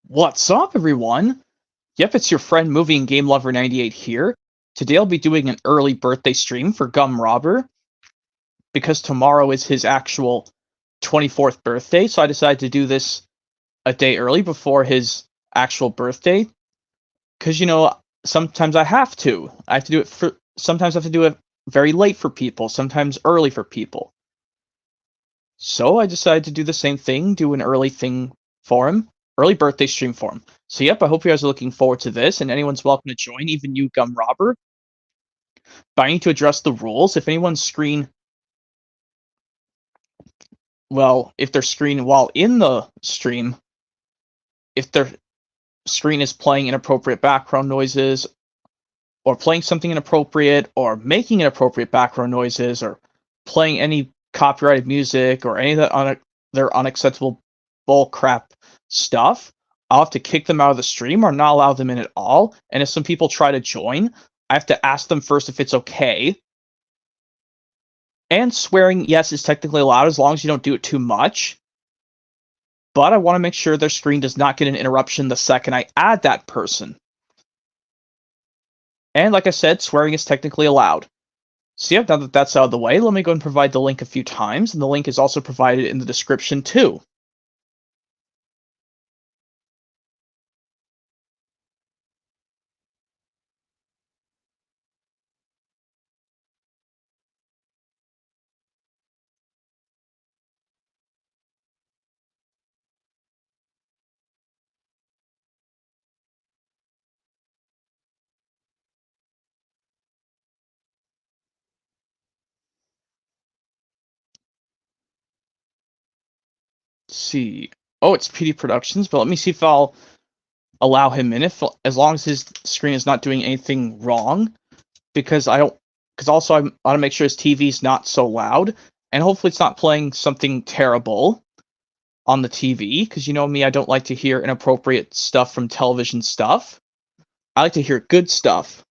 What's up, everyone? Yep, it's your friend Movie and Game Lover 98 here. Today I'll be doing an early birthday stream for Gum Robber because tomorrow is his actual 24th birthday, so I decided to do this a day early before his actual birthday. Because, sometimes I have to. Sometimes I have to do it very late for people, sometimes early for people. So I decided to do the same thing, do an early thing for him. Early birthday stream for him. So yep, I hope you guys are looking forward to this, and anyone's welcome to join, even you, Gum Robber. But I need to address the rules. If anyone's screen... Well, if their screen, while in the stream, if their screen is playing inappropriate background noises, or playing something inappropriate, or making inappropriate background noises, or playing any copyrighted music, or any of that their unacceptable bullcrap stuff, I'll have to kick them out of the stream or not allow them in at all. And if some people try to join, I have to ask them first if it's okay. And swearing, yes, is technically allowed as long as you don't do it too much. But I want to make sure their screen does not get an interruption the second I add that person. And like I said, swearing is technically allowed. So yeah, now that that's out of the way, let me go and provide the link a few times. And the link is also provided in the description too. See. Oh, it's PD Productions, but let me see if I'll allow him in, as long as his screen is not doing anything wrong, because I want to make sure his TV's not so loud, and hopefully it's not playing something terrible on the TV, because you know me, I don't like to hear inappropriate stuff from television stuff. I like to hear good stuff.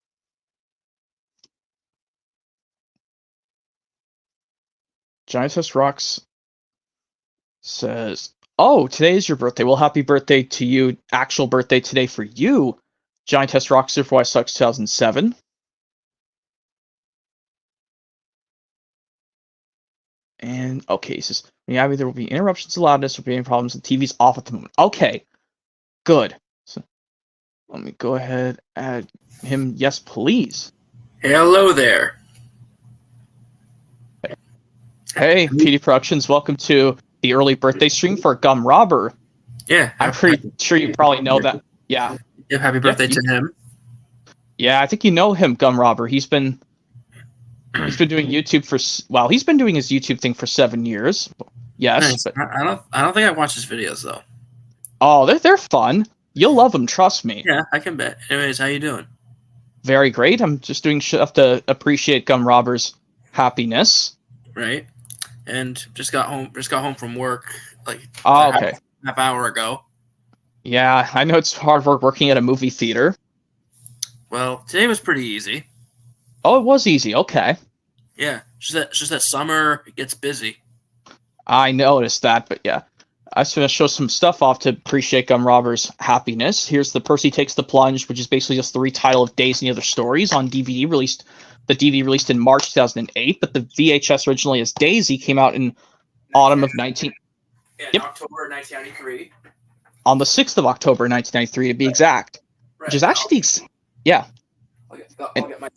Giantess Rocks says, "Oh, today is your birthday. Well, happy birthday to you. Actual birthday today for you, Giantess Rocks Super Y Sucks 2007. And okay, he says, yeah, there will be interruptions to loudness or be any problems. The TV's off at the moment. Okay, good. So let me go ahead and add him. Yes, please. Hello there. Hey, PD Productions, welcome to the early birthday stream for Gum Robber. Yeah. I'm pretty sure you probably know that. Yeah. Yeah, happy birthday to him. Yeah, I think you know him, Gum Robber. He's been doing YouTube he's been doing his YouTube thing for 7 years. Yes. Nice. But I don't think I watched his videos though. Oh, they're fun. You'll love them, trust me. Yeah, I can bet. Anyways, how you doing? Very great. I'm just doing stuff to appreciate Gum Robber's happiness. Right. And just got home from work like okay. half hour ago. Yeah, I know it's hard work working at a movie theater. Well, today was pretty easy. Oh, it was easy. Okay. Yeah, just that summer it gets busy. I noticed that, but yeah. I was going to show some stuff off to appreciate Gum Robber's happiness. Here's the Percy Takes the Plunge, which is basically just the retitle of Days and the Other Stories on DVD released. The DVD released in March 2008, but the VHS originally as Daisy came out in autumn of October 1993. On the 6th of October 1993 to be exact. Right. Which is actually I got my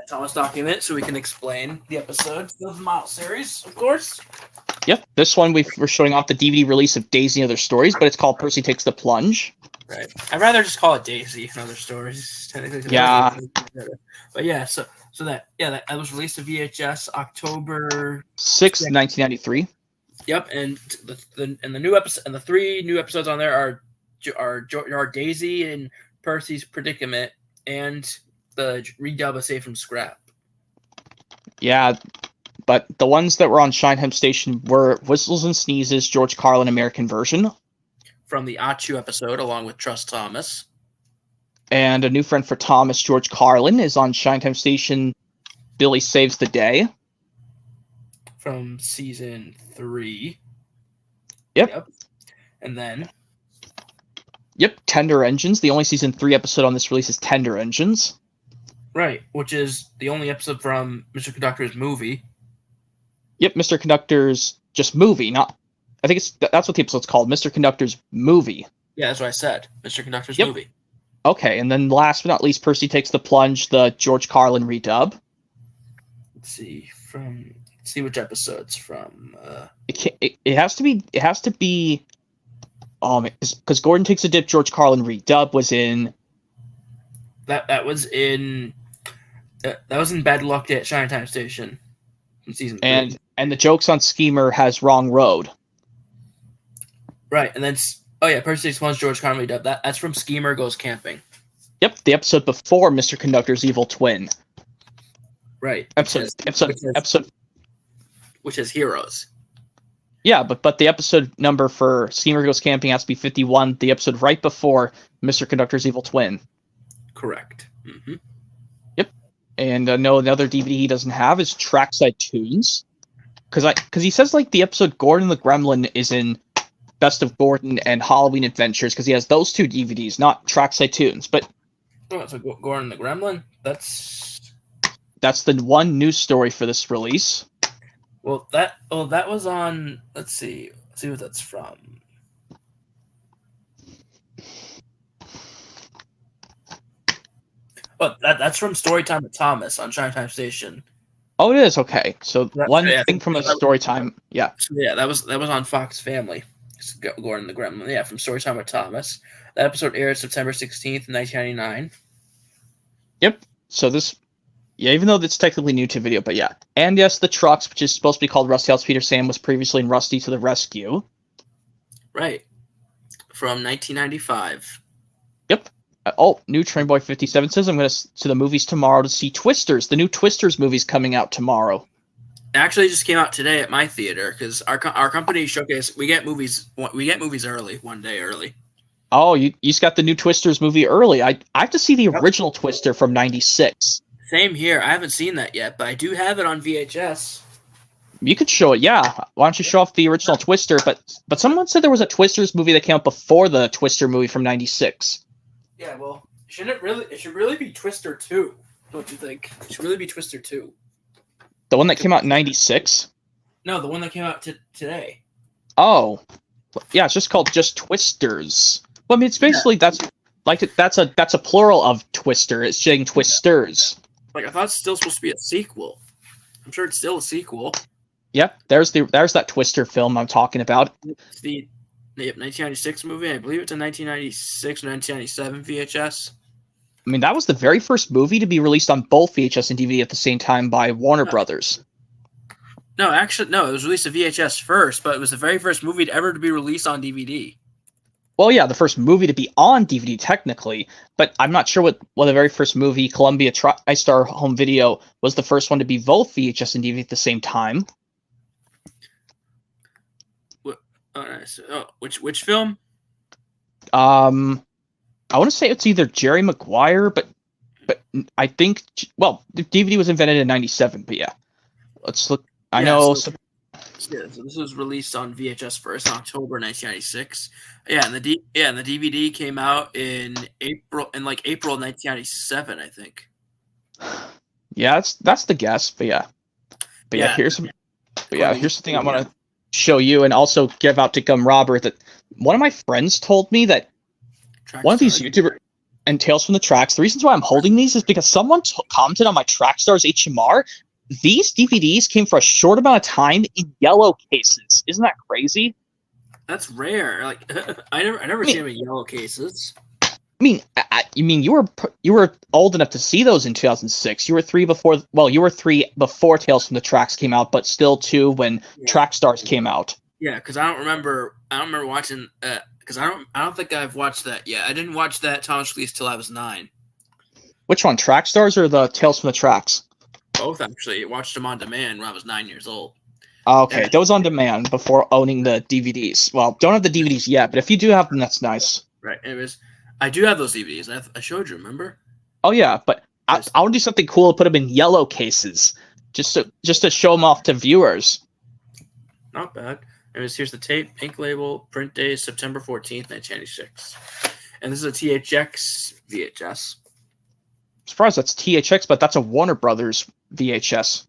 Thomas document so we can explain the episodes of the Model series, of course. Yep, this one we're showing off the DVD release of Daisy and Other Stories, but it's called Percy Takes the Plunge. Right. I'd rather just call it Daisy and Other Stories, technically. Yeah. But yeah, so that was released to VHS October 6th, 1993. Yep, and the new episode and the 3 new episodes on there are Daisy and Percy's Predicament and the redub of Save from Scrap. Yeah, but the ones that were on Shineham Station were Whistles and Sneezes, George Carlin American version. From the Achu episode, along with Trust Thomas. And a new friend for Thomas, George Carlin, is on Shineham Station, Billy Saves the Day. From season 3. Yep. And then Yep, Tender Engines. The only season 3 episode on this release is Tender Engines. Right, which is the only episode from Mr. Conductor's movie. Yep, Mr. Conductor's just movie, not... I think that's what the episode's called, Mr. Conductor's movie. Yeah, that's what I said. Mr. Conductor's Yep. movie. Okay, and then last but not least, Percy Takes the Plunge, the George Carlin redub. Let's see which episodes from. It has to be. Because Gordon Takes a Dip, George Carlin redub was in. That was in. That was in Bad Luck Day at Chinatown Station, in season 3. And the Jokes on Schemer has Wrong Road. Right, and then Percy Takes the Plunge, George Carlin redub. That's from Schemer Goes Camping. Yep, the episode before Mr. Conductor's Evil Twin. Right. Which is Heroes. Yeah, but the episode number for Schemer Goes Camping has to be 51, the episode right before Mr. Conductor's Evil Twin. Correct. Mm-hmm. Yep. And no, another DVD he doesn't have is Trackside Tunes. Because he says, like, the episode Gordon the Gremlin is in Best of Gordon and Halloween Adventures, because he has those 2 DVDs, not Trackside Tunes. But so Gordon the Gremlin? That's the one news story for this release. Well, that was on. Let's see what that's from. Oh, that's from Storytime with Thomas on Chinatown Station. Oh, it is? Okay. So one thing from a Storytime, yeah. Yeah, that was on Fox Family. Gordon the Gremlin, yeah, from Storytime with Thomas. That episode aired September 16th, 1999. Yep. So this, yeah, even though it's technically new to video, but yeah. And yes, the Trucks, which is supposed to be called Rusty House Peter Sam, was previously in Rusty to the Rescue. Right. From 1995. Yep. New Train Boy 57 says I'm going to the movies tomorrow to see Twisters. The new Twisters movie's coming out tomorrow. It actually just came out today at my theater because our company showcase we get movies early, one day early. Oh, you just got the new Twisters movie early. I have to see the original Twister from '96. Same here. I haven't seen that yet, but I do have it on VHS. You could show it, yeah. Why don't you show off the original Twister? But someone said there was a Twisters movie that came out before the Twister movie from '96. Yeah, well, it should really be Twister 2, don't you think? It should really be Twister 2. The one that came out in '96? No, the one that came out today. Oh. Yeah, it's just called Twisters. Well, I mean, it's basically that's a plural of Twister. It's saying Twisters. Like, I thought it's still supposed to be a sequel. I'm sure it's still a sequel. Yep, there's that Twister film I'm talking about. It's the 1996 movie. I believe it's a 1996 or 1997 VHS. I mean, that was the very first movie to be released on both VHS and DVD at the same time by Warner Brothers. No, actually, no. It was released to VHS first, but it was the very first movie to be released on DVD. Well, yeah, the first movie to be on DVD, technically, but I'm not sure what the very first movie, Columbia TriStar Home Video, was the first one to be both VHS and DVD at the same time. Which film? I want to say it's either Jerry Maguire, but I think, well, the DVD was invented in '97, but yeah. Let's look. I know. So this was released on VHS first in October 1996. Yeah, and the DVD came out in April 1997, I think. Yeah, that's the guess, but yeah. Here's the thing I want to show you and also give out to Gum Robert, that one of my friends told me that one of these YouTubers and Tales from the Tracks, the reasons why I'm holding these is because someone commented on my Trackstars HMR. These DVDs came for a short amount of time in yellow cases. Isn't that crazy? That's rare. Like I never seen them in yellow cases. I mean, you were old enough to see those in 2006. You were 3 before. Well, you were 3 before Tales from the Tracks came out, but still 2 when Trackstars came out. Yeah, because I don't remember watching. Because I don't think I've watched that yet. I didn't watch that Thomas release till I was 9. Which one, Trackstars or the Tales from the Tracks? Both, actually. I watched them on demand when I was 9 years old. Okay, those on demand before owning the DVDs. Well, don't have the DVDs yet, but if you do have them, that's nice. Right. Anyways, I do have those DVDs. I showed you, remember? Oh yeah, but I want to do something cool. Put them in yellow cases, just to show them off to viewers. Not bad. Anyways, here's the tape, ink label, print day, September 14th, 1996. and this is a THX VHS. I'm surprised that's THX, but that's a Warner Brothers VHS.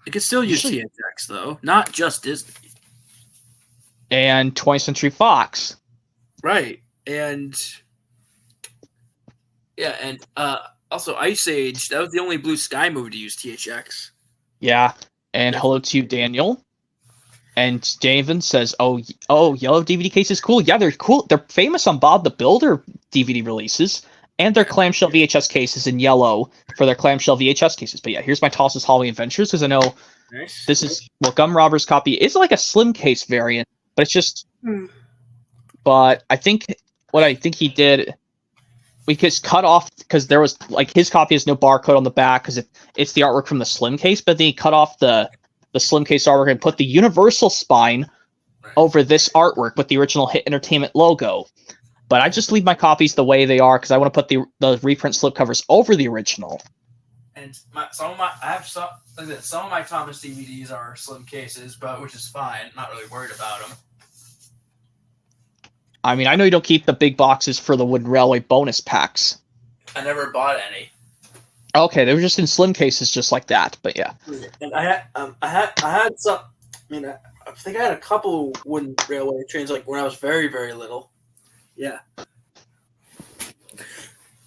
It could still use THX though, not just Disney. And 20th Century Fox. Right, and yeah, and also Ice Age. That was the only Blue Sky movie to use THX. Yeah, and hello to you, Daniel. And Daven says, "Oh, yellow DVD case is cool. Yeah, they're cool. They're famous on Bob the Builder DVD releases, and their clamshell VHS cases in yellow for their clamshell VHS cases. But yeah, here's my Tosses Halloween Adventures, because I know this is Gum Robber's copy is like a slim case variant, but it's just. But I think what he did, we just cut off because there was like his copy has no barcode on the back because it's the artwork from the slim case, but then he cut off the slim case artwork and put the Universal spine over this artwork with the original Hit Entertainment logo. But I just leave my copies the way they are because I want to put the reprint slipcovers over the original. And some of my Thomas DVDs are slim cases, but which is fine. Not really worried about them. I mean, I know you don't keep the big boxes for the Wooden Railway bonus packs. I never bought any. Okay, they were just in slim cases, just like that. But yeah. And I had some. I mean, I think I had a couple Wooden Railway trains like when I was very, very little. Yeah.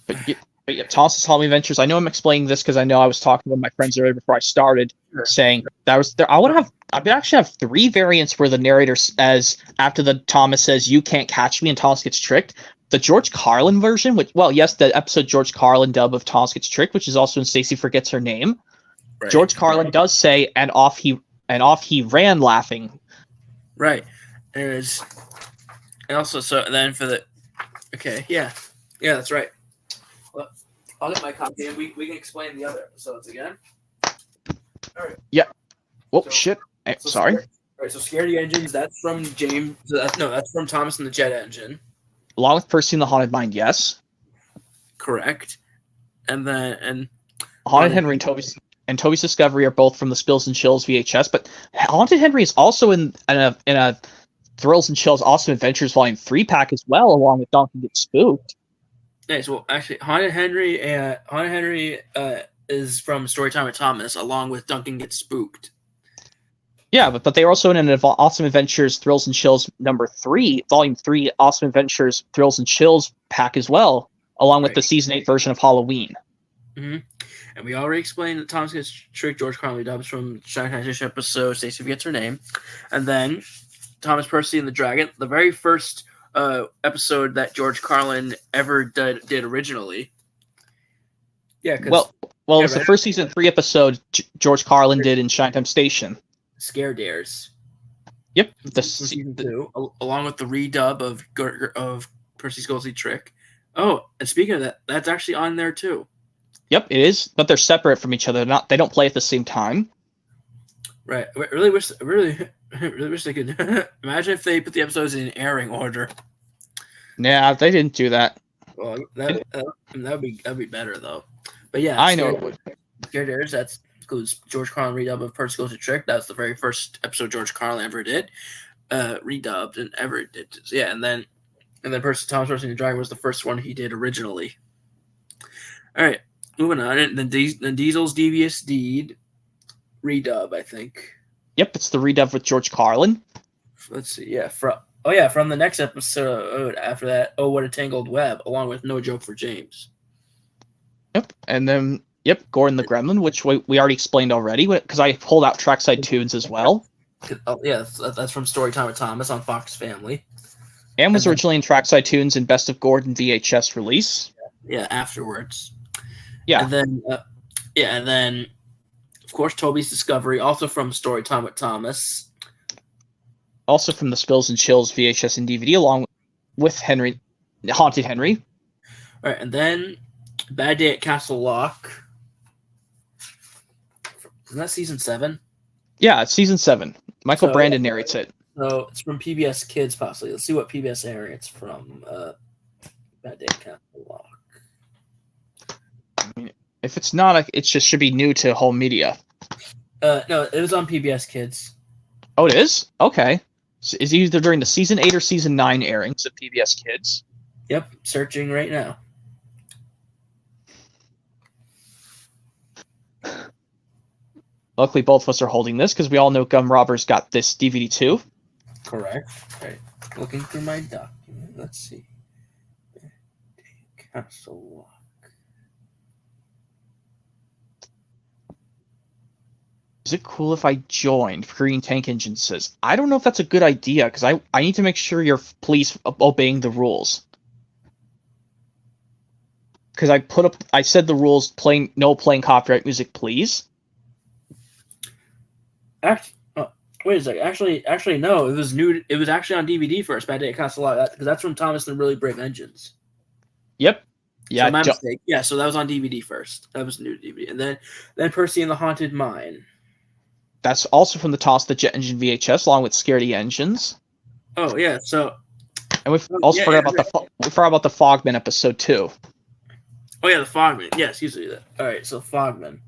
But yeah, Thomas's Halloween Adventures. I know I'm explaining this because I know I was talking with my friends earlier before I started, saying that was there. I actually have 3 variants where the narrator says after the Thomas says "You can't catch me" and Thomas gets tricked. The George Carlin version, the episode George Carlin dub of Thomas Gets Tricked, which is also when Stacy forgets her name. Right. George Carlin does say, and off he ran laughing. Right. And also, yeah, that's right. Well, I'll get my copy and we can explain the other episodes again. All right. Yeah. Whoop, shit. Sorry. Right, so Scaredy Engines, that's from James. That's from Thomas and the Jet Engine. Along with Percy and the Haunted Mind, yes. Correct. And then Haunted Henry and Toby's Discovery are both from the Spills and Chills VHS, but Haunted Henry is also in a Thrills and Chills Awesome Adventures Volume 3 pack as well, along with Donkey Gets Spooked. Nice. Well, actually, Haunted Henry is from Storytime with Thomas, along with Duncan Gets Spooked. Yeah, but they were also in an Awesome Adventures Thrills and Chills number 3, Volume 3 Awesome Adventures Thrills and Chills pack as well, along with the Season 8 version of Halloween. Mm-hmm. And we already explained that Thomas Gets Tricked, George Carlin dubs from Shanghai's episode, Stacy Forgets Her Name. And then Thomas Percy and the Dragon, the very first episode that George Carlin ever did originally. Yeah, it was the first Season 3 episode George Carlin did in Shinetime Station. Scare Dares. Yep. Season 2, along with the redub of Percy's Ghostly Trick. Oh, and speaking of that, that's actually on there too. Yep, it is, but they're separate from each other. They don't play at the same time. Right. I really wish they could. Imagine if they put the episodes in airing order. Nah, they didn't do that. Well, that'd be better though. But yeah, I know it would. Scare Dares. That includes George Carlin redub of Percy Goes to Trick. That's the very first episode George Carlin ever did, redubbed and ever did. Yeah, and then Thomas Percy and the Dragon was the first one he did originally. All right, moving on. And then Diesel's Devious Deed redub, I think. Yep, it's the redub with George Carlin. Let's see. Yeah, from the next episode after that. Oh, What a Tangled Web, along with No Joke for James. Yep, and then Gordon the Gremlin, which we already explained already, because I pulled out Trackside Tunes as well. Yeah, that's from Storytime with Thomas on Fox Family. And was originally in Trackside Tunes and Best of Gordon VHS release. Yeah, afterwards. Yeah. And then, of course, Toby's Discovery, also from Storytime with Thomas. Also from the Spills and Chills VHS and DVD, along with Haunted Henry. All right, and then Bad Day at Castle Lock. Isn't that season 7? Yeah, it's season 7. Michael Brandon narrates it. So it's from PBS Kids, possibly. Let's see what PBS area it's from. Bad Day at Castle Lock. I mean, if it's not, it just should be new to home media. No, it was on PBS Kids. Oh, it is? Okay. So is it either during the season 8 or season 9 airings of PBS Kids? Yep, searching right now. Luckily, both of us are holding this because we all know Gum Robber's got this DVD too. Correct. Right. Looking through my document. Let's see. Castle Lock. Is it cool if I joined? Green Tank Engine says, I don't know if that's a good idea because I need to make sure you're please obeying the rules. Because I said the rules, no playing copyright music, please. Wait a second. Actually, no. It was new. It was actually on DVD first. Bad Day at Castle Lock, because that's from Thomas and the Really Brave Engines. Yep. Yeah. So my mistake. Yeah. So that was on DVD first. That was new to DVD, and then Percy and the Haunted Mine. That's also from the Toss the Jet Engine VHS, along with Scaredy Engines. Oh yeah. So. And we also forgot about the Fogman episode too. Oh yeah, the Fogman. Yes, usually that. All right. So Fogman.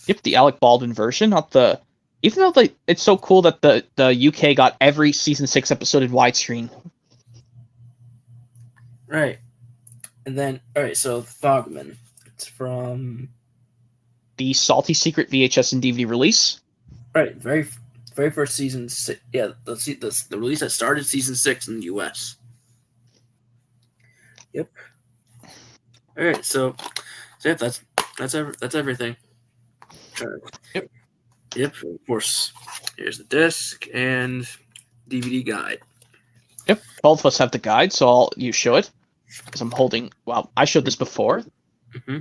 Yep, the Alec Baldwin version, not the. Even though it's so cool that the UK got every season 6 episode in widescreen. Right, and then so Fogman, it's from the Salty Secret VHS and DVD release. Right, very first season. Yeah, the release that started season 6 in the US. Yep. All right, so yeah, that's everything. Yep. Yep. Of course. Here's the disc and DVD guide. Yep. Both of us have the guide, so you show it. Because I'm holding. Well, I showed this before. Mm-hmm.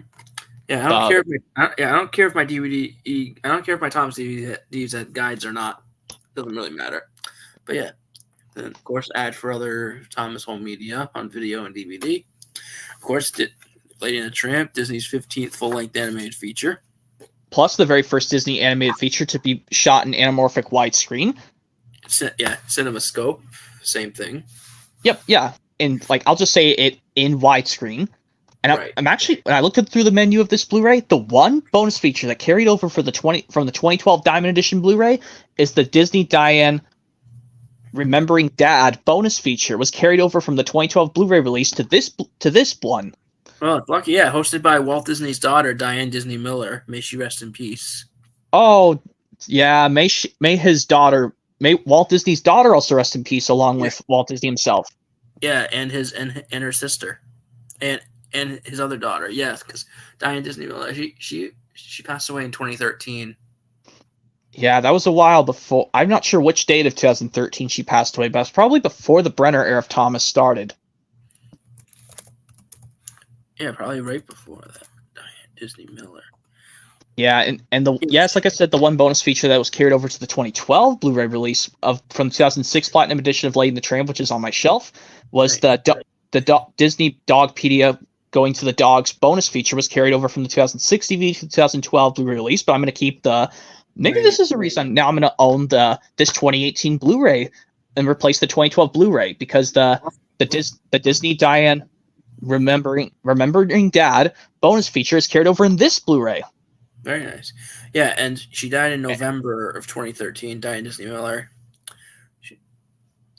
Yeah, I don't care. I don't care if my DVD. I don't care if my Tom's DVDs have guides or not. Doesn't really matter. But yeah, then of course ad for other Thomas home media on video and DVD. Of course, Lady and the Tramp, Disney's 15th full-length animated feature. Plus the very first Disney animated feature to be shot in anamorphic widescreen. Yeah, CinemaScope, same thing. Yep, yeah. And I'll just say it in widescreen. And right. I'm actually, when I looked through the menu of this Blu-ray, the one bonus feature that carried over from the 2012 Diamond Edition Blu-ray is the Disney Diane Remembering Dad bonus feature was carried over from the 2012 Blu-ray release to this one. Well, lucky, yeah. Hosted by Walt Disney's daughter, Diane Disney Miller. May she rest in peace. Oh, yeah. May Walt Disney's daughter also rest in peace, along with Walt Disney himself. Yeah, and her sister, and his other daughter. Yes, because Diane Disney Miller, she passed away in 2013. Yeah, that was a while before. I'm not sure which date of 2013 she passed away, but it's probably before the Brenner era of Thomas started. Yeah, probably right before that. Diane Disney Miller. Yeah, and like I said, the one bonus feature that was carried over to the 2012 Blu-ray release from the 2006 Platinum Edition of Lady and the Tramp, which is on my shelf, was the Disney Dogpedia Going to the Dogs bonus feature was carried over from the 2006 DVD to the 2012 Blu-ray release, but I'm going to keep this is a reason now I'm going to own this 2018 Blu-ray and replace the 2012 Blu-ray because the Disney Diane Remembering Dad bonus feature is carried over in this Blu-ray. Very nice. Yeah, and she died in November of 2013, Diane Disney Miller. She's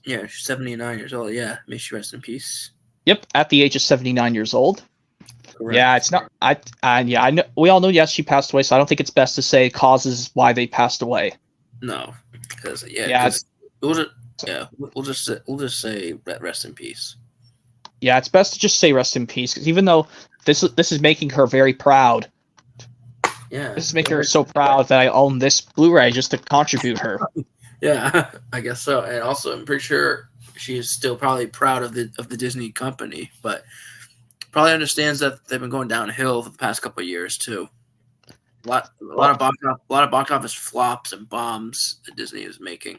79 years old. Yeah, may she rest in peace. Yep, at the age of 79 years old. Correct. Yeah, it's not. I know. We all know. Yes, she passed away. So I don't think it's best to say causes why they passed away. No, because we'll just say rest in peace. Yeah, it's best to just say rest in peace because even though this is making her very proud. Yeah, this is making her so proud that I own this Blu-ray just to contribute her. Yeah, I guess so. And also, I'm pretty sure she is still probably proud of the Disney company, but probably understands that they've been going downhill for the past couple of years too. A lot of box office flops and bombs that Disney is making.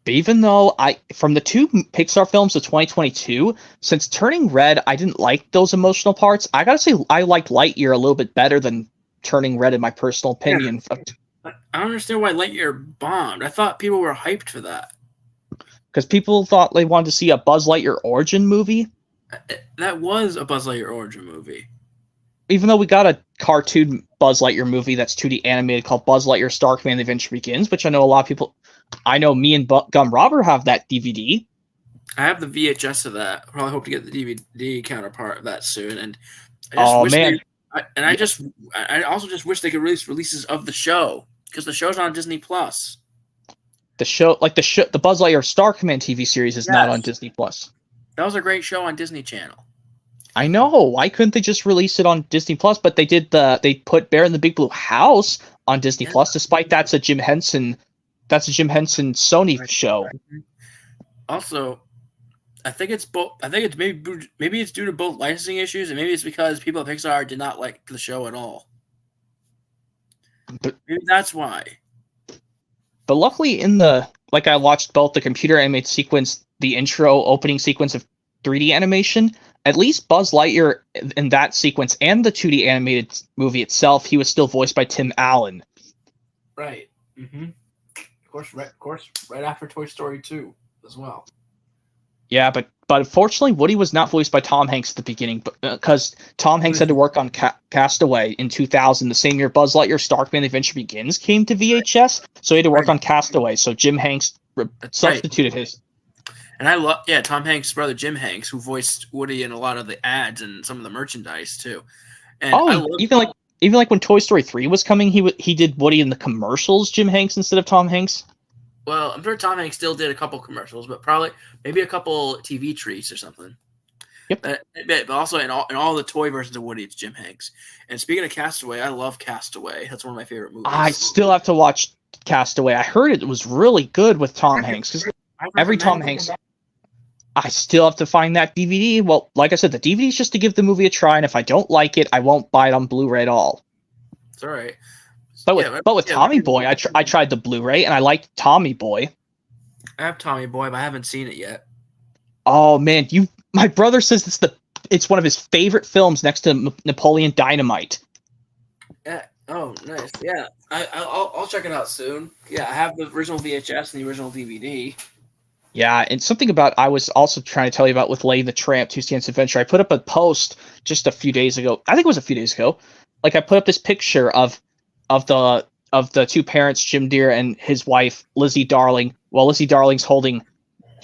But even though from the two Pixar films of 2022, since Turning Red, I didn't like those emotional parts. I gotta say, I liked Lightyear a little bit better than Turning Red, in my personal opinion. Yeah. I don't understand why Lightyear bombed. I thought people were hyped for that. Because people thought they wanted to see a Buzz Lightyear origin movie. That was a Buzz Lightyear origin movie. Even though we got a cartoon Buzz Lightyear movie that's 2D animated called Buzz Lightyear Star Command: The Adventure Begins, which I know a lot of people... I know me and Gum Robber have that DVD. I have the VHS of that. I probably hope to get the DVD counterpart of that soon. And I just Oh wish man, I also just wish they could release releases of the show because the show's on Disney Plus. the Buzz Lightyear Star Command TV series is not on Yes. Disney Plus. That was a great show on Disney Channel. I know. Why couldn't they just release it on Disney Plus? But they put Bear in the Big Blue House on Disney Yeah. Plus, despite that's a Jim Henson Sony show. Also, I think it's both. I think it's maybe it's due to both licensing issues, and maybe it's because people at Pixar did not like the show at all. But Maybe that's why. But luckily, I watched both the computer animated sequence, the intro opening sequence of 3D animation. At least Buzz Lightyear in that sequence and the 2D animated movie itself, he was still voiced by Tim Allen. Right. Mm-hmm. Of course, right after Toy Story 2 as well. Yeah, but unfortunately, Woody was not voiced by Tom Hanks at the beginning, because Tom Hanks had to work on Castaway in 2000, the same year Buzz Lightyear Star Command Adventure Begins came to VHS, so he had to work on Castaway. So Jim Hanks substituted his. And I love, Tom Hanks' brother Jim Hanks, who voiced Woody in a lot of the ads and some of the merchandise too. And even like when Toy Story 3 was coming, he did Woody in the commercials, Jim Hanks instead of Tom Hanks. Well, I'm sure Tom Hanks still did a couple commercials, but maybe a couple TV treats or something. Yep. But also in all the toy versions of Woody, it's Jim Hanks. And speaking of Castaway, I love Castaway. That's one of my favorite movies. I still have to watch Castaway. I heard it was really good with Tom Hanks, because every Tom Hanks. I still have to find that DVD. Well, like I said, the DVD is just to give the movie a try, and if I don't like it, I won't buy it on Blu-ray at all. It's all right. But with Tommy Boy, I tried the Blu-ray, and I liked Tommy Boy. I have Tommy Boy, but I haven't seen it yet. Oh man, my brother says it's one of his favorite films next to Napoleon Dynamite. Yeah. Oh, nice. Yeah. I'll check it out soon. Yeah, I have the original VHS and the original DVD. Yeah, and something about I was also trying to tell you about with Lady the Tramp, Two Stands Adventure. I put up a post just a few days ago. I think it was a few days ago. Like I put up this picture of the two parents, Jim Deere and his wife Lizzie Darling, while Lizzie Darling's holding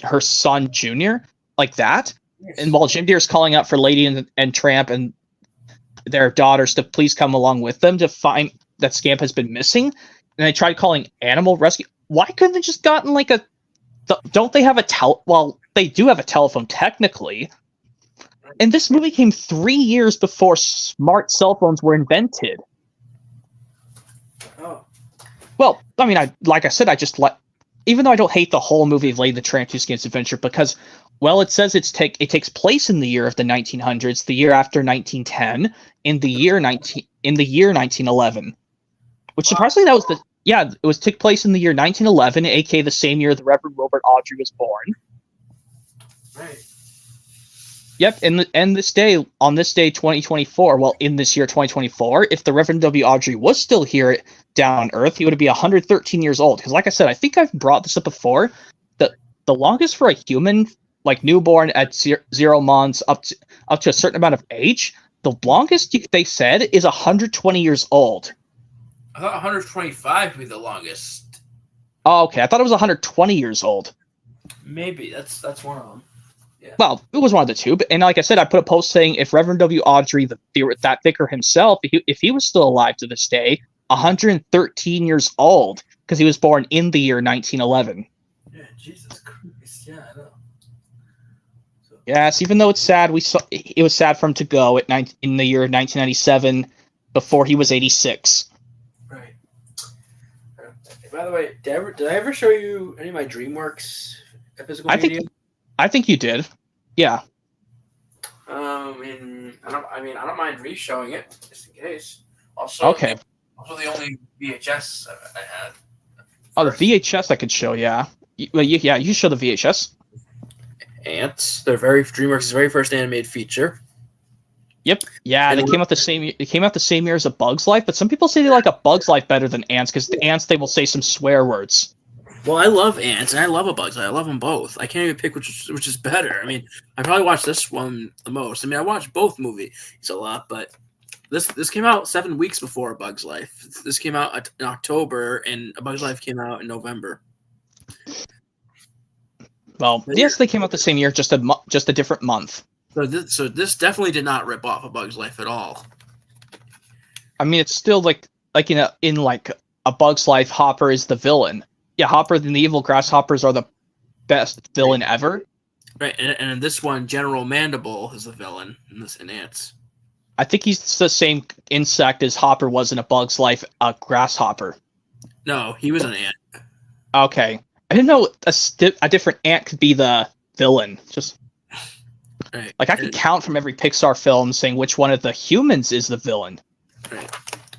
her son Junior, like that. Yes. And while Jim Deere's calling out for Lady and Tramp and their daughters to please come along with them to find that Scamp has been missing, and I tried calling Animal Rescue. Why couldn't they just gotten like a? Don't they have well, they do have a telephone technically. And this movie came 3 years before smart cell phones were invented. Oh. Well, I mean, even though I don't hate the whole movie of Lady the Tramp, Two Skins Adventure, because, well, it says it takes place in the year of the 1900s, the year after 1910, in the year 1911, which surprisingly it took place in the year 1911, aka the same year the Reverend Wilbert Audrey was born. Right. Yep, on this day, 2024, well, in this year, 2024, if the Reverend W. Audrey was still here down on Earth, he would be 113 years old. Because like I said, I think I've brought this up before, that the longest for a human, like newborn at 0 months up to a certain amount of age, the longest they said is 120 years old. I thought 125 would be the longest. Oh, okay. I thought it was 120 years old. Maybe. That's one of them. Yeah. Well, it was one of the two. And like I said, I put a post saying if Reverend W. Audrey, that vicar himself, if he was still alive to this day, 113 years old, because he was born in the year 1911. Yeah, Jesus Christ. Yeah, I know. Yes, even though it's sad, it was sad for him to go in the year 1997 before he was 86. Right. By the way, did I ever show you any of my DreamWorks physical media? I think you did. Yeah. I don't mind re-showing it just in case. Also, okay. Also, the only VHS I had. Oh, the VHS I could show. Yeah. You show the VHS. Ants. DreamWorks' very first animated feature. Yep. Yeah, they came out the same. It came out the same year as A Bug's Life, but some people say they like A Bug's Life better than Ants because the Ants they will say some swear words. Well, I love Ants and I love A Bug's Life. I love them both. I can't even pick which is better. I mean, I probably watched this one the most. I mean, I watched both movies a lot, but this came out 7 weeks before A Bug's Life. This came out in October, and A Bug's Life came out in November. Well, yes, they came out the same year, just a different month. So this definitely did not rip off A Bug's Life at all. I mean, it's still like in A Bug's Life, Hopper is the villain. Yeah, Hopper and the evil grasshoppers are the best villain ever. Right, and in this one, General Mandible is the villain in Ants. I think he's the same insect as Hopper was in A Bug's Life, a grasshopper. No, he was an ant. Okay. I didn't know a different ant could be the villain. Just right. Like I could count from every Pixar film saying which one of the humans is the villain. Right.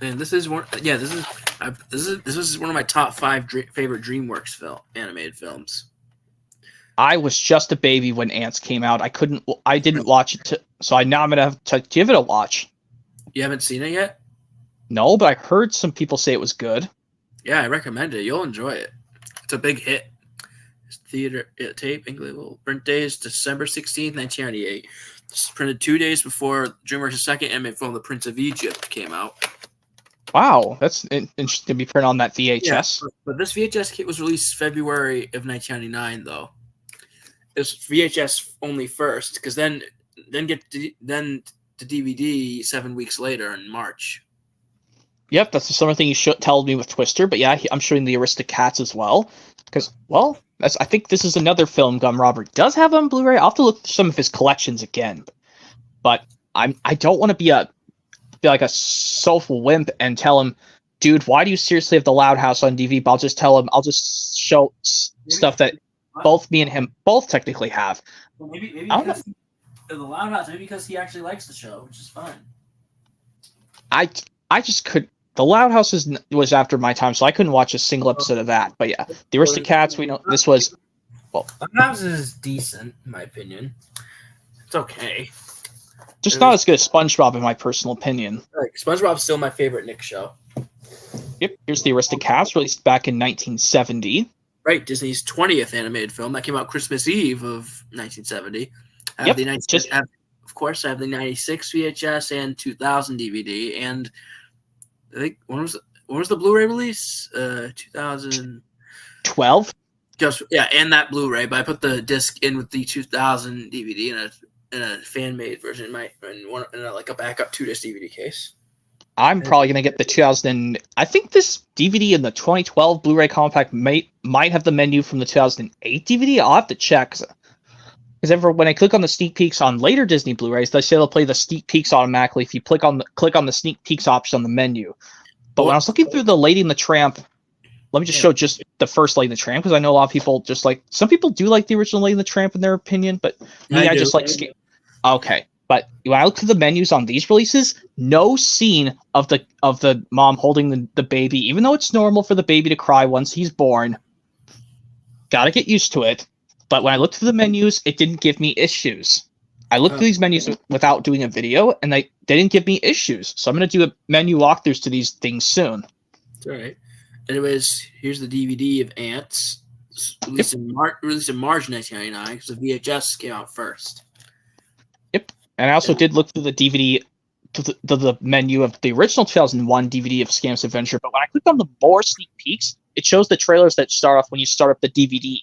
And this is one. Yeah, this is one of my top 5 favorite DreamWorks animated films. I was just a baby when Ants came out. I didn't watch it, so now I'm gonna have to give it a watch. You haven't seen it yet? No, but I heard some people say it was good. Yeah, I recommend it. You'll enjoy it. It's a big hit. It's theater tape, English print days, December 16th, 1998. It's printed 2 days before DreamWorks' second animated film, The Prince of Egypt, came out. Wow, that's interesting to be printed on that VHS. Yeah, but this VHS kit was released February of 1999, though. It was VHS only first, because then the DVD 7 weeks later in March. Yep, that's the similar thing you told me with Twister, but yeah, I'm showing the Aristocats as well. Because, well, I think this is another film Gum Robber does have on Blu-ray. I'll have to look through some of his collections again. But I don't want to be like a soulful wimp and tell him, dude, why do you seriously have the Loud House on DVD? But I'll just show stuff that both me and him both technically have. Well, maybe because the Loud House, maybe because he actually likes the show, which is fine. I just could. The Loud House was after my time, so I couldn't watch a single episode of that. But yeah, the Aristocats, we know this was. Well, Loud House is decent, in my opinion. It's okay. Just not as good as SpongeBob, in my personal opinion. Like, SpongeBob's still my favorite Nick show. Yep, here's the Aristocats, released back in 1970. Right, Disney's 20th animated film that came out Christmas Eve of 1970. I have of course, I have the 96 VHS and 2000 DVD, and I think when was the Blu-ray release? 2012. And that Blu-ray. But I put the disc in with the 2000 DVD in a fan-made version, in a backup 2-disc DVD case. I'm probably gonna get the 2000. I think this DVD in the 2012 Blu-ray compact might have the menu from the 2008 DVD. I'll have to check. Because when I click on the sneak peeks on later Disney Blu-rays, they say they'll play the sneak peeks automatically if you click on the sneak peeks option on the menu. But when I was looking through the Lady and the Tramp, let me just show just the first Lady and the Tramp, because I know a lot of people some people do like the original Lady and the Tramp in their opinion, but me, I just like. Okay, but when I look through the menus on these releases, no scene of the mom holding the baby, even though it's normal for the baby to cry once he's born. Gotta get used to it. But when I looked through the menus, it didn't give me issues. I looked through these menus without doing a video, and they didn't give me issues. So I'm going to do a menu walkthroughs to these things soon. All right. Anyways, here's the DVD of Ants, released in March 1999, because the VHS came out first. Yep. And I also did look through the DVD, to the menu of the original 2001 DVD of Scam's Adventure. But when I clicked on the more sneak peeks, it shows the trailers that start off when you start up the DVD.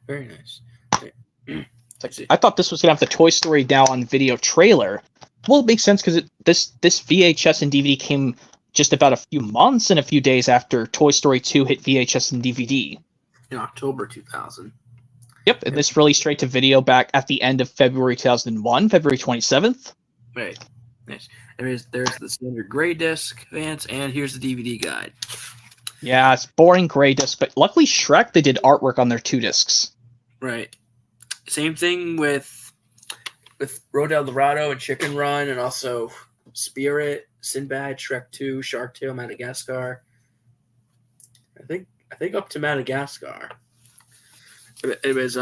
Very nice. I thought this was going to have the Toy Story Now on video trailer. Well, it makes sense because this VHS and DVD came just about a few months and a few days after Toy Story 2 hit VHS and DVD. In October 2000. Yep, and this released straight to video back at the end of February 2001, February 27th. Right. Nice. There's the standard gray disc, Vance, and here's the DVD guide. Yeah, it's boring gray disc, but luckily Shrek, they did artwork on their 2 discs. Right. Same thing with Road El Dorado and Chicken Run, and also Spirit, Sinbad, Shrek 2, Shark Tale, Madagascar. I think up to Madagascar. It was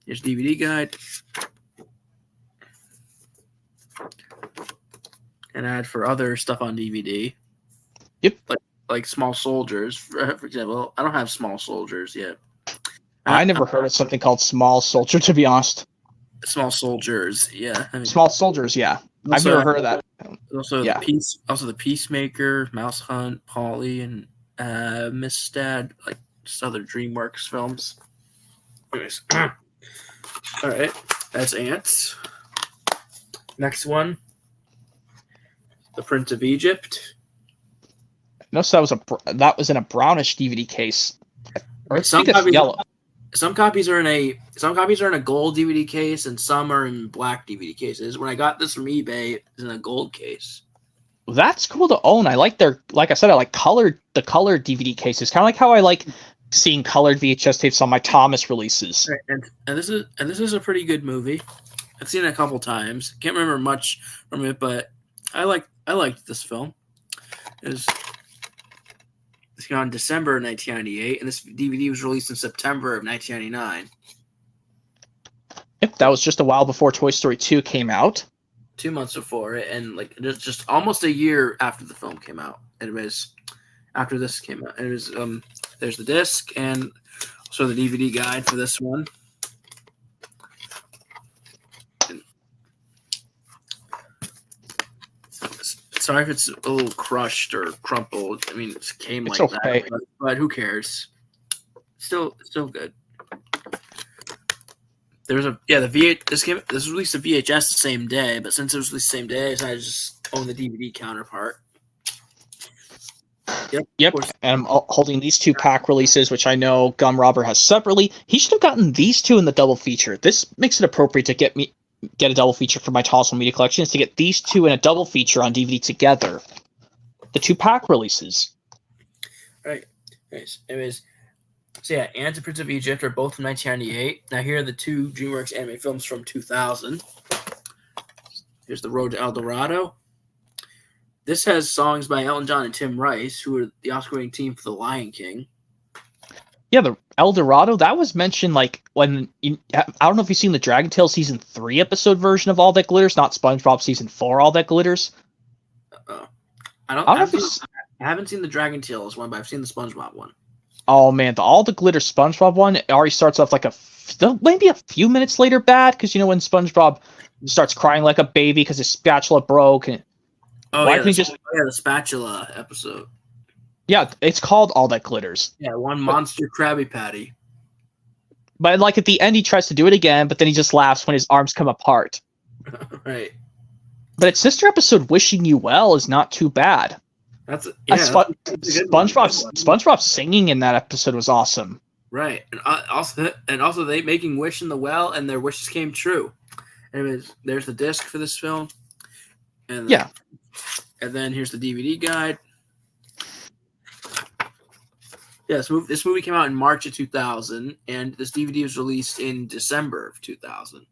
here's DVD guide. An ad for other stuff on DVD. Yep. Like Small Soldiers, for example. I don't have Small Soldiers yet. I never heard of something called Small Soldier, to be honest. Small Soldiers, yeah. Small Soldiers, yeah. I've never heard of that. Also, the Peacemaker, Mouse Hunt, Polly, and Miss Dad, like just other DreamWorks films. Anyways. All right, that's Ants. Next one, The Prince of Egypt. Notice that was in a brownish DVD case. Or I think it's yellow. Some copies are in a gold DVD case, and some are in black DVD cases. When I got this from eBay, it's in a gold case. That's cool to own. I like like I said, I like the colored DVD cases. Kind of like how I like seeing colored VHS tapes on my Thomas releases. Right, and this is a pretty good movie. I've seen it a couple times. Can't remember much from it, but I liked this film. It's came out in December of 1998, and this DVD was released in September of 1999. Yep, that was just a while before Toy Story 2 came out. 2 months before it, and like just almost a year after the film came out. It was after this came out. It was there's the disc and also the DVD guide for this one. Sorry if it's a little crushed or crumpled. I mean, it came it's like okay. that, but who cares? Still good. There's this was released to VHS the same day, but since it was released the same day, I decided to just own the DVD counterpart. Yep. And I'm holding these 2-pack releases, which I know Gum Robber has separately. He should have gotten these 2 in the double feature. This makes it appropriate to get a double feature for my Tossal Media Collection is to get these 2 in a double feature on DVD together. The 2-pack releases. Right. Anyways. So yeah, and The Prince of Egypt are both from 1998. Now here are the 2 DreamWorks anime films from 2000. Here's The Road to El Dorado. This has songs by Elton John and Tim Rice, who are the Oscar-winning team for The Lion King. Yeah, the El Dorado, that was mentioned like when I don't know if you've seen the Dragon Tale season 3 episode version of All That Glitters, not SpongeBob season 4 All That Glitters. I haven't seen the Dragon Tales one, but I've seen the SpongeBob one. Oh man, the All the Glitter SpongeBob one, it already starts off like maybe a few minutes later bad, because you know when SpongeBob starts crying like a baby because his spatula broke. And the spatula episode. Yeah, it's called All That Glitters. Yeah, one monster Krabby Patty. But like at the end, he tries to do it again, but then he just laughs when his arms come apart. Right. But its sister episode, Wishing You Well, is not too bad. SpongeBob singing in that episode was awesome. Right, and also they making wish in the well, and their wishes came true. Anyways, there's the disc for this film, and then here's the DVD guide. Yeah, this movie came out in March of 2000, and this DVD was released in December of 2000.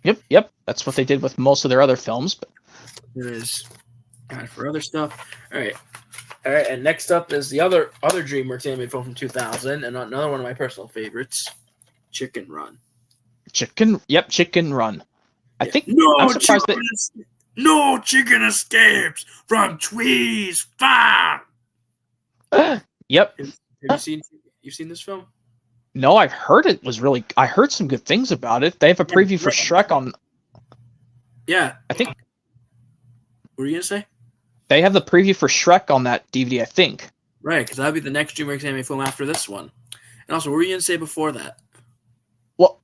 Yep, that's what they did with most of their other films. But there is. For other stuff. All right, and next up is the other DreamWorks anime film from 2000, and another one of my personal favorites, Chicken Run. Chicken Run. I think no chicken escapes from Twee's farm. Yep. You've seen this film? No, I've heard it was really. I heard some good things about it. They have a preview for Shrek on. Yeah, I think. What were you gonna say? They have the preview for Shrek on that DVD, I think. Right, because that'll be the next DreamWorks anime film after this one. And also, what were you going to say before that? Well,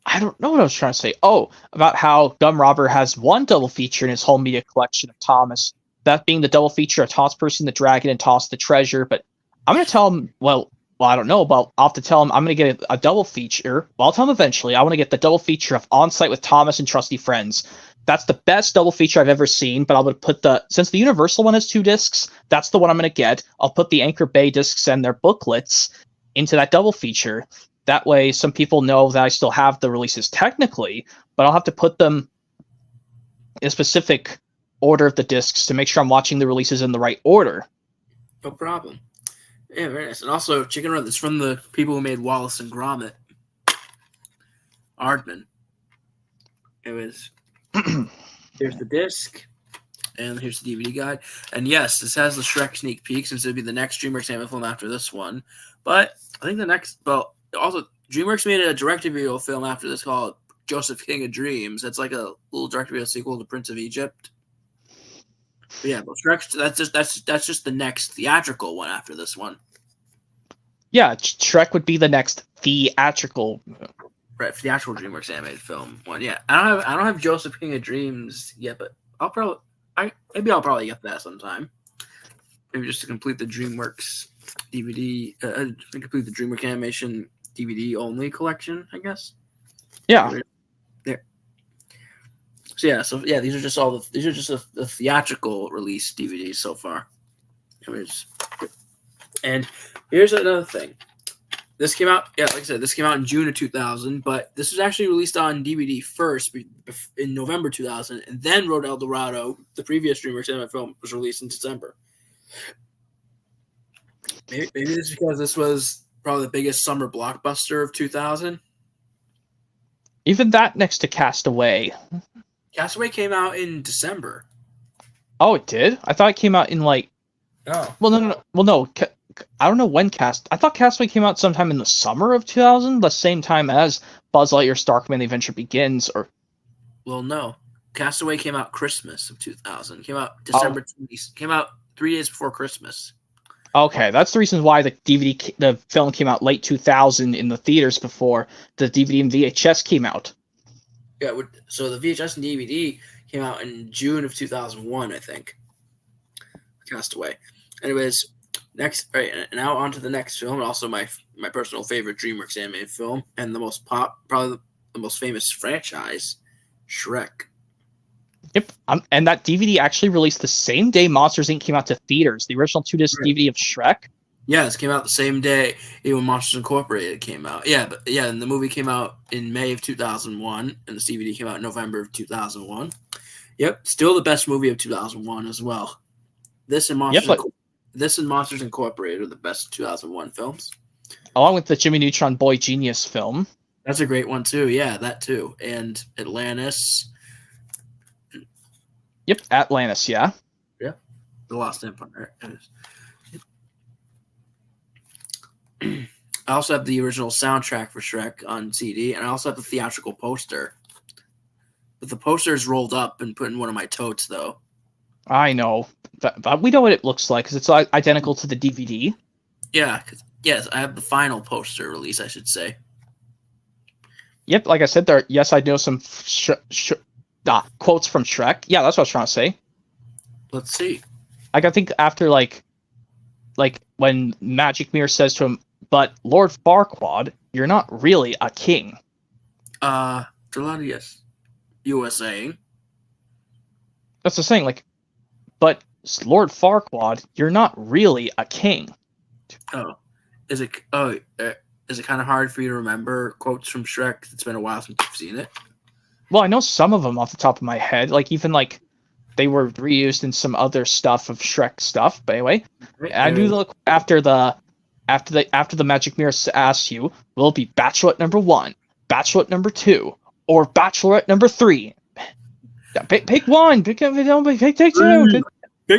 I don't know what I was trying to say. Oh, about how Gum Robber has one double feature in his whole media collection of Thomas. That being the double feature of Toss Percy the Dragon and Toss the Treasure. But I'm going to tell him, well, I don't know, but I'll have to tell him I'm going to get a double feature. Well, I'll tell him eventually. I want to get the double feature of On Site with Thomas and Trusty Friends. That's the best double feature I've ever seen, but I'm going to put since the Universal one has 2 discs, that's the one I'm going to get. I'll put the Anchor Bay discs and their booklets into that double feature. That way, some people know that I still have the releases technically, but I'll have to put them in a specific order of the discs to make sure I'm watching the releases in the right order. No problem. Yeah, very nice. And also, Chicken Run is from the people who made Wallace and Gromit. Aardman. It was... Here's the disc, and here's the DVD guide. And yes, this has the Shrek sneak peek, since it'll be the next DreamWorks anime film after this one. But I think also DreamWorks made a direct-to-video film after this called Joseph King of Dreams. That's like a little direct-to-video sequel to Prince of Egypt. But yeah, but Shrek, that's just the next theatrical one after this one. Yeah, Shrek would be the next theatrical. Right, for the actual DreamWorks animated film one. Yeah, I don't have Joseph King of Dreams yet, but I'll probably get that sometime. Maybe just to complete the DreamWorks DVD, complete the DreamWorks animation DVD only collection, I guess. Yeah. There. So these are just the theatrical release DVDs so far. And here's another thing. This came out, like I said, this came out in June of 2000, but this was actually released on DVD first in November 2000, and then Road El Dorado, the previous DreamWorks animated film, was released in December. Maybe it's because this was probably the biggest summer blockbuster of 2000. Even that next to Castaway. Castaway came out in December. Oh, it did? I thought it came out in like... Oh. Well, no. Well, no. I don't know when I thought Castaway came out sometime in the summer of 2000, the same time as Buzz Lightyear Star Command: The Adventure Begins, or... Well, no. Castaway came out Christmas of 2000. Came out December 20th. Came out 3 days before Christmas. Okay, that's the reason why the film came out late 2000 in the theaters before the DVD and VHS came out. Yeah, so the VHS and DVD came out in June of 2001, I think. Castaway. Anyways, now on to the next film, also my personal favorite DreamWorks animated film, and probably the most famous franchise, Shrek. Yep, and that DVD actually released the same day Monsters, Inc. came out to theaters. The original 2-disc DVD of Shrek. Yeah, this came out the same day even Monsters Incorporated came out. And the movie came out in May of 2001, and the DVD came out in November of 2001. Yep, still the best movie of 2001 as well. This and Monsters Incorporated are the best 2001 films. Along with the Jimmy Neutron Boy Genius film. That's a great one too. Yeah, that too. And Atlantis. Yep, Atlantis, yeah. Yeah, The Lost Empire. I also have the original soundtrack for Shrek on CD, and I also have the theatrical poster. But the poster is rolled up and put in one of my totes, though. I know. But we know what it looks like, because it's identical to the DVD. Yeah, yes, I have the final poster release, I should say. Yep, like I said, I know some quotes from Shrek. Yeah, that's what I was trying to say. Let's see. I think after, like when Magic Mirror says to him, "But Lord Farquaad, you're not really a king." Delanius, you were saying? That's the saying, but Lord Farquaad, you're not really a king. Oh, is it kind of hard for you to remember quotes from Shrek? It's been a while since you've seen it. Well, I know some of them off the top of my head. They were reused in some other stuff of Shrek stuff. But anyway, I do look after the Magic Mirror asks you, will it be Bachelorette number 1, Bachelorette number 2, or Bachelorette number 3? Pick one. Pick two. Pick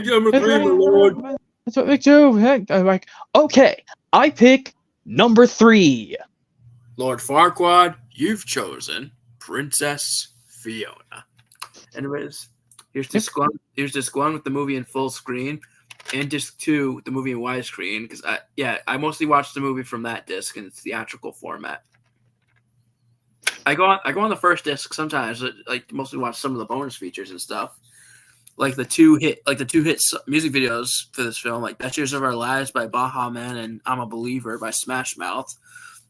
number 3, my lord. That's what pick 2. I'm like, okay, I pick number 3. Lord Farquaad, you've chosen Princess Fiona. Anyways, here's disc 1. Here's disc 1 with the movie in full screen, and disc 2 with the movie in widescreen. Because I mostly watch the movie from that disc in its theatrical format. I go on the first disc sometimes, mostly watch some of the bonus features and stuff, like the two hit music videos for this film, like Best Years of Our Lives by Baha Man and I'm a Believer by Smash Mouth.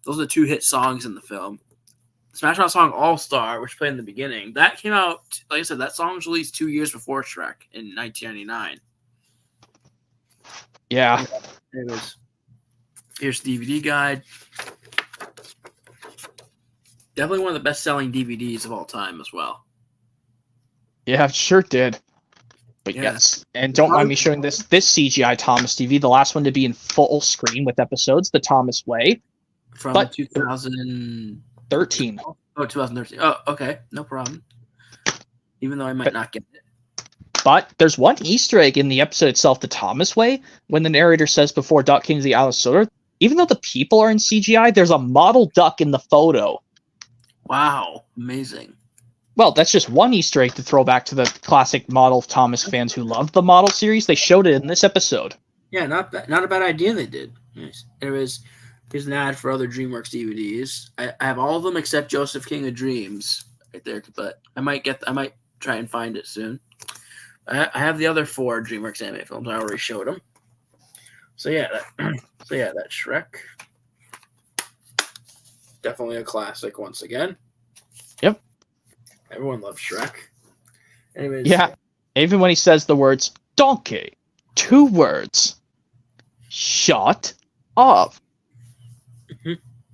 Those are the 2 hit songs in the film. Smash Mouth song All Star, which played in the beginning, that came out, like I said, that song was released 2 years before Shrek in 1999. Yeah. Here's the DVD guide. Definitely one of the best-selling DVDs of all time as well. Yeah, it sure did. But yes, and don't mind me showing this CGI Thomas TV, the last one to be in full screen with episodes, the Thomas Way. From 2013. Oh, 2013. Oh, okay. No problem. Even though I might not get it. But there's one Easter egg in the episode itself, the Thomas Way, when the narrator says before Duck came to the Isle of Sodor, even though the people are in CGI, there's a model duck in the photo. Wow. Amazing. Well, that's just one Easter egg to throw back to the classic Model Thomas fans who loved the Model series. They showed it in this episode. Yeah, not a bad idea they did. Nice. Anyways, Here's an ad for other DreamWorks DVDs. I have all of them except Joseph King of Dreams right there, but I might try and find it soon. I have the other 4 DreamWorks anime films. I already showed them. So yeah, that's Shrek. Definitely a classic once again. Yep. Everyone loves Shrek. Anyways. Yeah. Even when he says the words donkey, 2 words. Shut up.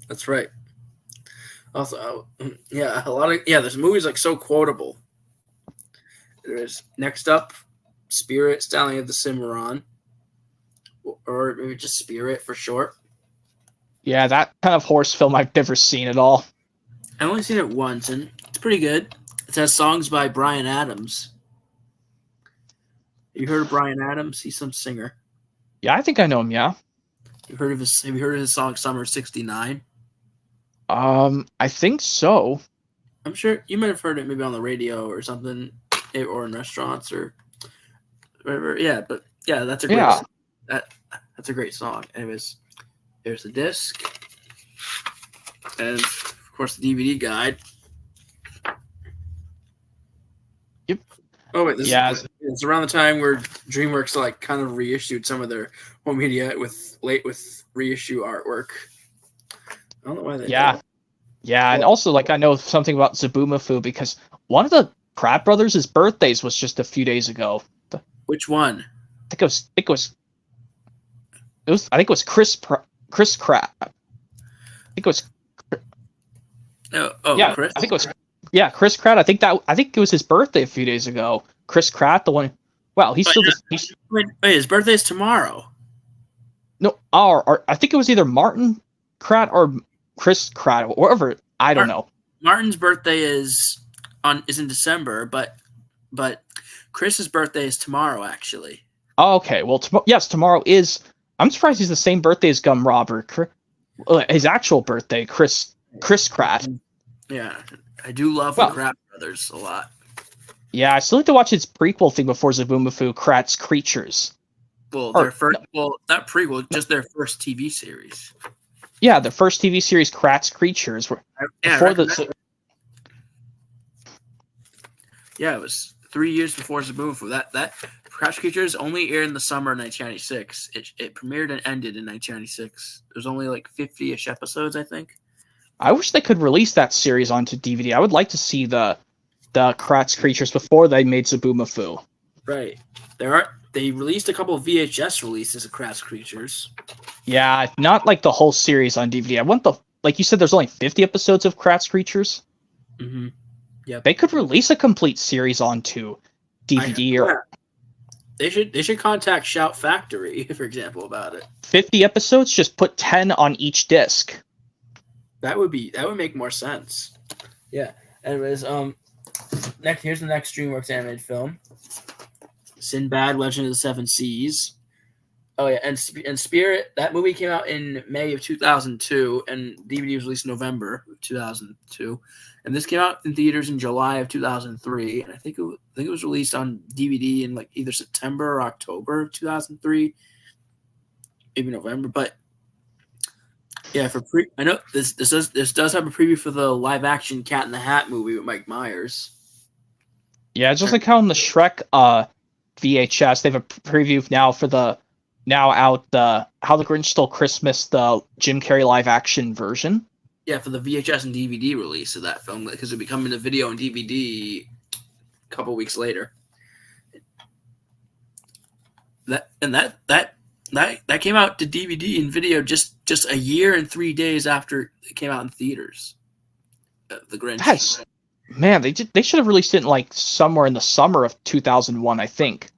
That's right. Also, this movie's like so quotable. There's next up, Spirit, Stallion of the Cimarron, or maybe just Spirit for short. Yeah, that kind of horse film I've never seen at all. I've only seen it once, and it's pretty good. It has songs by Bryan Adams. Have you heard of Bryan Adams? He's some singer. Yeah, I think I know him. Yeah. Have you heard of his song "Summer '69"? I think so. I'm sure you might have heard it maybe on the radio or something, or in restaurants or whatever. Yeah, but yeah, that's a great that's a great song. Anyways, there's the disc, and of course the DVD guide. Yep. Oh wait, it's around the time where DreamWorks like kind of reissued some of their home media with reissue artwork. I don't know why they did. Yeah, and also like I know something about Zaboomafoo because one of the Pratt brothers' birthdays was just a few days ago. Which one? I think it was Chris Pratt. I think it was. Yeah, Chris. I think it was. Chris Pratt. I think it was his birthday a few days ago. Chris Pratt, the one. Well, he's still. Wait, his birthday's tomorrow. No, or I think it was either Martin Pratt or Chris Pratt, or whatever. I don't know. Martin's birthday is in December, but Chris's birthday is tomorrow, actually. Oh, okay. Well, yes, tomorrow is. I'm surprised he's the same birthday as Gum Robber. His actual birthday, Chris Pratt. Yeah, I do love the Pratt brothers a lot. Yeah, I still like to watch his prequel thing before Zaboomafoo, Pratt's Creatures. Well, not prequel, just their first TV series. Yeah, the first TV series, Pratt's Creatures. Yeah, it was 3 years before Zaboomafoo. That Pratt's Creatures only aired in the summer of 1996. It premiered and ended in 1996. There's only like 50-ish episodes, I think. I wish they could release that series onto DVD. I would like to see the Pratt's Creatures before they made Zaboomafoo. Right. They released a couple of VHS releases of Pratt's Creatures. Yeah, not like the whole series on DVD. I want like you said, there's only 50 episodes of Pratt's Creatures. Mm-hmm. Yeah. They could release a complete series onto DVD They should contact Shout Factory, for example, about it. 50 episodes, just put 10 on each disc. That would make more sense. Yeah. Anyways, here's the next DreamWorks animated film. Sinbad, Legend of the Seven Seas. Oh yeah, and Spirit. That movie came out in May of 2002, and DVD was released in November of 2002. And this came out in theaters in July of 2003, and I think it was released on DVD in like either September or October of 2003, maybe November. But yeah, I know this does have a preview for the live action Cat in the Hat movie with Mike Myers. Yeah, just like how in the Shrek VHS, they have a preview now for the How the Grinch Stole Christmas, the Jim Carrey live action version. Yeah, for the VHS and DVD release of that film, because it'll be coming to video and DVD a couple weeks later. That came out to DVD and video just a year and 3 days after it came out in theaters. The Grinch. Man, they should have released it in like somewhere in the summer of 2001, I think.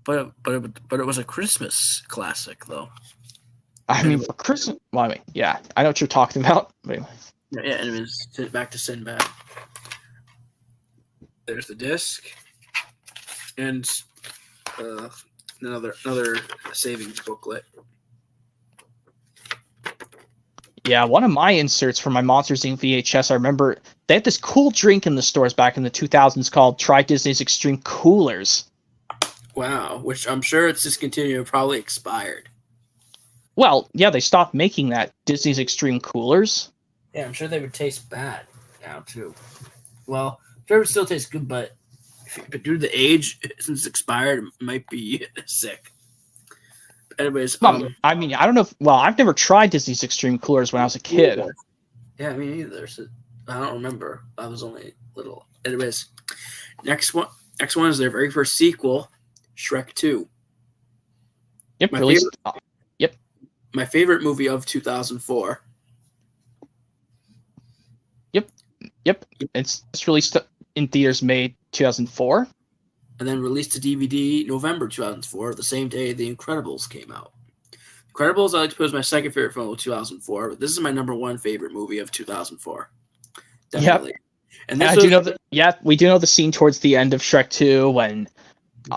But it was a Christmas classic, though. I mean, for Christmas. Well, I mean, yeah, I know what you're talking about. Anyway. Yeah, and it was back to Sinbad. There's the disc, and another savings booklet. Yeah, one of my inserts for my Monsters Inc. VHS, I remember they had this cool drink in the stores back in the 2000s called Try Disney's Extreme Coolers. Wow, which I'm sure it's discontinued, probably expired. Well, yeah, they stopped making that. Disney's Extreme Coolers. Yeah, I'm sure they would taste bad now too. Well, I'm sure it would still taste good, but due to the age, since it's expired, it might be sick. Anyways, I mean, I don't know. I've never tried Disney's Extreme Coolers when I was a kid. Yeah, me neither. So I don't remember. I was only little. Anyways, next one is their very first sequel, Shrek 2. Yep, my favorite movie of 2004. Yep. It's released in theaters May 2004. And then released to DVD November 2004, the same day The Incredibles came out. Incredibles, I like to put as my second favorite film of 2004, but this is my number one favorite movie of 2004. Definitely. Yep. And we do know the scene towards the end of Shrek 2 when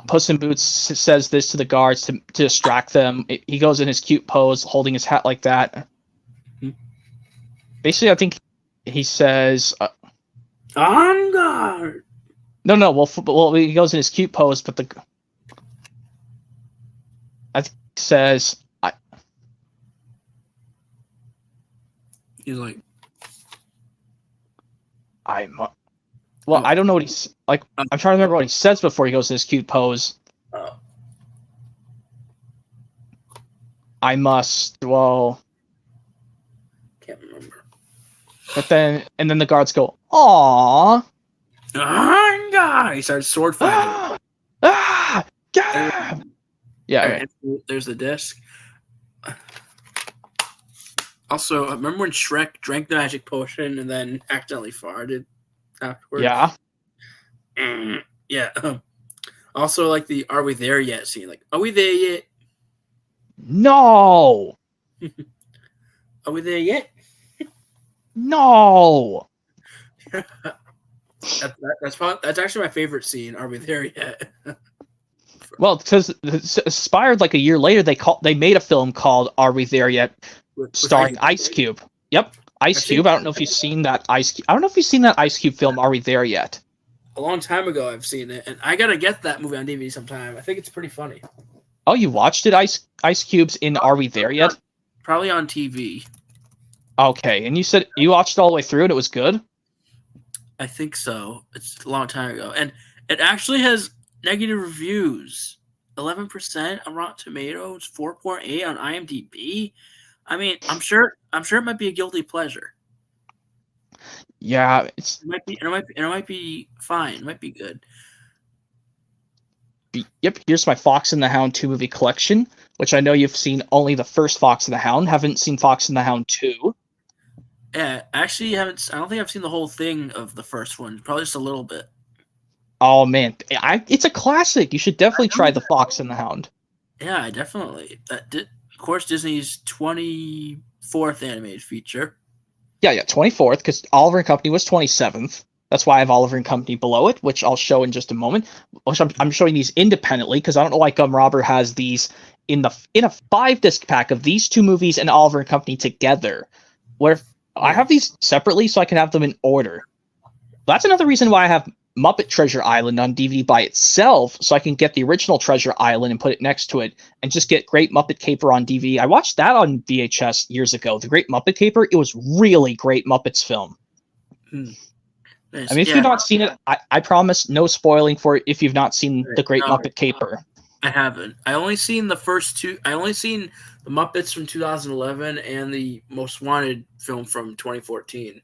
Puss in Boots says this to the guards to distract them. He goes in his cute pose, holding his hat like that. Mm-hmm. Basically, I think he says... On guard! No. Well, he goes in his cute pose, but I think he says... He's like... I don't know what he's... Like, I'm trying to remember what he says before he goes in his cute pose. I must... Well... Can't remember. But then the guards go, "Aww." He starts sword fighting. Yeah. There's the disc. Also, remember when Shrek drank the magic potion and then accidentally farted afterwards? Yeah. Yeah. Also, like the "Are we there yet?" scene. Like, are we there yet? No. Are we there yet? No. That's actually my favorite scene. Are we there yet? Well, because it's inspired like a year later, they made a film called "Are We There Yet?" starring Ice Cube. Yep, Ice Cube. I don't know if you've seen that Ice Cube film. Are We There Yet? A long time ago, I've seen it, and I gotta get that movie on DVD sometime. I think it's pretty funny. Oh, you watched it, Ice Cube's in "Are We There Yet"? Probably on TV. Okay, and you said you watched it all the way through and it was good? I think so. It's a long time ago. And it actually has negative reviews. 11% on Rotten Tomatoes, 4.8 on IMDb. I mean, I'm sure it might be a guilty pleasure. Yeah, it might be fine. It might be good. Yep, here's my Fox and the Hound 2 movie collection, which I know you've seen only the first Fox and the Hound. Haven't seen Fox and the Hound 2. Yeah, actually, I don't think I've seen the whole thing of the first one. Probably just a little bit. Oh man, it's a classic. You should definitely try the Fox and the Hound. Yeah, definitely. Of course, Disney's 24th animated feature. Yeah, 24th, because Oliver and Company was 27th. That's why I have Oliver and Company below it, which I'll show in just a moment. Which I'm showing these independently because I don't know why Gum Robber has these in a 5-disc pack of these two movies and Oliver and Company together. Where I have these separately so I can have them in order. That's another reason why I have Muppet Treasure Island on DVD by itself, so I can get the original Treasure Island and put it next to it, and just get Great Muppet Caper on DVD. I watched that on VHS years ago. The Great Muppet Caper, it was really great Muppets film. Nice. I mean, if you've not seen it, I promise no spoiling for it if you've not seen The Great Muppet Caper. I haven't. I only seen the first two. I only seen the Muppets from 2011 and the Most Wanted film from 2014.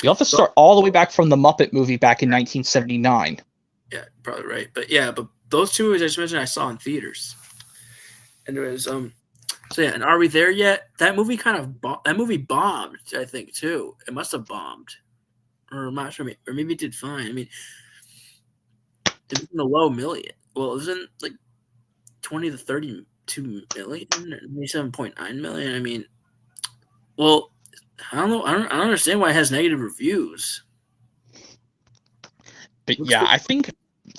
You have to start all the way back from the Muppet movie back in 1979. Yeah, probably right. But those two movies I just mentioned I saw in theaters. Anyways, and Are We There Yet? That movie bombed, I think, too. It must have bombed. Or I'm not sure, or maybe it did fine. I mean, it was in the low million. Well, it was in like 20 to 32 million, or 27.9 million. I mean, well, I don't know. I don't understand why it has negative reviews. But I think,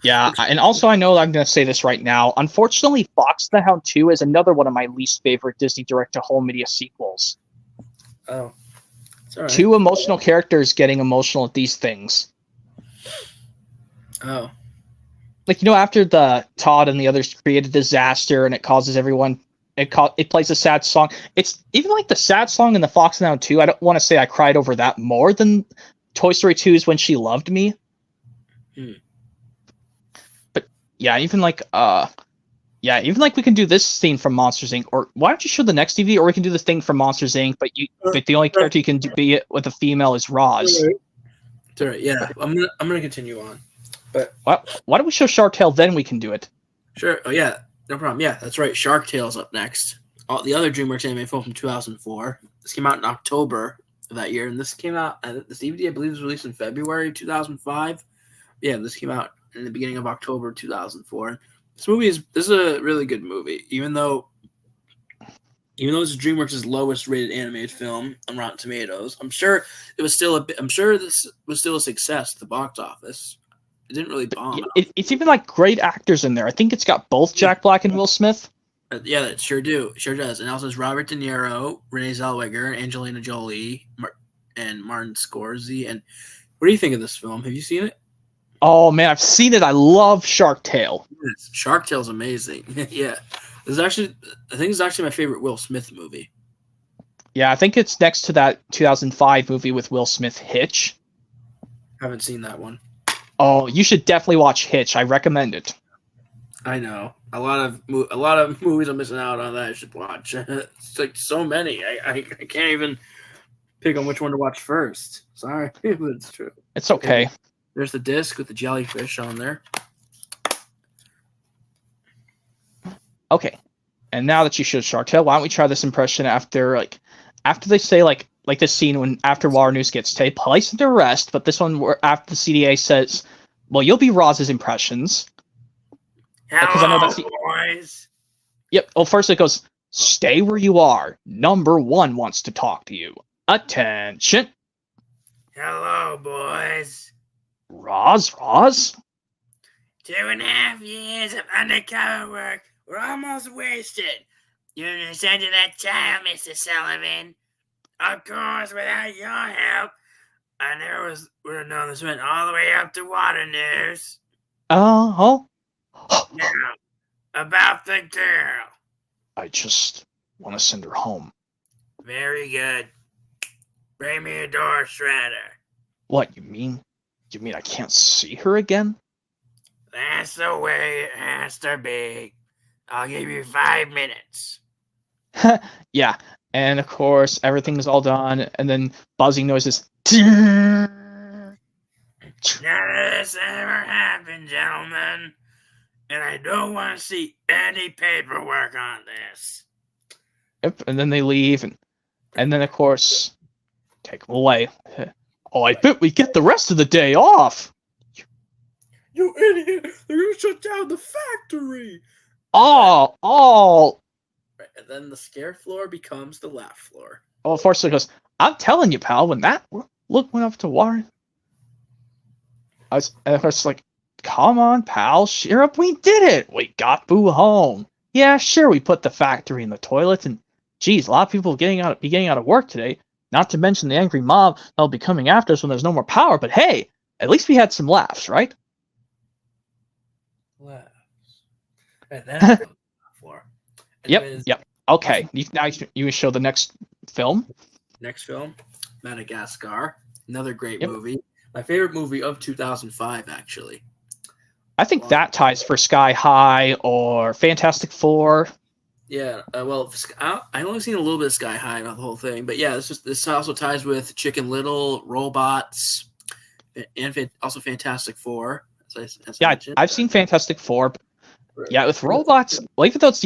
and also I know I'm going to say this right now. Unfortunately, Fox the Hound 2 is another one of my least favorite Disney direct-to-home media sequels. Oh. Right. Two emotional characters getting emotional at these things. Oh. Like, after the Todd and the others create a disaster and it causes everyone it plays a sad song. It's even like the sad song in the Fox and the Hound 2. I don't want to say I cried over that more than Toy Story 2's When She Loved Me. But yeah, even like we can do this theme from Monsters Inc. Or why don't you show the next DVD? Or we can do this thing from Monsters Inc. But the only character you can be it with a female is Roz. It's all right. Yeah, I'm gonna continue on. But why don't we show Shark Tale? Then we can do it. Sure. Oh yeah, no problem. Yeah, that's right. Shark Tale's up next. The other DreamWorks animated film from 2004. This came out in October of that year, and this came out. This DVD, I believe, was released in February 2005. Yeah, this came out in the beginning of October 2004. This is a really good movie, even though it's DreamWorks' lowest rated animated film on Rotten Tomatoes. I'm sure this was still a success at the box office. It didn't really bomb. It's even like great actors in there. I think it's got both Jack Black and Will Smith. Yeah, it sure does. And also has Robert De Niro, Renee Zellweger, Angelina Jolie, and Martin Scorsese. And what do you think of this film? Have you seen it? Oh man, I've seen it. I love Shark Tale. Shark Tale's amazing. Yeah, I think it's actually my favorite Will Smith movie. Yeah, I think it's next to that 2005 movie with Will Smith, Hitch. Haven't seen that one. Oh, you should definitely watch Hitch. I recommend it. I know a lot of movies I'm missing out on that I should watch. It's like so many. I can't even pick on which one to watch first. Sorry, but it's true. It's okay. There's the disc with the jellyfish on there. Okay, and now that you showed Shark Tale, why don't we try this impression after they say like this scene when after Water News gets placed under arrest, but this one where after the CDA says, "Well, you'll be Roz's impressions." Because I know that's boys. Yep. Well, first it goes, "Stay where you are. Number 1 wants to talk to you. Attention." Hello, boys. Roz? 2.5 years of undercover work were almost wasted. You understand to that child, Mr. Sullivan? Of course, without your help, I never would have known this went all the way up to Water News. Oh. Now, about the girl. I just want to send her home. Very good. Bring me a door shredder. What, you mean? You mean I can't see her again? That's the way it has to be. I'll give you 5 minutes. Yeah, and of course, everything's all done, and then buzzing noises. Yep, None of this ever happened, gentlemen. And I don't want to see any paperwork on this. and then they leave, and then, of course, take them away. Oh, I bet we get the rest of the day off. You idiot! They're going to shut down the factory! Oh. Right, and then the scare floor becomes the laugh floor. Oh, Forster goes, "I'm telling you, pal, when that look went up to Warren, I was like, come on, pal, cheer up, we did it. We got Boo home. Yeah, sure, we put the factory in the toilet, and geez, a lot of people getting out of work today. Not to mention the angry mob that'll be coming after us when there's no more power, but hey, at least we had some laughs, right?" Laughs. And then the floor. Yep. Okay, now you show the next film. Next film, Madagascar. Another great movie. My favorite movie of 2005, actually. I think that ties for Sky High or Fantastic Four. Yeah, well, I only seen a little bit of Sky High, not the whole thing, but yeah, this also ties with Chicken Little, Robots, and also Fantastic Four. I've seen Fantastic Four. Yeah, with Robots, well, even though it's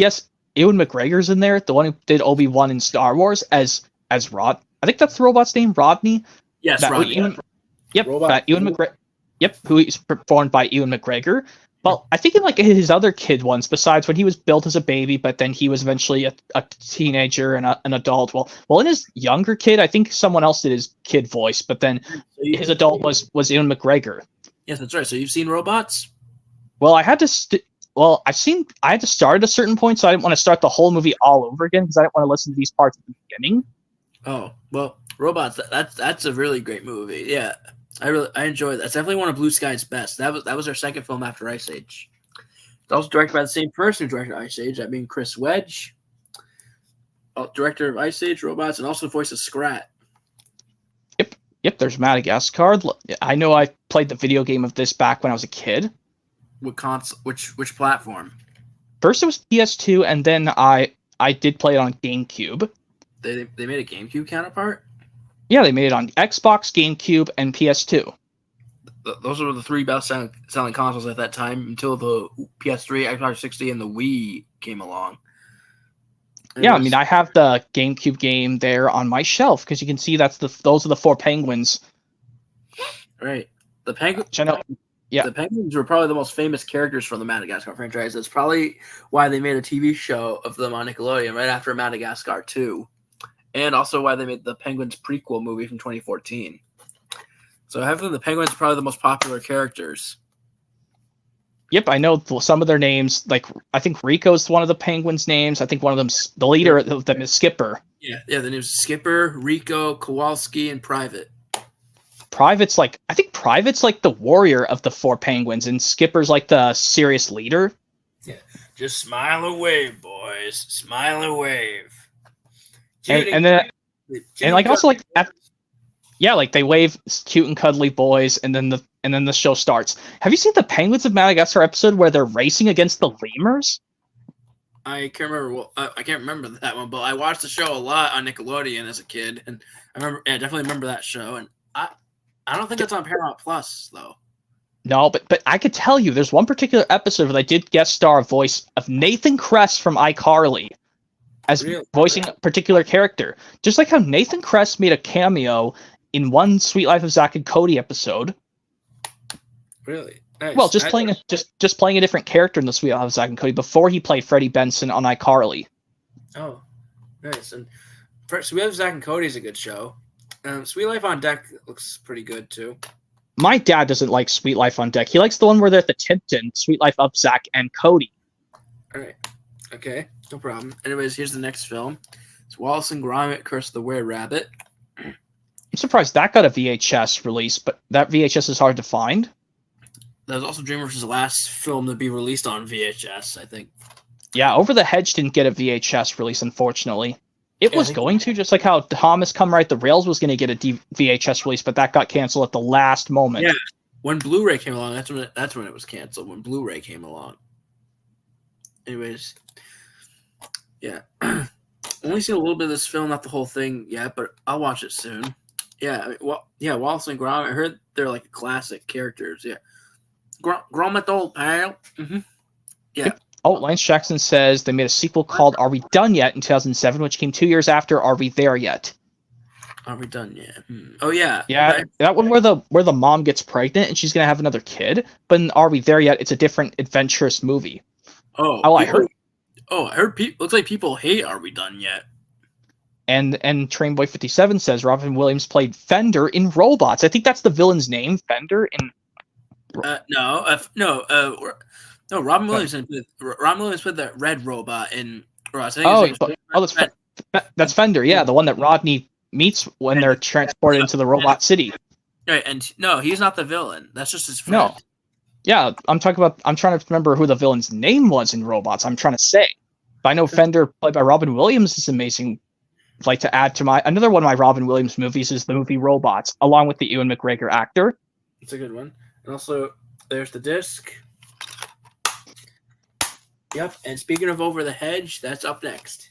Ewan McGregor's in there, the one who did Obi-Wan in Star Wars as Rod. I think that's the robot's name, Rodney. Yes, Rodney. Ewan McGregor. Yep, who is performed by Ewan McGregor. Well, I think in like his other kid ones, besides when he was built as a baby, but then he was eventually a teenager and an adult. Well, in his younger kid, I think someone else did his kid voice, but then his adult was Ewan McGregor. Yes, that's right. So you've seen Robots? Well, I had to start at a certain point, so I didn't want to start the whole movie all over again because I didn't want to listen to these parts at the beginning. Oh, well, Robots, that's a really great movie. Yeah. I enjoyed that. It's definitely one of Blue Sky's best. That was their second film after Ice Age. It's also directed by the same person who directed Ice Age, that being Chris Wedge. director of Ice Age Robots, and also voices Scrat. Yep, there's Madagascar. I know I played the video game of this back when I was a kid. What console? Which platform? First it was PS2, and then I did play it on GameCube. They made a GameCube counterpart? Yeah, they made it on Xbox, GameCube, and PS2. Those were the three best selling consoles at that time until the PS3, Xbox 360, and the Wii came along. Yeah, I mean, I have the GameCube game there on my shelf because you can see those are the four penguins. Right. The penguins. Yeah. The penguins were probably the most famous characters from the Madagascar franchise. That's probably why they made a TV show of them on Nickelodeon right after Madagascar 2. And also why they made the Penguins prequel movie from 2014. So having the penguins are probably the most popular characters. Yep, I know some of their names. Like, I think Rico's one of the penguins' names. I think one of them's the leader of them is Skipper. Yeah, the names Skipper, Rico, Kowalski, and Private. Private's like the warrior of the four penguins, and Skipper's like the serious leader. Yeah, just smile and wave, boys. Smile and wave. And like also like like they wave cute and cuddly boys, and then the show starts. Have you seen the Penguins of Madagascar episode where they're racing against the lemurs? I can't remember that one, but I watched the show a lot on Nickelodeon as a kid, and I definitely remember that show. And I don't think it's on Paramount Plus though. No, but I could tell you, there's one particular episode where they did guest star voice of Nathan Kress from iCarly as voicing a particular character, just like how Nathan Kress made a cameo in one Sweet Life of Zack and Cody episode. Really? Nice. Well, just playing a different character in the Sweet Life of Zack and Cody before he played Freddie Benson on iCarly. Oh, nice. And Sweet Life of Zack and Cody is a good show. Sweet Life on Deck looks pretty good too. My dad doesn't like Sweet Life on Deck. He likes the one where they're at the Tipton, Sweet Life of Zack and Cody. All right. Okay, no problem. Anyways, here's the next film. It's Wallace and Gromit: Curse of the Were-Rabbit. I'm surprised that got a VHS release, but that VHS is hard to find. That was also DreamWorks' last film to be released on VHS, I think. Yeah, Over the Hedge didn't get a VHS release, unfortunately. It was going to, just like how Thomas Come Right the Rails was going to get a VHS release, but that got canceled at the last moment. Yeah, when Blu-ray came along, that's when it was canceled, when Blu-ray came along. Anyways, yeah. Only seen a little bit of this film, not the whole thing yet, but I'll watch it soon. Yeah, Wallace and Gromit, I heard they're like classic characters, yeah. Gromit old pal. Mm-hmm. Yeah. Oh, Lance Jackson says they made a sequel called Are We Done Yet in 2007, which came 2 years after Are We There Yet? Are We Done Yet? Oh, yeah. Yeah, that one where the mom gets pregnant and she's going to have another kid. But in Are We There Yet, it's a different adventurous movie. I heard. Oh, I heard looks like people hate Are We Done Yet? And Trainboy57 says Robin Williams played Fender in Robots. I think that's the villain's name, Fender in... No, Robin Williams played that red robot in Ross. That's Fender, yeah, the one that Rodney meets when they're transported into the robot city. Right, and no, he's not the villain. That's just his friend. No. Yeah, I'm trying to remember who the villain's name was in Robots. I'm trying to say. But I know Fender, played by Robin Williams, is amazing. I'd like to add to another one of my Robin Williams movies is the movie Robots, along with the Ewan McGregor actor. It's a good one. And also, there's the disc. Yep, and speaking of Over the Hedge, that's up next.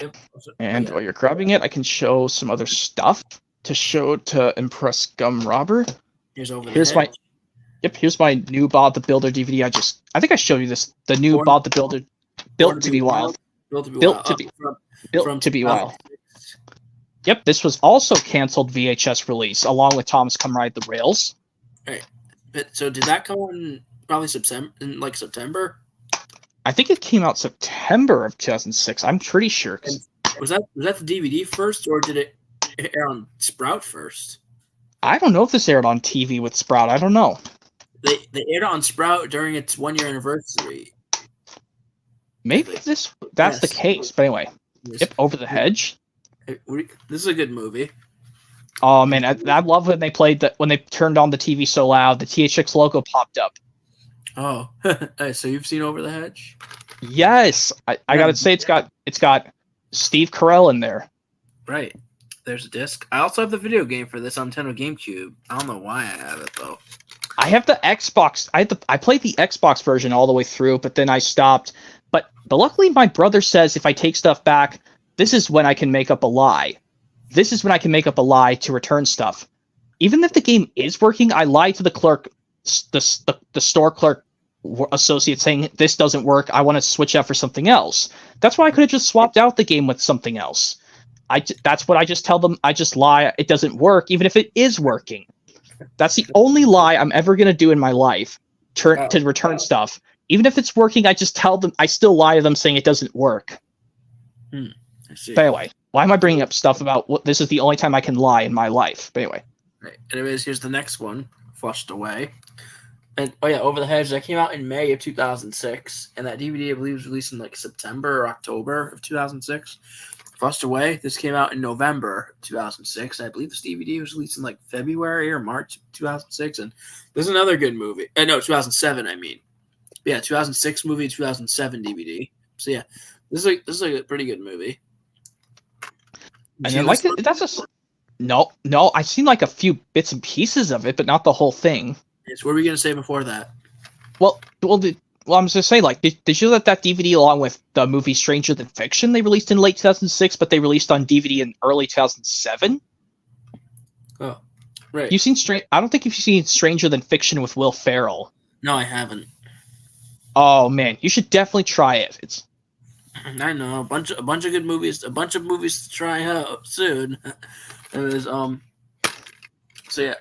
Yep. And while you're grabbing it, I can show some other stuff to impress Gum Robber. Here's Hedge. Here's my new Bob the Builder DVD. I think I showed you this. The new Bob the Builder, Built to Be Wild. Built to be Wild. Yep, this was also canceled VHS release along with Thomas Come Ride the Rails. Right. But so did that come in probably September? I think it came out September of 2006. I'm pretty sure. Was that the DVD first, or did it air on Sprout first? I don't know if this aired on TV with Sprout. I don't know. They aired on Sprout during its 1-year anniversary. Maybe that's the case. But anyway, yep, Over the Hedge. This is a good movie. Oh man, I love when they when they turned on the TV so loud, the THX logo popped up. Oh, so you've seen Over the Hedge? Yes, I gotta say it's got Steve Carell in there. Right. There's a disc. I also have the video game for this on Nintendo GameCube. I don't know why I have it though. I have the Xbox. I played the Xbox version all the way through, but then I stopped. But luckily, my brother says if I take stuff back, this is when I can make up a lie. This is when I can make up a lie to return stuff. Even if the game is working, I lie to the clerk, the store clerk associate, saying this doesn't work. I want to switch out for something else. That's why I could have just swapped out the game with something else. That's what I just tell them. I just lie. It doesn't work, even if it is working. That's the only lie I'm ever going to do in my life, to return stuff. Even if it's working, I just tell them, I still lie to them saying it doesn't work. I see. But anyway, why am I bringing up stuff about what this is the only time I can lie in my life? But anyway. Right. Anyways, here's the next one, Flushed Away. And Over the Hedge, that came out in May of 2006. And that DVD, I believe, was released in like September or October of 2006. Flushed Away, this came out in November 2006. I believe this DVD was released in like February or March 2006. And this is another good movie. No, 2007, I mean. Yeah, 2006 movie, 2007 DVD. So yeah, this is like a pretty good movie. And then no, I've seen like a few bits and pieces of it, but not the whole thing. Yes, what were we gonna say before that? Well, I'm just gonna say, like, did you know that DVD along with the movie Stranger Than Fiction they released in late 2006, but they released on DVD in early 2007? Oh, right. You've seen I don't think you've seen Stranger Than Fiction with Will Ferrell. No, I haven't. Oh man, you should definitely try it. It's I know a bunch of good movies, to try out soon. There's so yeah,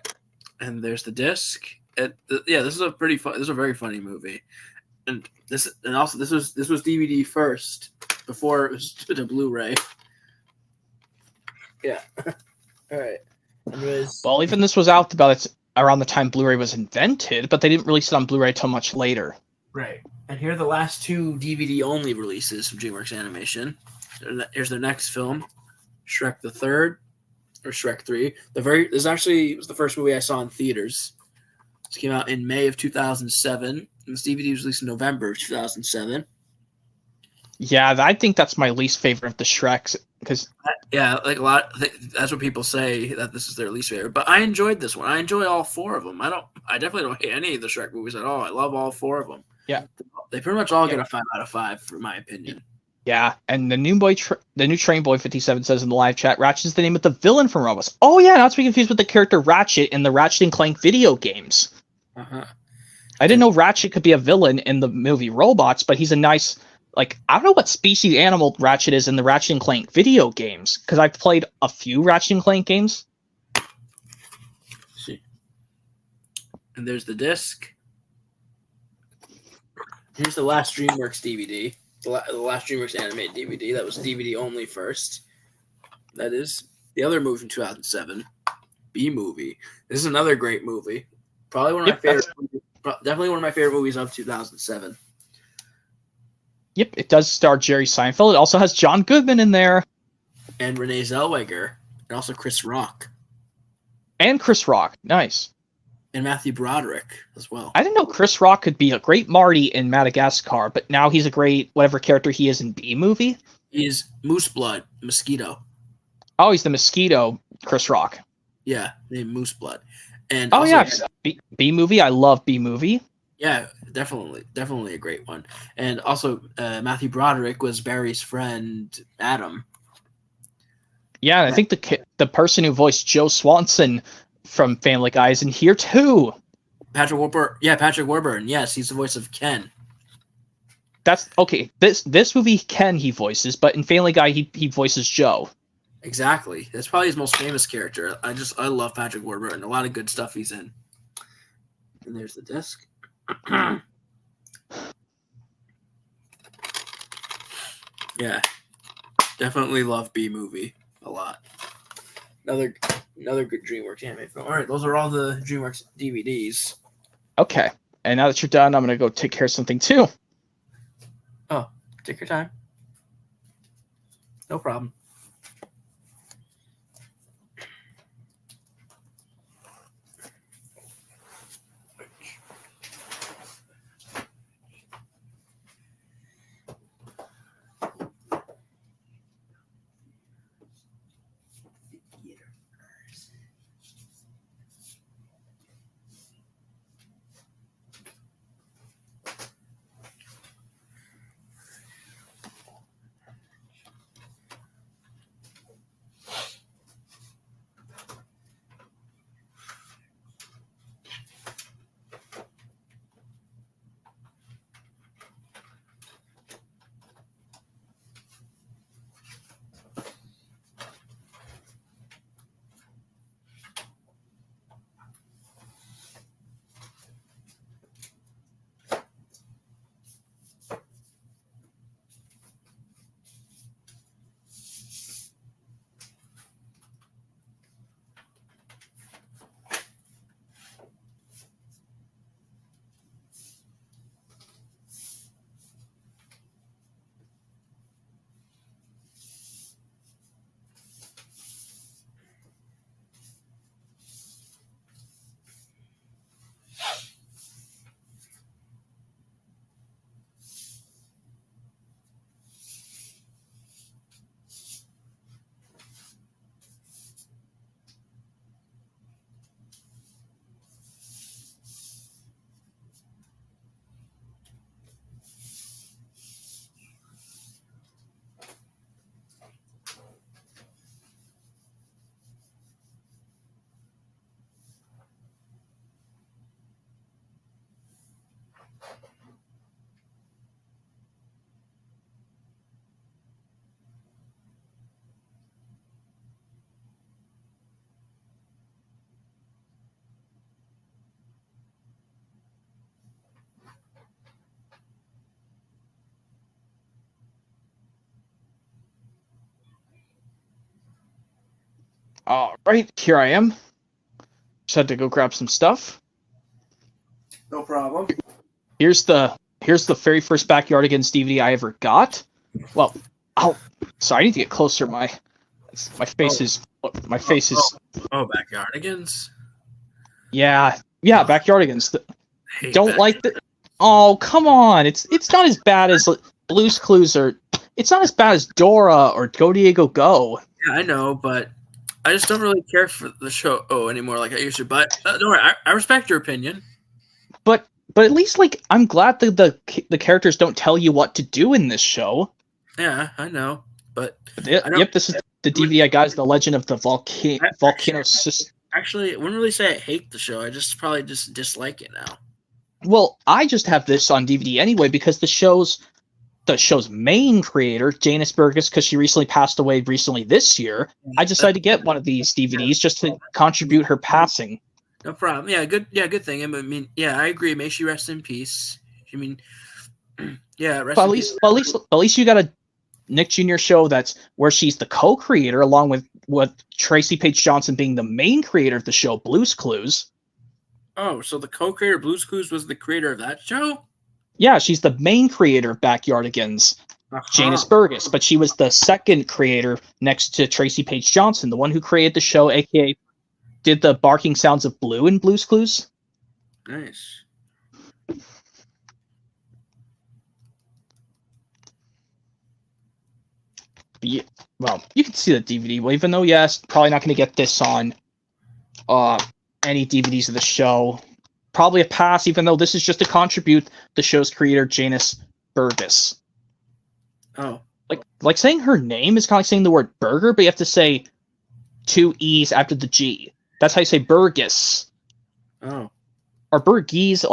and there's the disc. Yeah, this is a very funny movie, and also this was DVD first before it was to the Blu-ray. Yeah. All right. Well, even this was out around the time Blu-ray was invented, but they didn't release it on Blu-ray till much later. Right. And here are the last two DVD-only releases from DreamWorks Animation. Here's their next film, Shrek the Third, or Shrek 3. This actually was the first movie I saw in theaters. This came out in May of 2007. And this DVD was released in November of 2007. Yeah, I think that's my least favorite of the Shreks. Yeah, like that's what people say, that this is their least favorite. But I enjoyed this one. I enjoy all four of them. I definitely don't hate any of the Shrek movies at all. I love all four of them. Yeah. They pretty much all get a 5 out of 5, for my opinion. Yeah, and the new Train Boy 57 says in the live chat, Ratchet is the name of the villain from Robots. Oh yeah, not to be confused with the character Ratchet in the Ratchet and Clank video games. Uh-huh. I didn't know Ratchet could be a villain in the movie Robots, but he's a nice, like, I don't know what species animal Ratchet is in the Ratchet and Clank video games, because I've played a few Ratchet and Clank games. See. And there's the disc. Here's the last DreamWorks DVD. The last DreamWorks animated DVD. That was DVD only first. That is the other movie from 2007, B-Movie. This is another great movie. Probably one of my favorite. Definitely one of my favorite movies of 2007. Yep, it does star Jerry Seinfeld. It also has John Goodman in there. And Renee Zellweger. And also Chris Rock. And Chris Rock. Nice. And Matthew Broderick as well. I didn't know Chris Rock could be a great Marty in Madagascar, but now he's a great whatever character he is in B-Movie. He is Moose Blood, Mosquito. Oh, he's the Mosquito, Chris Rock. Yeah, named Moose Blood. And oh, also, yeah, B-Movie. I love B-Movie. Yeah, definitely a great one. And also, Matthew Broderick was Barry's friend, Adam. Yeah, and I think the person who voiced Joe Swanson from Family Guy is in here too. Patrick Warburton. Yes, he's the voice of Ken. That's okay. This movie Ken he voices, but in Family Guy he voices Joe. Exactly. That's probably his most famous character. I love Patrick Warburton. A lot of good stuff he's in. And there's the disc. Yeah, definitely love B-Movie a lot. Another good DreamWorks anime film. All right, those are all the DreamWorks DVDs. Okay, and now that you're done, I'm gonna go take care of something too. Oh, take your time. No problem. All right, here I am. Just had to go grab some stuff. No problem. Here's the very first Backyardigans DVD I ever got. Well, sorry, I need to get closer. My face is Oh, Backyardigans. Yeah, Backyardigans. Hate Don't that. like the. Oh, come on! It's not as bad as Blue's Clues, or it's not as bad as Dora or Go Diego Go. Yeah, I know, but I just don't really care for the show anymore like I used to. But don't worry, I respect your opinion. But at least I'm glad that the characters don't tell you what to do in this show. Yeah, I know, but Yep, this is the DVD I got. Is The Legend of the Volcano System. Actually, I wouldn't really say I hate the show. I just probably just dislike it now. Well, I just have this on DVD anyway because the show's main creator, Janice Burgess, because she recently passed away this year. I decided to get one of these DVDs just to contribute her passing. No problem. Yeah, good thing. I mean, yeah, I agree. May she rest in peace. I mean, yeah, rest in peace. At least you got a Nick Jr. show that's where she's the co-creator, along with Tracy Page Johnson being the main creator of the show, Blue's Clues. Oh, so the co-creator of Blue's Clues was the creator of that show? Yeah, she's the main creator of Backyardigans, Janice Burgess, but she was the second creator next to Tracy Page Johnson, the one who created the show, aka did the barking sounds of Blue in Blue's Clues. Nice. Yeah, well, you can see the DVD. Well, even though, yes, probably not going to get this on any DVDs of the show. Probably a pass, even though this is just to contribute the show's creator, Janice Burgess. Oh. Like saying her name is kind of like saying the word burger, but you have to say two E's after the G. That's how you say Burgess. Oh. Or Burgess,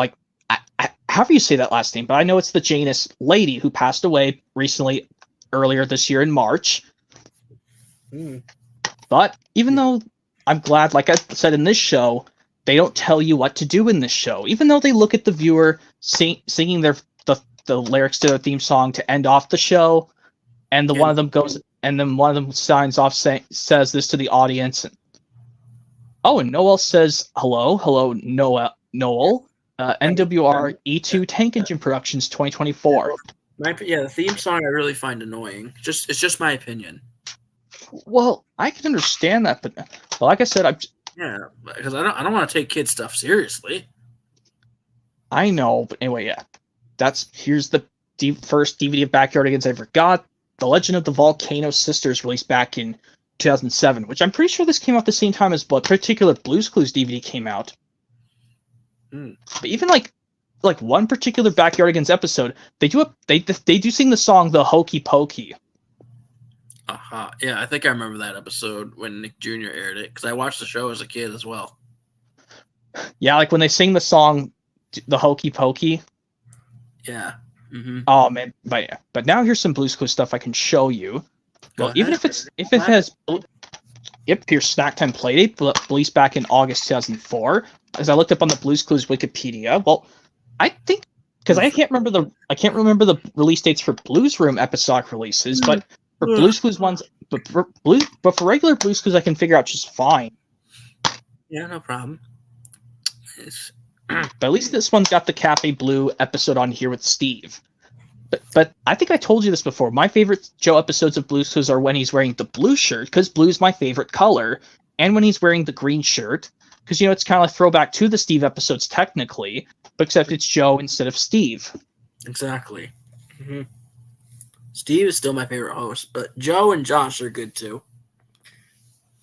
however you say that last name, but I know it's the Janice lady who passed away recently, earlier this year in March. But even though I'm glad, like I said in this show, they don't tell you what to do in this show. Even though they look at the viewer singing the lyrics to their theme song to end off the show, and one of them goes, and then one of them signs off says this to the audience. And Noel says, hello, Noel. NWR E2 Tank Engine Productions 2024. The theme song I really find annoying. It's just my opinion. Well, I can understand that, but like I said, because I don't want to take kids stuff seriously. I know, but anyway, yeah. Here's the first DVD of Backyardigans I ever got. The Legend of the Volcano Sisters, released back in 2007, which I'm pretty sure this came out the same time as a particular Blue's Clues DVD came out. But even like one particular Backyardigans episode, they do sing the song "The Hokey Pokey." Aha! Yeah, I think I remember that episode when Nick Jr. aired it because I watched the show as a kid as well. Yeah, like when they sing the song "The Hokey Pokey." Yeah. Mm-hmm. Oh man, but now here's some Blue's Clues stuff I can show you. Well, even if it has, yep, your Snack Time Playdate released back in August 2004. As I looked up on the Blue's Clues Wikipedia, well, I think because I can't remember the release dates for Blues Room episodic releases, but for Blue's Clues ones, but for regular Blue's Clues, I can figure out just fine. Yeah, no problem. But at least this one's got the Cafe Blue episode on here with Steve. But I think I told you this before. My favorite Joe episodes of Blue's Clues are when he's wearing the blue shirt, because blue's my favorite color, and when he's wearing the green shirt, because, you know, it's kind of a throwback to the Steve episodes technically, but except it's Joe instead of Steve. Exactly. Mm-hmm. Steve is still my favorite host, but Joe and Josh are good too.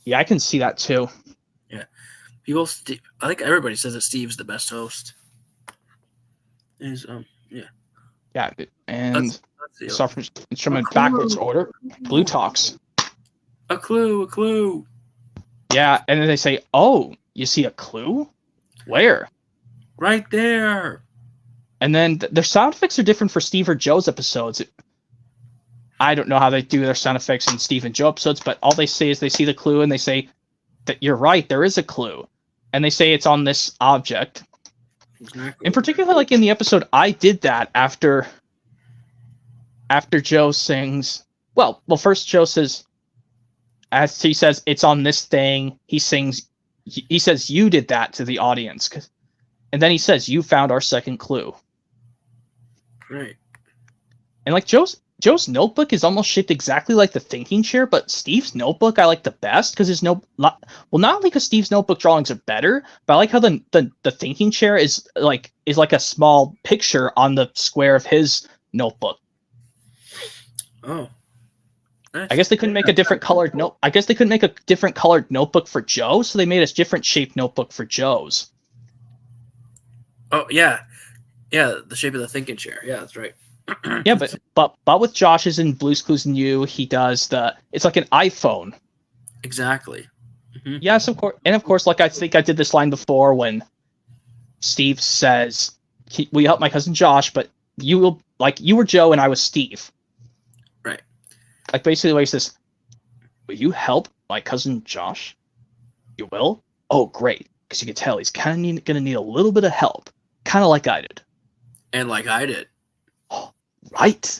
Yeah, I can see that too. Yeah. I think everybody says that Steve's the best host. Yeah. Yeah, and let's suffers instrument backwards order. Blue talks. A clue. Yeah, and then they say, "Oh, you see a clue? Where?" Right there. And then their sound effects are different for Steve or Joe's episodes. I don't know how they do their sound effects in Steve and Joe episodes, but all they say is they see the clue and they say that you're right, there is a clue. And they say it's on this object. Exactly. In particular, like in the episode, I did that after Joe sings. Well, first Joe says, as he says, it's on this thing. He sings. He says, "You did that" to the audience, and then he says, "You found our second clue." Right. And like Joe's notebook is almost shaped exactly like the thinking chair, but Steve's notebook I like the best because not only because Steve's notebook drawings are better, but I like how the thinking chair is like a small picture on the square of his notebook. Oh. I guess they couldn't make a different colored notebook for Joe, so they made a different shaped notebook for Joe's. Oh yeah. Yeah, the shape of the thinking chair. Yeah, that's right. Yeah, but with Josh's and Blue's Clues and You, he does it's like an iPhone. Exactly. Mm-hmm. Yes, of course, and of course, like I think I did this line before when Steve says, "We helped my cousin Josh, but you were Joe and I was Steve." Right. Like basically, the way he says, "Will you help my cousin Josh?" "You will." "Oh, great," because you can tell he's kind of going to need a little bit of help, kind of like I did. And like I did. Right.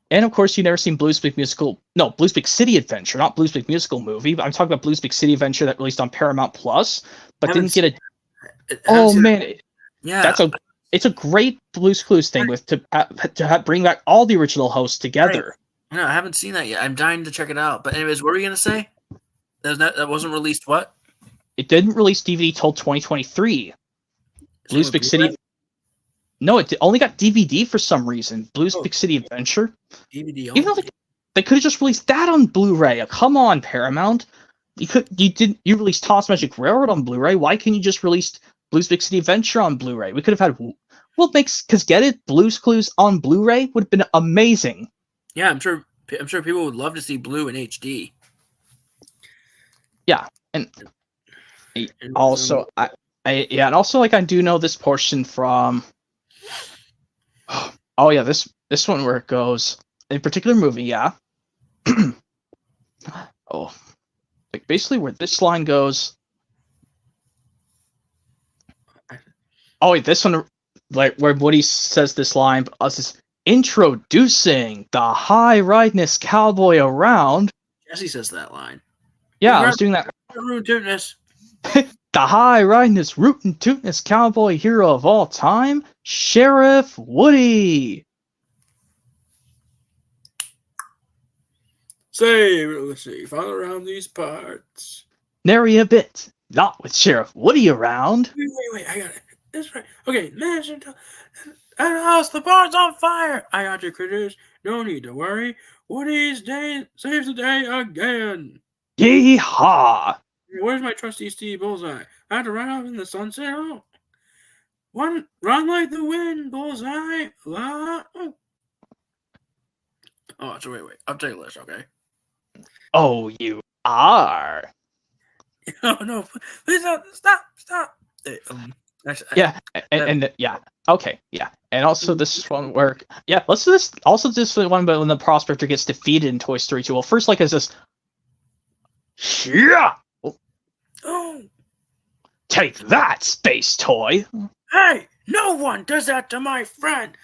And of course, you've never seen Blues Big City Adventure, not Blues Big Musical movie. But I'm talking about Blues Big City Adventure that released on Paramount Plus, but didn't get a. Oh man, yeah, it's a great Blues Clues thing with to bring back all the original hosts together. Right. No, I haven't seen that yet. I'm dying to check it out. But anyways, what were you gonna say? That wasn't released. What? It didn't release DVD till 2023. Blues Big City. No, it only got DVD for some reason. Blues Big City Adventure. DVD. Even though they could have just released that on Blu-ray. Come on, Paramount. You released Toss Magic Railroad on Blu-ray. Why can't you just release Blues Big City Adventure on Blu-ray? We could have had. Well, get it? Blues Clues on Blu-ray would have been amazing. Yeah, I'm sure people would love to see Blue in HD. Yeah, and also and also like I do know this portion from. Oh yeah, this one where it goes in a particular movie, yeah. Oh, like basically where this line goes. Oh wait, this one, like where Woody says this line, but us is introducing the high rideness cowboy around. Jesse says that line. Yeah, I was doing that. The high rideness, rootin' tootin'est cowboy hero of all time, Sheriff Woody. Say, let's see, found around these parts. Nary a bit. Not with Sheriff Woody around. Wait, I got it. That's right. Okay, At house, the barn's on fire! I got your critters. No need to worry. Woody's day saves the day again. Yee-haw! Where's my trusty Steve Bullseye? I had to run off in the sunset. Oh. Run like the wind, Bullseye. Oh, so wait. I'll take a list, okay? Oh, you are. Oh, no. Please stop. Yeah, and yeah. Okay, yeah. And also this one where, yeah, let's do this. Also this one, but when the Prospector gets defeated in Toy Story 2. Well, first, like, is this. Yeah! Oh! Take that, space toy! Hey! No one does that to my friend!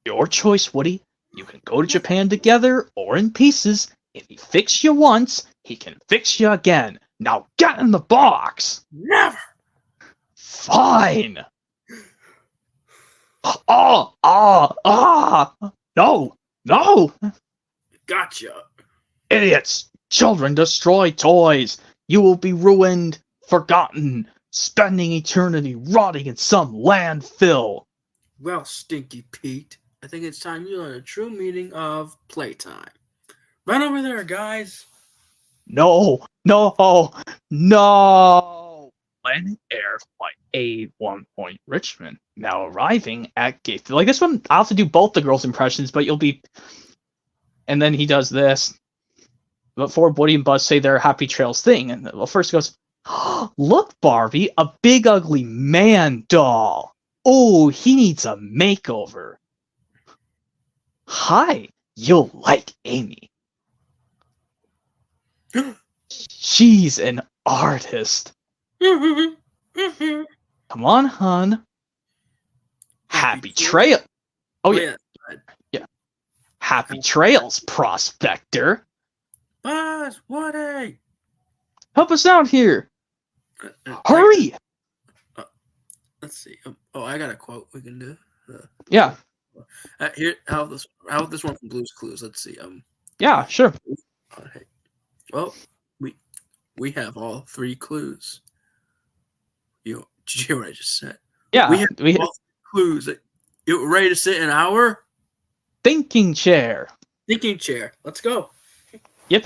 Your choice, Woody. You can go to Japan together or in pieces. If he fixed you once, he can fix you again. Now get in the box! Never! Fine! No! Gotcha! Idiots! Children destroy toys! You will be ruined, forgotten, spending eternity rotting in some landfill! Well, Stinky Pete, I think it's time you learn a true meaning of playtime. Run over there, guys! No! Planet Air Flight A1 Point Richmond. Now arriving at gate. Like this one, I'll have to do both the girls' impressions, but you'll be. And then he does this. Before Woody and Buzz say their Happy Trails thing, and well, first he goes, oh, look, Barbie, a big ugly man doll. Oh, he needs a makeover. Hi, you'll like Amy. She's an artist. Come on, hun. Happy trail. Oh, yeah. Happy trails, Prospector. Buzz, Woody. Help us out here. Hurry. Let's see. I got a quote we can do. Yeah. Here, how this one from Blue's Clues. Let's see. Yeah, sure. Okay. Well, we have all three clues. Did you hear what I just said? Yeah, we have all clues. You ready to sit in our thinking chair? Thinking chair. Let's go. Yep,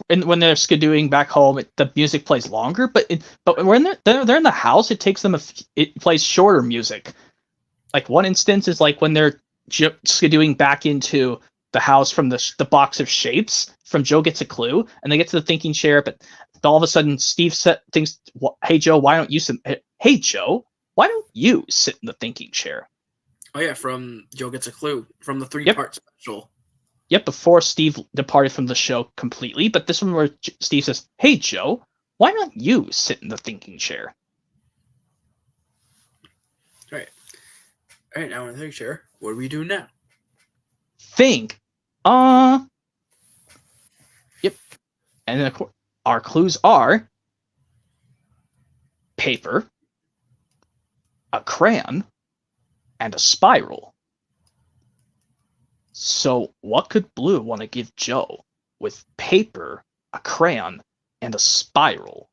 and when they're skidooing back home, the music plays longer. But when they're in the house, it takes them it plays shorter music. Like one instance is like when they're skidooing back into the house from the box of shapes from Joe Gets a Clue, and they get to the thinking chair, but all of a sudden Steve thinks, "Hey Joe, why don't you sit? Hey Joe, why don't you sit in the thinking chair?" Oh yeah, from Joe Gets a Clue, from the 3-part special. Yep, before Steve departed from the show completely, but this one where Steve says, "Hey Joe, why don't you sit in the thinking chair?" All right, now in the thinking chair, what do we do now? Think. Yep. And then our clues are paper, a crayon, and a spiral. So what could Blue want to give Joe with paper, a crayon, and a spiral?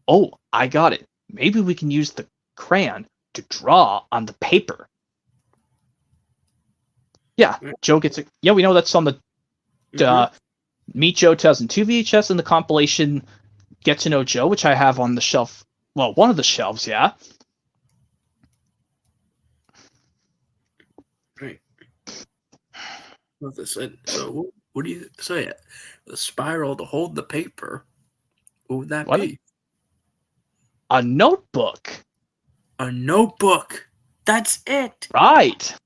Oh, I got it. Maybe we can use the crayon to draw on the paper. Yeah, Joe gets it. Yeah, we know that's on the Meet Joe 2002 VHS and the compilation Get to Know Joe, which I have on the shelf. Well, one of the shelves, yeah. Right. So, what do you say? The spiral to hold the paper. What would that be? A notebook. A notebook. That's it. Right.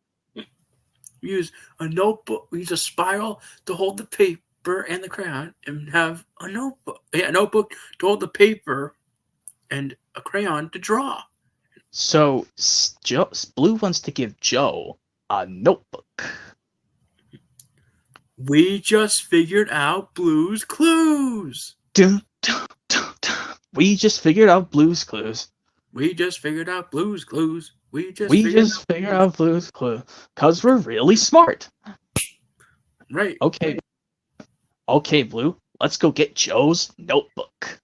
Use a notebook. Use a spiral to hold the paper and the crayon, and have a notebook. Yeah, a notebook to hold the paper, and a crayon to draw. So Blue wants to give Joe a notebook. We just figured out Blue's Clues. Dun, dun, dun, dun. We just figured out Blue's Clues. We just figured out Blue's Clues. We just figured out Blue's Clue. Because we're really smart. Right. Okay, Blue. let's go get Joe's notebook.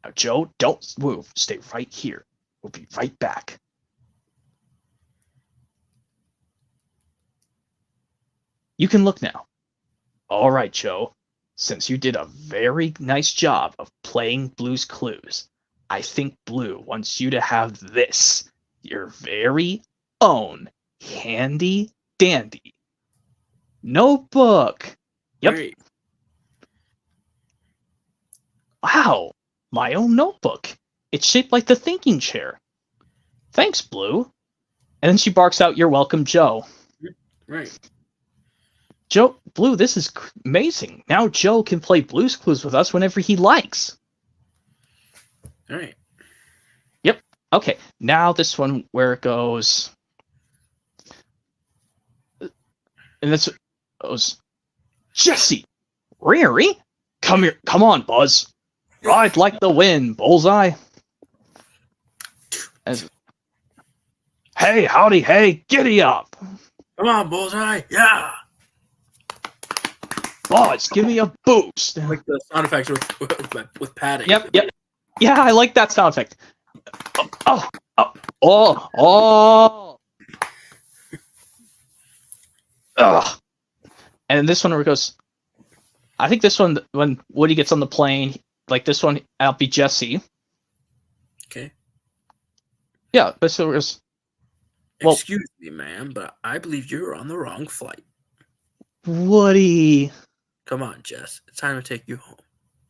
Now, Joe, don't move. Stay right here. We'll be right back. You can look now. All right, Joe. Since you did a very nice job of playing Blue's Clues, I think Blue wants you to have this, your very own handy dandy notebook. Yep. Great. Wow, my own notebook. It's shaped like the thinking chair. Thanks, Blue. And then she barks out, "You're welcome, Joe." Right. Joe, Blue, this is amazing. Now Joe can play Blue's Clues with us whenever he likes. All right. Yep. Okay, now this one where it goes. And this goes, Jesse, Riri, come here. Come on, Buzz. Ride like the wind, Bullseye. As, hey, howdy, hey, giddy up. Come on, Bullseye. Yeah. Buzz, give me a boost. I like the sound effects with padding. Yep. Yeah, I like that sound effect. Oh. Ugh. And this one where it goes, I think this one, when Woody gets on the plane, like this one, I'll be Jesse. Okay. Yeah, but so it goes, well, Excuse me, ma'am, but I believe you're on the wrong flight. Woody. Come on, Jess. It's time to take you home.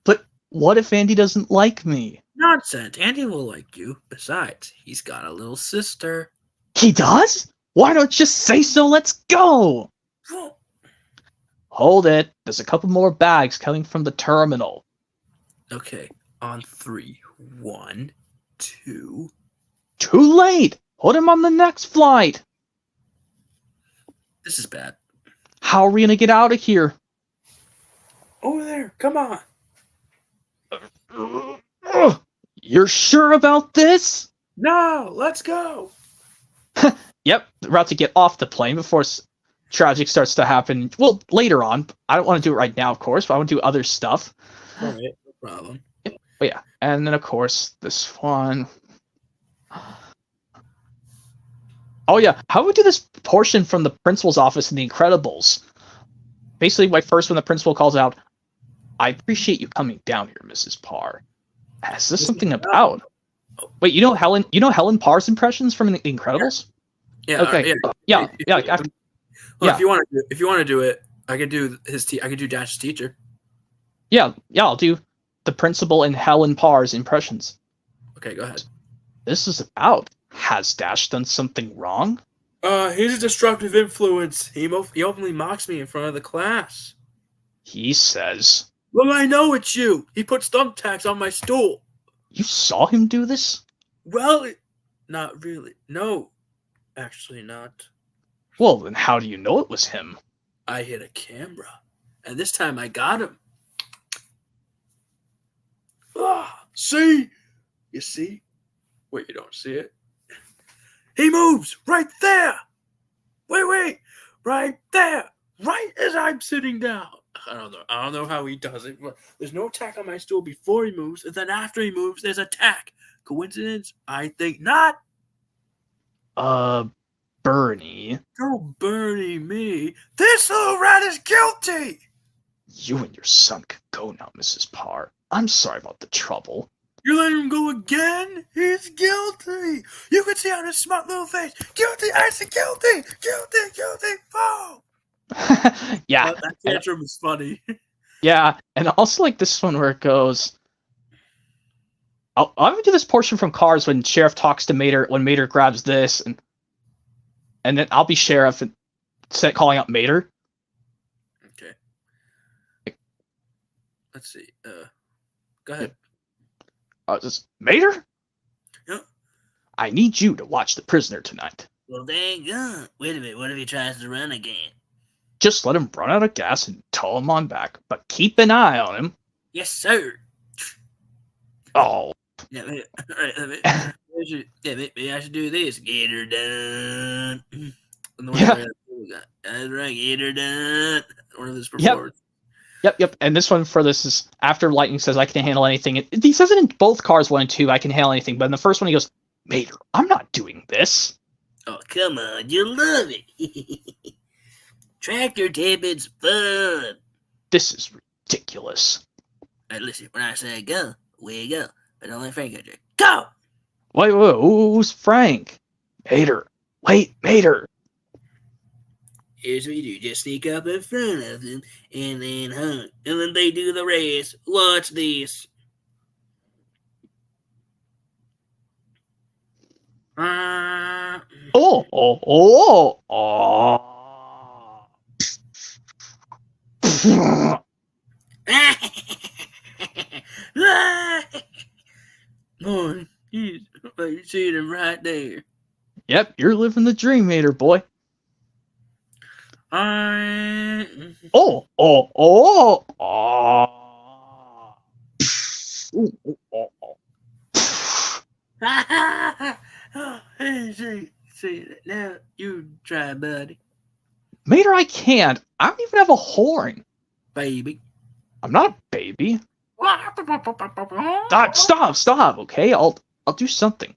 But what if Andy doesn't like me? Nonsense. Andy will like you. Besides, he's got a little sister. He does? Why don't you just say so? Let's go. Well, Hold it. There's a couple more bags coming from the terminal. okay. On 3. 1, 2. Too late. Put him on the next flight. This is bad. How are we going to get out of here? Over there. Come on. Ugh, you're sure about this? No, let's go. Yep, we're about to get off the plane before tragic starts to happen. Well, later on. I don't want to do it right now, of course, but I want to do other stuff. All right, no problem. But yeah, and then of course this one. Oh yeah, how would we do this portion from the principal's office in The Incredibles? Basically, like first when the principal calls out, "I appreciate you coming down here, Mrs. Parr." Is this something about? Wait, you know Helen Parr's impressions from The Incredibles? Yeah. Okay. Yeah. Yeah. If you want to do it, I could do I could do Dash's teacher. Yeah. I'll do the principal and Helen Parr's impressions. Okay, go ahead. This is about, has Dash done something wrong? He's a destructive influence. He openly mocks me in front of the class. He says. Well, I know it's you. He puts thumbtacks on my stool. You saw him do this? Well, not really. No, actually not. Well, then how do you know it was him? I hit a camera, and this time I got him. See? You see? Wait, you don't see it? He moves right there. Wait. Right there. Right as I'm sitting down. I don't know how he does it. But there's no attack on my stool before he moves, and then after he moves, there's attack. Coincidence? I think not. Bernie. Don't Bernie me. This little rat is guilty. You and your son could go now, Mrs. Parr. I'm sorry about the trouble. You're letting him go again? He's guilty. You can see on his smart little face. Guilty, I said guilty. Guilty. Oh. Yeah. That tantrum is funny. Yeah, and also like this one where it goes. I'm gonna do this portion from Cars when Sheriff talks to Mater, when Mater grabs this, and then I'll be Sheriff and calling out Mater. Okay. Let's see. Go ahead. Just Mater? Yeah. I need you to watch the prisoner tonight. Well, dang on. Wait a minute. What if he tries to run again? Just let him run out of gas and tow him on back, but keep an eye on him. Yes, sir. Oh. Yeah, maybe, all right, maybe I should do this. Get her done. Yeah. That's right, get her done. One of those performances. Yep. And this one for this is after Lightning says I can handle anything. He says it in both Cars 1 and 2, I can handle anything. But in the first one, he goes, Mater, I'm not doing this. Oh, come on. You'll love it. Tractor tipping's fun. This is ridiculous. Listen, when I say go, we go. But only Frank goes, go! Wait, who's Frank? Mater. Wait, Mater. Here's what you do. Just sneak up in front of them and then hunt. And then they do the race. Watch this. Boy, you see them right there. Yep, you're living the dream, Mater, boy. See, now you try, buddy. Mater, I can't. I don't even have a horn. Baby. I'm not a baby. Stop, okay? I'll do something.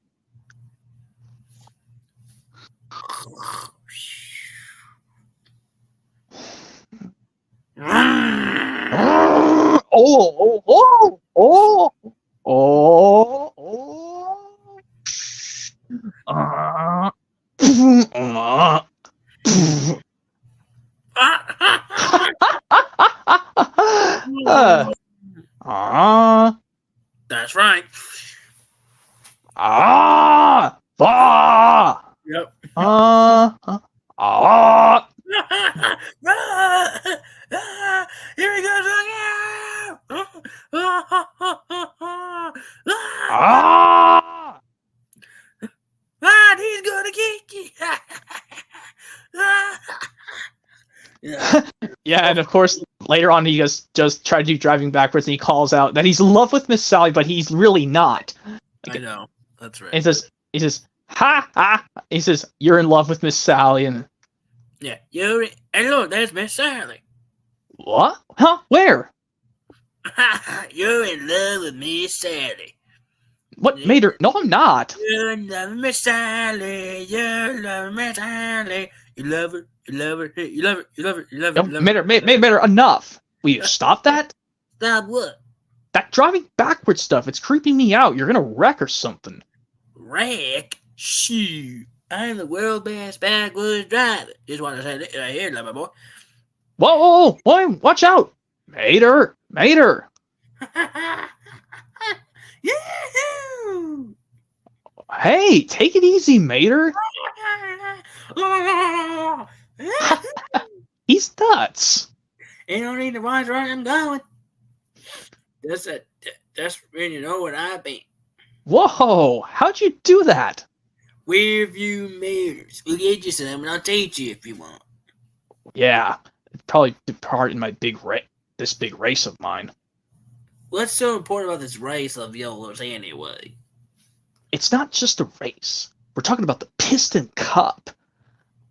That's right. Yep. Here he goes again. He's gonna get you. Yeah, and of course, later on, he just try to do driving backwards, and he calls out that he's in love with Miss Sally, but he's really not. I know, that's right. And he says, ha ha. He says, "You're in love with Miss Sally," and yeah, hello, there's Miss Sally. What? Huh? Where? You're in love with Miss Sally. What, Mater? No, I'm not. You're in love with Miss Sally. You're in love with Miss Sally. You love her. You love her. You love her. You love her. You love her. No, Mater, enough. Will you stop that? Stop what? That driving backwards stuff. It's creeping me out. You're gonna wreck or something. Wreck? Shoot. I'm the world's best backwoods driver. Just want to say that right here, my boy. Whoa, watch out. Mater. Yahoo! Hey, take it easy, Mater. He's nuts. You don't need to watch where I'm going. That's when you know what I mean. Whoa, how'd you do that? Rear view mirrors. We'll get you some, and I'll teach you if you want. Yeah, probably took part in my this big race of mine. What's so important about this race of YOLOs anyway? It's not just a race. We're talking about the Piston Cup.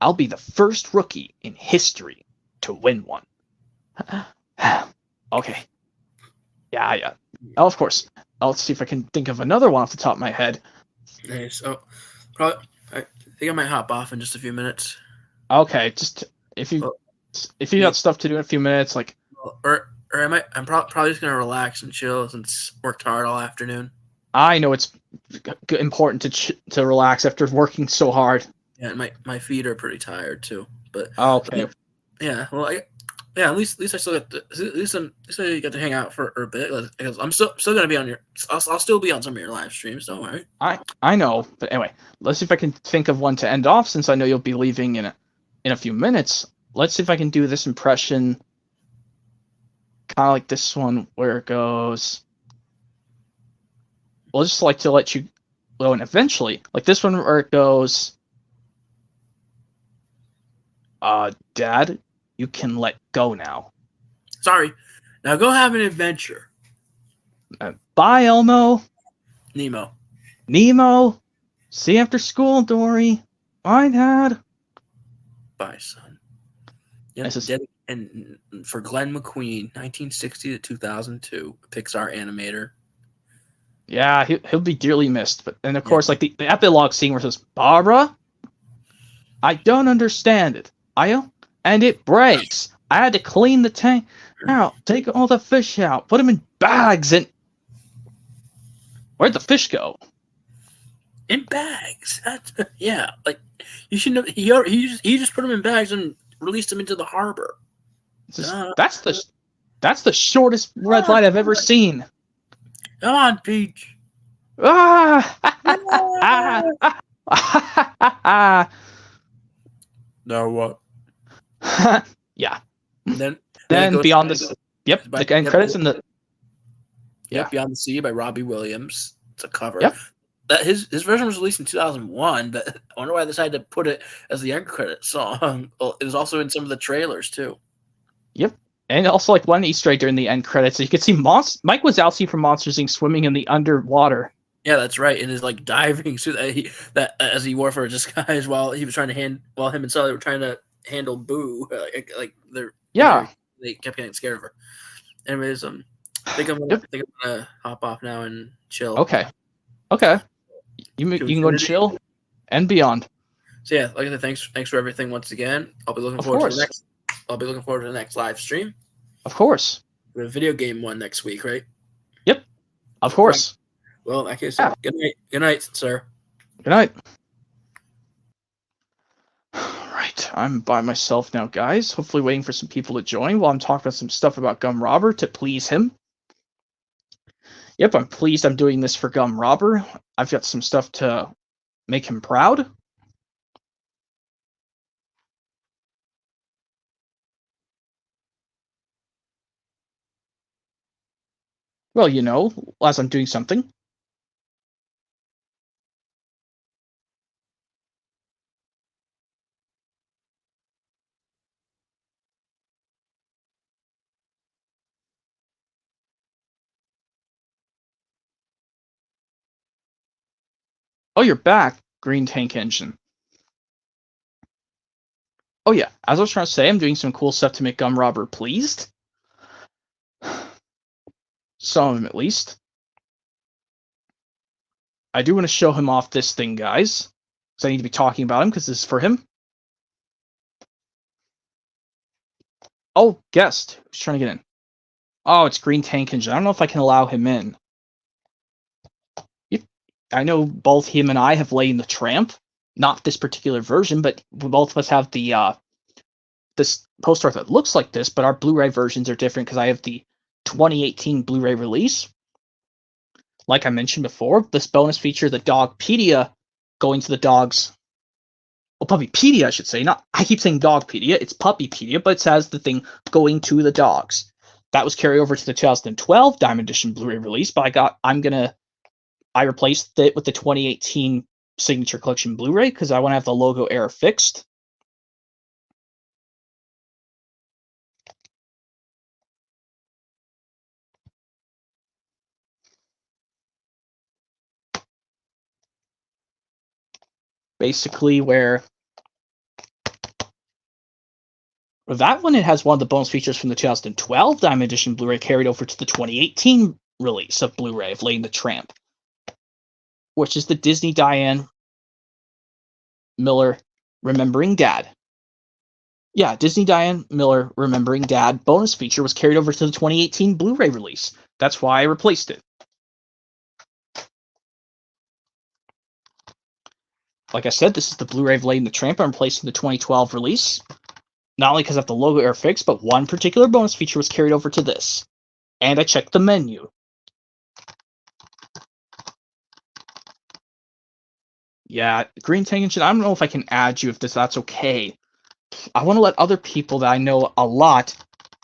I'll be the first rookie in history to win one. Okay. Yeah. Oh, of course. Let's see if I can think of another one off the top of my head. Okay, so probably I think I might hop off in just a few minutes. Okay, just if you got stuff to do in a few minutes, like, or I'm probably just gonna relax and chill since worked hard all afternoon. I know it's important to relax after working so hard. Yeah, my feet are pretty tired too. But okay. Yeah, well, at least I still got I got to hang out for a bit because I'm still gonna be on your. I'll still be on some of your live streams. Don't worry. I know, but anyway, let's see if I can think of one to end off since I know you'll be leaving in a few minutes. Let's see if I can do this impression, kind of like this one where it goes. We'll just like to let you go, and eventually, like this one where it goes. Dad, you can let go now. Sorry. Now go have an adventure. Bye, Elmo. Nemo. See you after school, Dory. Bye, Dad. Bye, son. This is And for Glenn McQueen, 1960 to 2002, Pixar animator. Yeah, he'll be dearly missed. But and of Yeah. course, like the epilogue scene where it says, "Barbara, I don't understand it. And it breaks. I had to clean the tank out, take all the fish out, put them in bags, and where'd the fish go? In bags. Yeah, like you should know. He just put them in bags and released them into the harbor. That's the shortest red light I've ever seen. Come on, Peach. Now what? Yeah. Then beyond this, the end credits and the Beyond the Sea by Robbie Williams. It's a cover. Yep. That his version was released in 2001, but I wonder why they decided to put it as the end credit song. Well, it was also in some of the trailers too. Yep. And also, like, one Easter egg during the end credits, you could see Mike Wazowski from Monsters Inc. swimming in the underwater. Yeah, that's right. In his like diving suit as he wore for a disguise while he was trying to while him and Sully were trying to handle Boo. They kept getting scared of her. Anyways, I think I'm gonna hop off now and chill. Okay. You can go and chill and beyond. So yeah, like I said, thanks for everything once again. I'll be looking forward to the next live stream. Of course. We have a video game one next week, right? Yep. Of course. Well, in that case, good night. Good night, sir. Good night. Right, I'm by myself now, guys. Hopefully waiting for some people to join while I'm talking about some stuff about Gum Robber to please him. Yep, I'm pleased I'm doing this for Gum Robber. I've got some stuff to make him proud. Well, you know, as I'm doing something. Oh, you're back, Green Tank Engine. Oh yeah, as I was trying to say, I'm doing some cool stuff to make Gum Robber pleased. Some of him, at least. I do want to show him off this thing, guys. Because I need to be talking about him, because this is for him. Oh, guest. Who's trying to get in? Oh, it's Green Tank Engine. I don't know if I can allow him in. I know both him and I have laid in the Tramp. Not this particular version, but both of us have the this poster that looks like this, but our Blu-ray versions are different because I have the 2018 Blu-ray release. Like I mentioned before, this bonus feature, the Dogpedia, going to the dogs. Well, Puppypedia, I should say. I keep saying Dogpedia. It's Puppypedia, but it says the thing going to the dogs. That was carried over to the 2012 Diamond Edition Blu-ray release, but I replaced it with the 2018 Signature Collection Blu-ray because I want to have the logo error fixed. Basically, where that one, it has one of the bonus features from the 2012 Diamond Edition Blu-ray carried over to the 2018 release of Blu-ray of Lady and the Tramp, which is the Disney Diane Miller Remembering Dad. Yeah, Disney Diane Miller Remembering Dad bonus feature was carried over to the 2018 Blu-ray release. That's why I replaced it. Like I said, this is the Blu-ray of Lady and the Tramp. I'm replacing the 2012 release. Not only because I have the logo error fixed, but one particular bonus feature was carried over to this. And I checked the menu. Yeah, Green Tank Engine, I don't know if I can add you if that's okay. I want to let other people that I know a lot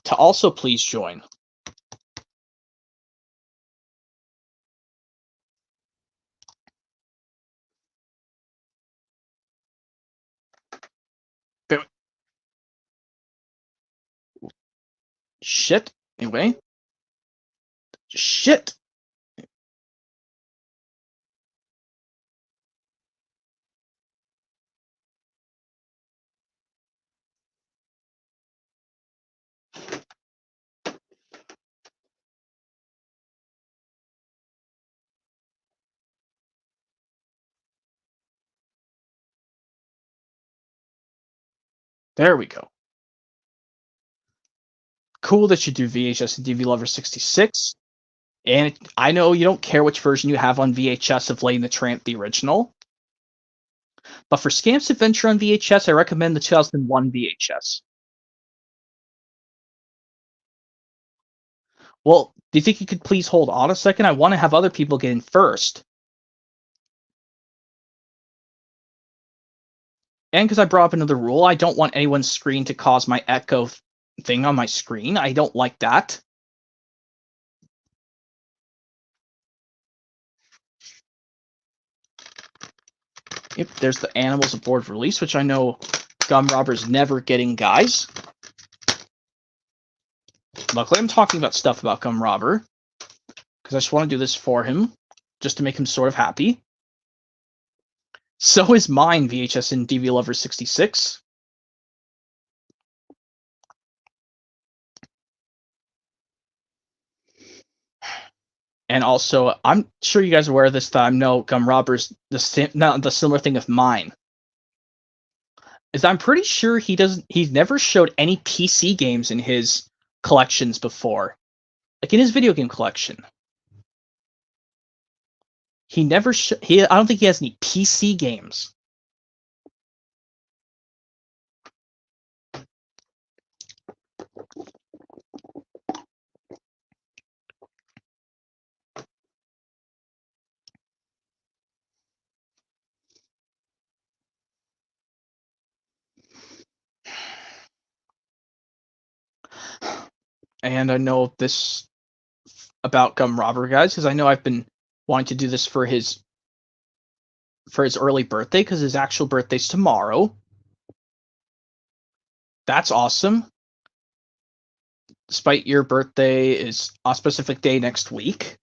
to also please join. Shit. Anyway. Shit. There we go. Cool that you do VHS and DVD Lover 66. And I know you don't care which version you have on VHS of Lady and the Tramp, the original. But for Scamp's Adventure on VHS, I recommend the 2001 VHS. Well, do you think you could please hold on a second? I want to have other people get in first. And because I brought up another rule, I don't want anyone's screen to cause my echo thing on my screen. I don't like that. Yep, there's the Animals Aboard release, which I know Gum Robber's never getting, guys. Luckily, I'm talking about stuff about Gum Robber, because I just want to do this for him, just to make him sort of happy. So is mine, VHS and DVD Lover 66. And also, I'm sure you guys are aware of this, that I know Gum Robber's the similar thing of mine. Is I'm pretty sure he's never showed any PC games in his collections before. Like in his video game collection. I don't think he has any PC games. And I know this about Gum Robber, guys, because I know I've been wanting to do this for his early birthday, because his actual birthday's tomorrow. That's awesome. Despite your birthday is a specific day next week.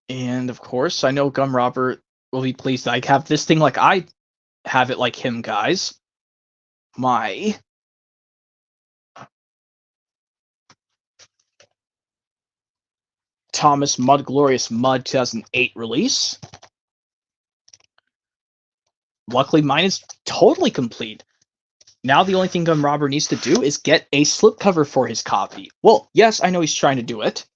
And of course, I know Gum Robber will be pleased that I have this thing like I have it like him, guys. My Thomas Mud Glorious Mud 2008 release. Luckily, mine is totally complete. Now the only thing Gum Robber needs to do is get a slipcover for his copy. Well, yes, I know he's trying to do it.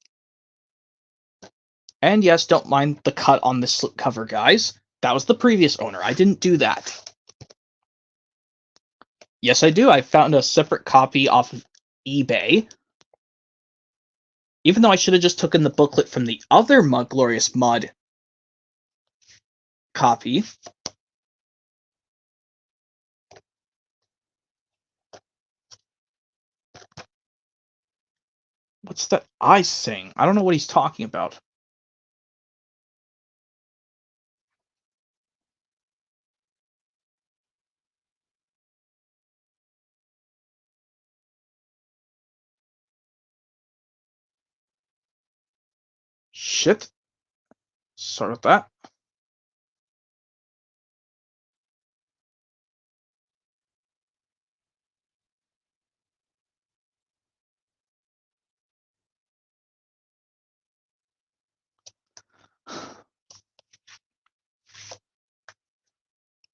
And yes, don't mind the cut on the slipcover, guys. That was the previous owner. I didn't do that. Yes, I do. I found a separate copy off of eBay. Even though I should have just taken the booklet from the other Mud Glorious Mud copy. What's that I saying? I don't know what he's talking about. Shit. Sorry about that.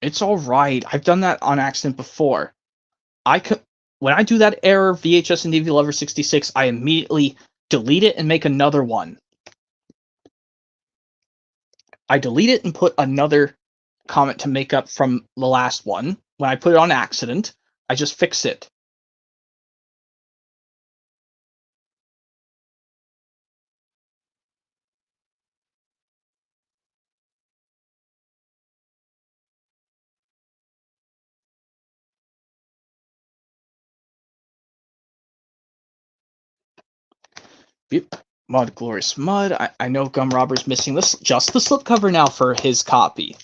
It's alright. I've done that on accident before. When I do that error, VHS and DVD Lover 66, I immediately delete it and make another one. I delete it and put another comment to make up from the last one. When I put it on accident, I just fix it. Yep. Mud Glorious Mud. I know Gum Robber's missing just the slipcover now for his copy.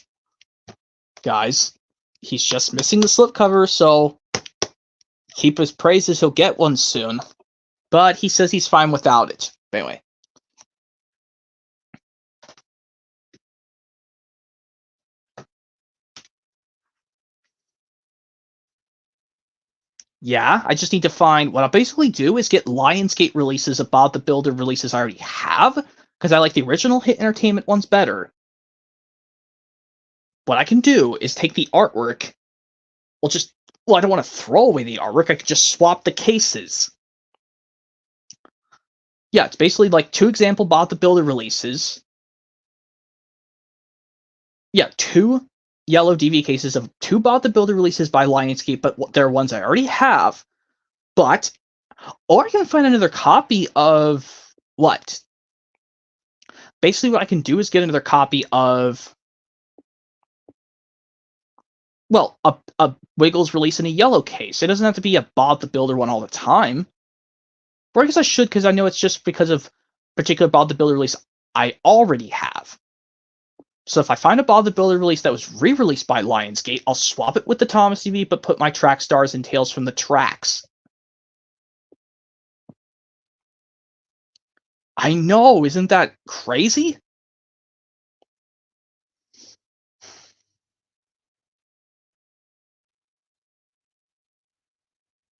Guys, he's just missing the slipcover, so keep his praises, he'll get one soon. But he says he's fine without it. Anyway. Yeah, I just need to find what I'll basically do is get Lionsgate releases of Bob the Builder releases I already have, because I like the original Hit Entertainment ones better. What I can do is take the artwork. I don't want to throw away the artwork. I could just swap the cases. Yeah, it's basically like 2 example Bob the Builder releases. Yeah, 2 yellow DV cases of 2 Bob the Builder releases by Lionsgate, but they're ones I already have. Or I can find another copy of what? Basically, what I can do is get another copy of, well, a Wiggles release in a yellow case. It doesn't have to be a Bob the Builder one all the time. Or I guess I should, because I know it's just because of particular Bob the Builder release I already have. So if I find a Bob the Builder release that was re-released by Lionsgate, I'll swap it with the Thomas DV, but put my track stars and Tales from the Tracks. I know, isn't that crazy?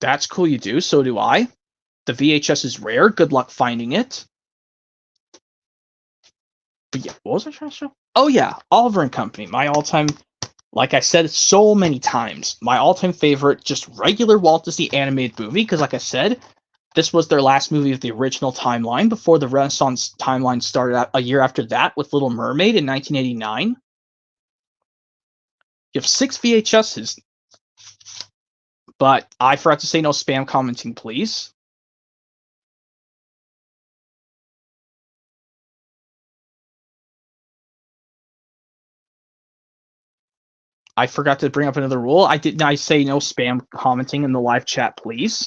That's cool you do, so do I. The VHS is rare, good luck finding it. But yeah, what was I trying to show? Oh yeah, Oliver and Company, my all-time, like I said so many times, my all-time favorite, just regular Walt Disney animated movie, because like I said, this was their last movie of the original timeline before the Renaissance timeline started out a year after that with Little Mermaid in 1989. You have 6 VHSs, but I forgot to say no spam commenting, please. I forgot to bring up another rule. I say no spam commenting in the live chat, please.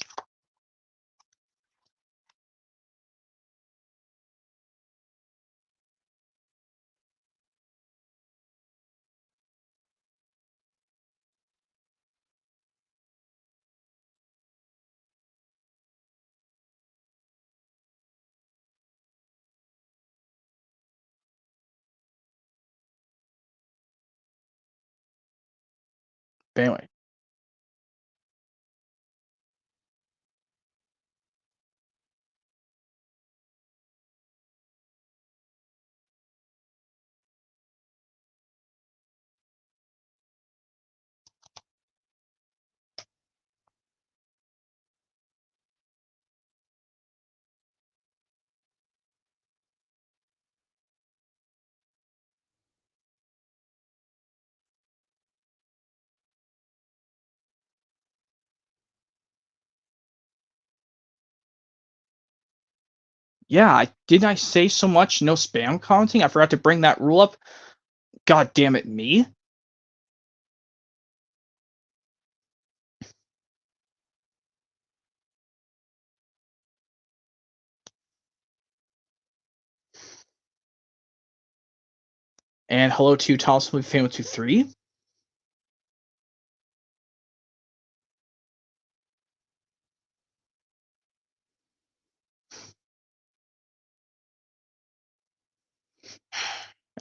But anyway. Yeah, didn't I say so much no spam commenting? I forgot to bring that rule up. God damn it, me. And hello to Thomas Movie Fan 123.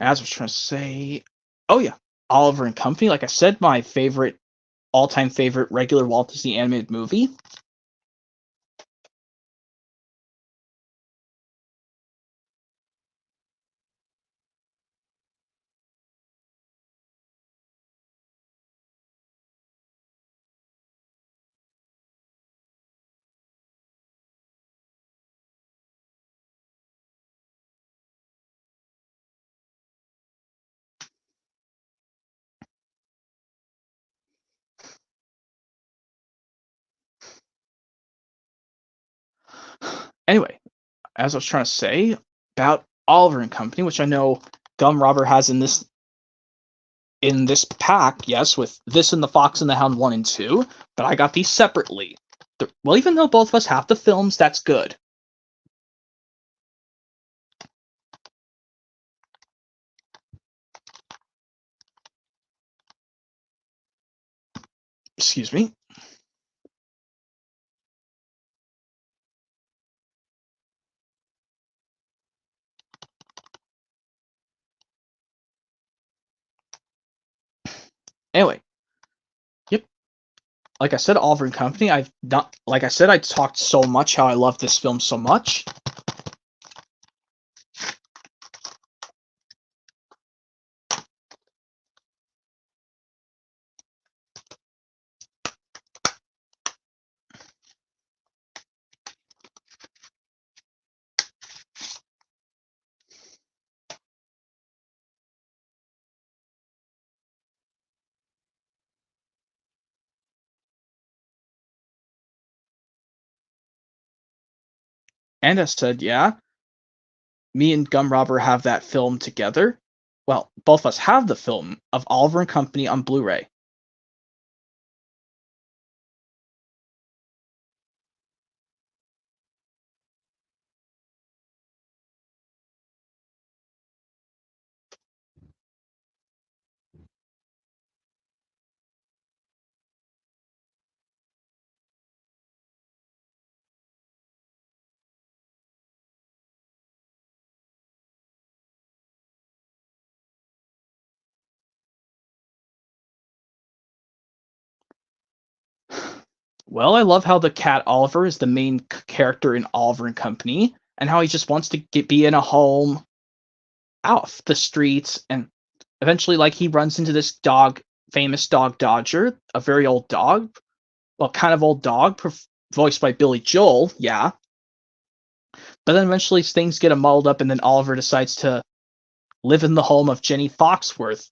As I was trying to say, oh yeah, Oliver and Company. Like I said, my favorite, all-time favorite regular Walt Disney animated movie. Anyway, as I was trying to say about Oliver and Company, which I know Gum Robber has in this pack, yes, with this and the Fox and the Hound 1 and 2, but I got these separately. Well, even though both of us have the films, that's good. Excuse me. Anyway, yep. like I said, Oliver and Company, I've not, like I said, I talked so much how I love this film so much. And I said, yeah, me and Gum Robber have that film together. Well, both of us have the film of Oliver and Company on Blu-ray. Well, I love how the cat Oliver is the main character in Oliver and Company, and how he just wants to be in a home, out the streets, and eventually, like, he runs into this famous dog Dodger, a very old dog, well, kind of old dog, voiced by Billy Joel, yeah. But then eventually things get muddled up, and then Oliver decides to live in the home of Jenny Foxworth.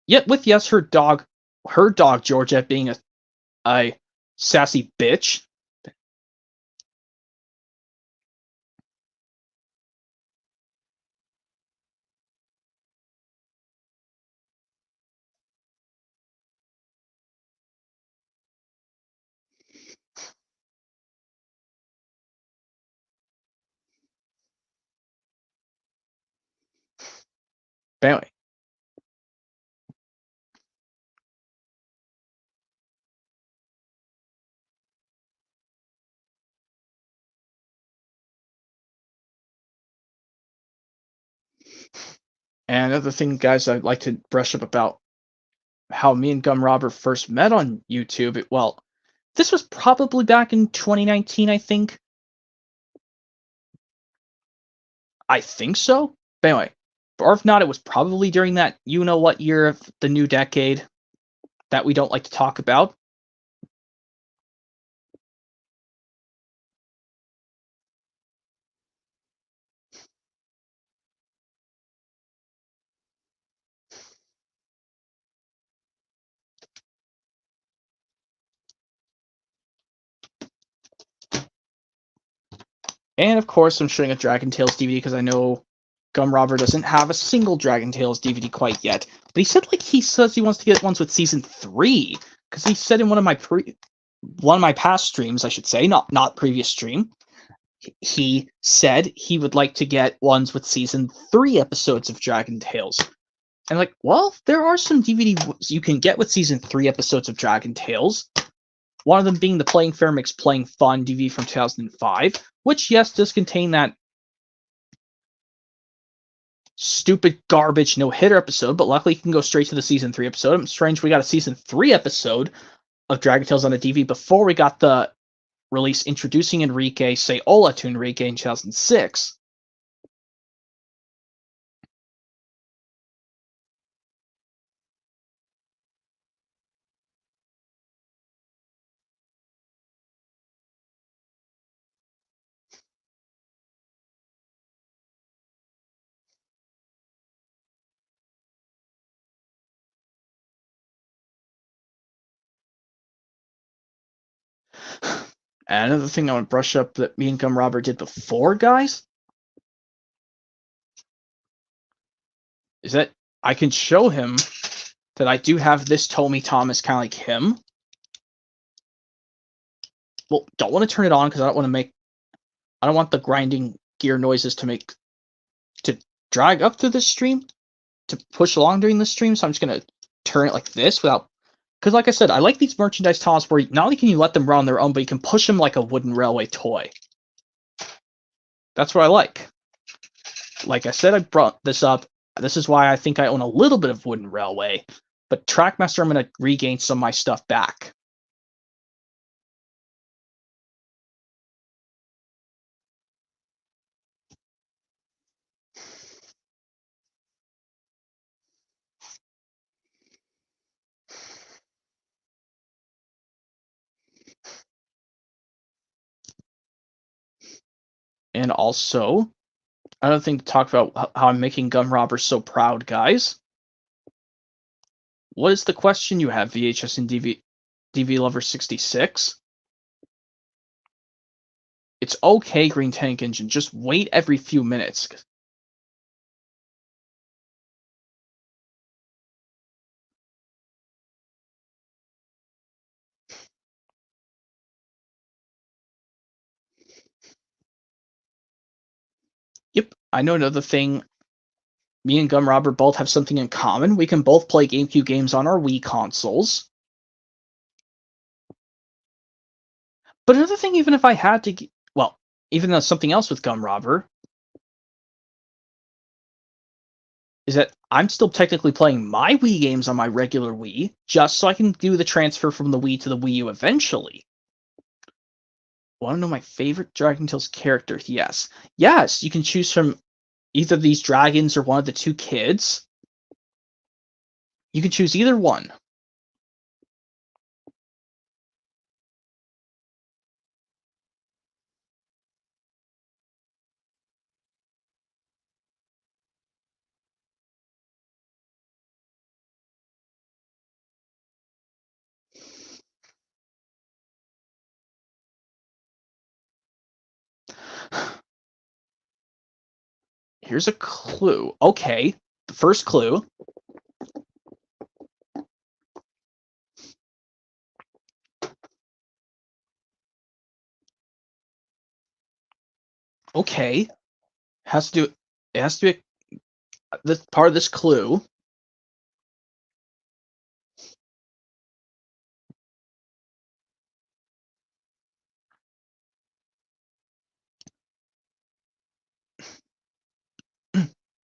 Yet with, yes, her dog Georgette being a sassy bitch. But anyway. And another thing, guys, I'd like to brush up about how me and Gum Robber first met on YouTube. Well, this was probably back in 2019, I think. I think so. But anyway, or if not, it was probably during that you-know-what year of the new decade that we don't like to talk about. And of course, I'm showing a Dragon Tales DVD because I know Gum Robber doesn't have a single Dragon Tales DVD quite yet. But he says he wants to get ones with season 3 because he said in one of my past streams, I should say, not previous stream, he said he would like to get ones with season 3 episodes of Dragon Tales. And like, well, there are some DVDs you can get with season 3 episodes of Dragon Tales. One of them being the Playing Fair Makes Playing Fun DVD from 2005, which, yes, does contain that stupid garbage no-hitter episode, but luckily you can go straight to the season 3 episode. It's strange we got a season 3 episode of Dragon Tales on the DVD before we got the release introducing Enrique, say Hola to Enrique in 2006. And another thing I want to brush up that me and Gum Robber did before, guys, is that I can show him that I do have this Tommy Thomas kind of like him. Well, don't want to turn it on because I don't want the grinding gear noises to drag up through the stream, to push along during the stream, so I'm just going to turn it like this without. Because, like I said, I like these merchandise tiles where not only can you let them run on their own, but you can push them like a wooden railway toy. That's what I like. Like I said, I brought this up. This is why I think I own a little bit of wooden railway. But Trackmaster, I'm going to regain some of my stuff back. And also, another thing to talk about how I'm making Gum Robber so proud, guys. What is the question you have, VHS and DV Lover 66? It's okay, Green Tank Engine. Just wait every few minutes. Yep, I know another thing. Me and Gum Robber both have something in common. We can both play GameCube games on our Wii consoles. But another thing, even if I had to, well, even though something else with Gum Robber, is that I'm still technically playing my Wii games on my regular Wii, just so I can do the transfer from the Wii to the Wii U eventually. Want to know my favorite Dragon Tales character? Yes. Yes, you can choose from either these dragons or one of the two kids. You can choose either one. Here's a clue. Okay, the first clue. Okay, it has to be this part of this clue.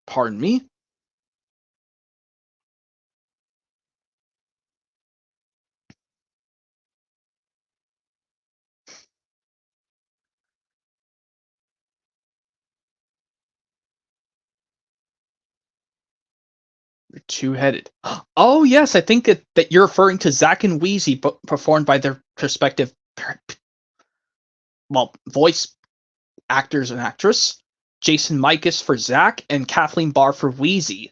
Pardon me. They're two-headed. Oh yes, I think that you're referring to Zack and Wheezy, performed by their respective, voice actors and actress. Jason Mikas for Zack and Kathleen Barr for Wheezy.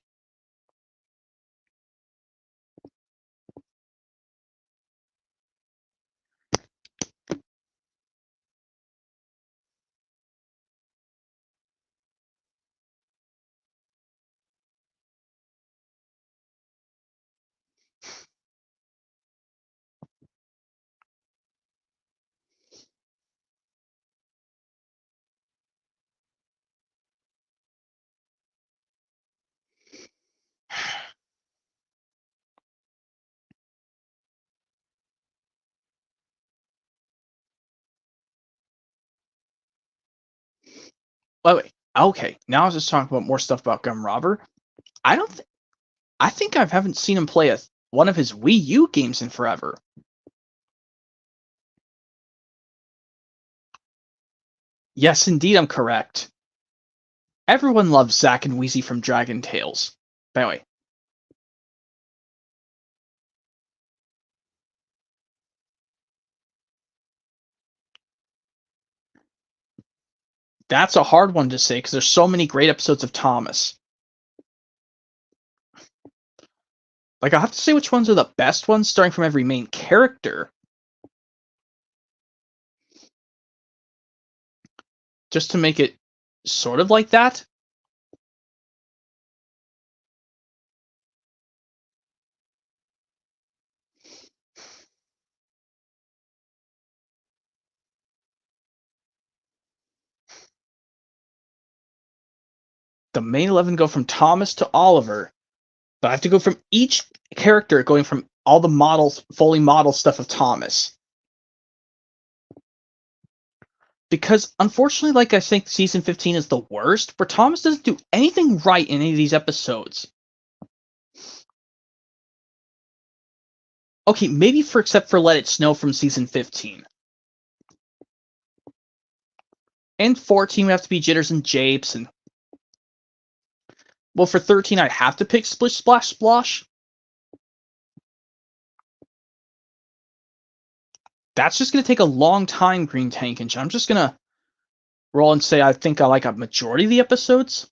Wait. Okay, now I was just talking about more stuff about Gum Robber. I think I haven't seen him play one of his Wii U games in forever. Yes, indeed, I'm correct. Everyone loves Zack and Wheezy from Dragon Tales. By the way, that's a hard one to say because there's so many great episodes of Thomas. Like, I have to say which ones are the best ones, starting from every main character. Just to make it sort of like that. The main 11 go from Thomas to Oliver. But I have to go from each character, going from all the models, fully model stuff of Thomas. Because, unfortunately, like I think Season 15 is the worst, where Thomas doesn't do anything right in any of these episodes. Okay, maybe except for Let It Snow from season 15. And 14 would have to be Jitters and Japes, and well, for 13 I'd have to pick Splish Splash Splosh. That's just going to take a long time, Green Tank, and I'm just going to roll and say I think I like a majority of the episodes.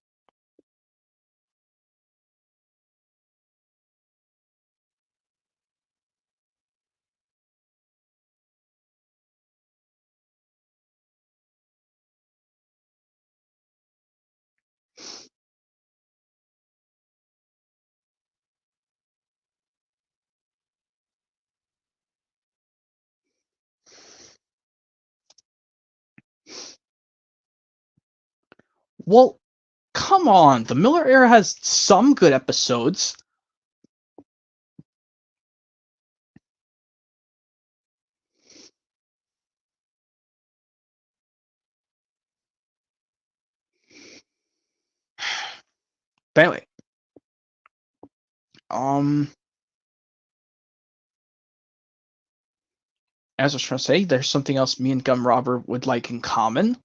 Well, come on. The Miller era has some good episodes. But anyway. As I was trying to say, there's something else me and Gum Robber would like in common.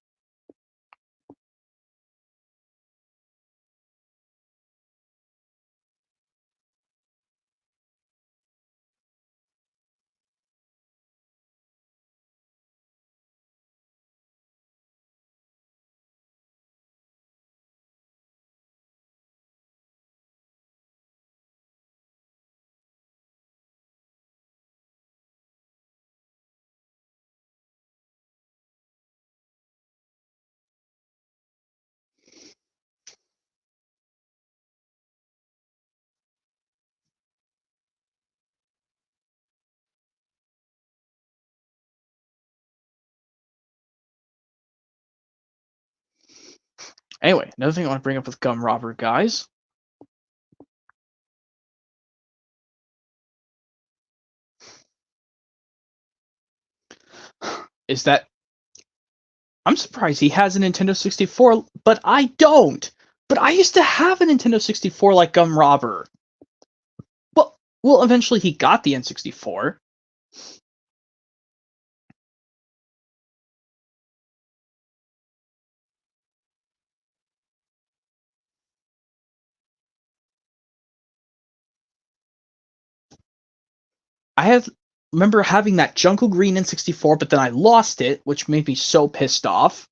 Anyway, another thing I want to bring up with Gum Robber, guys, is that I'm surprised he has a Nintendo 64, but I don't. But I used to have a Nintendo 64 like Gum Robber. Well, eventually he got the N64. Remember having that Jungle Green N64, but then I lost it, which made me so pissed off.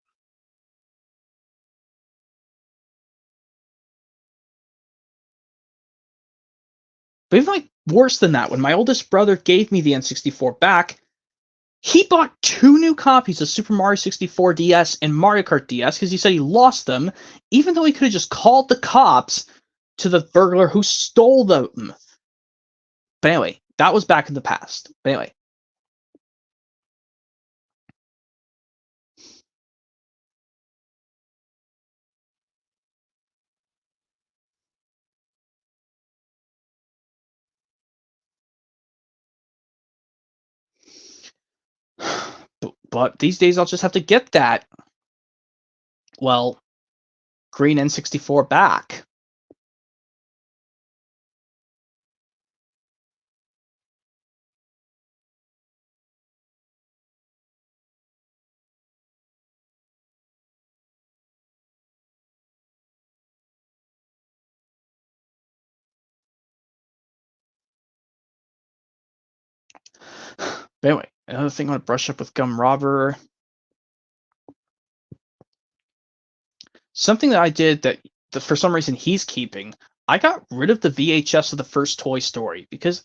But even like worse than that, when my oldest brother gave me the N64 back, he bought 2 new copies of Super Mario 64 DS and Mario Kart DS because he said he lost them, even though he could have just called the cops to the burglar who stole them. But anyway, that was back in the past. But anyway. But these days I'll just have to get that, well, green N64 back. But anyway, another thing I want to brush up with Gum Robber. Something that I did that for some reason he's keeping. I got rid of the VHS of the first Toy Story because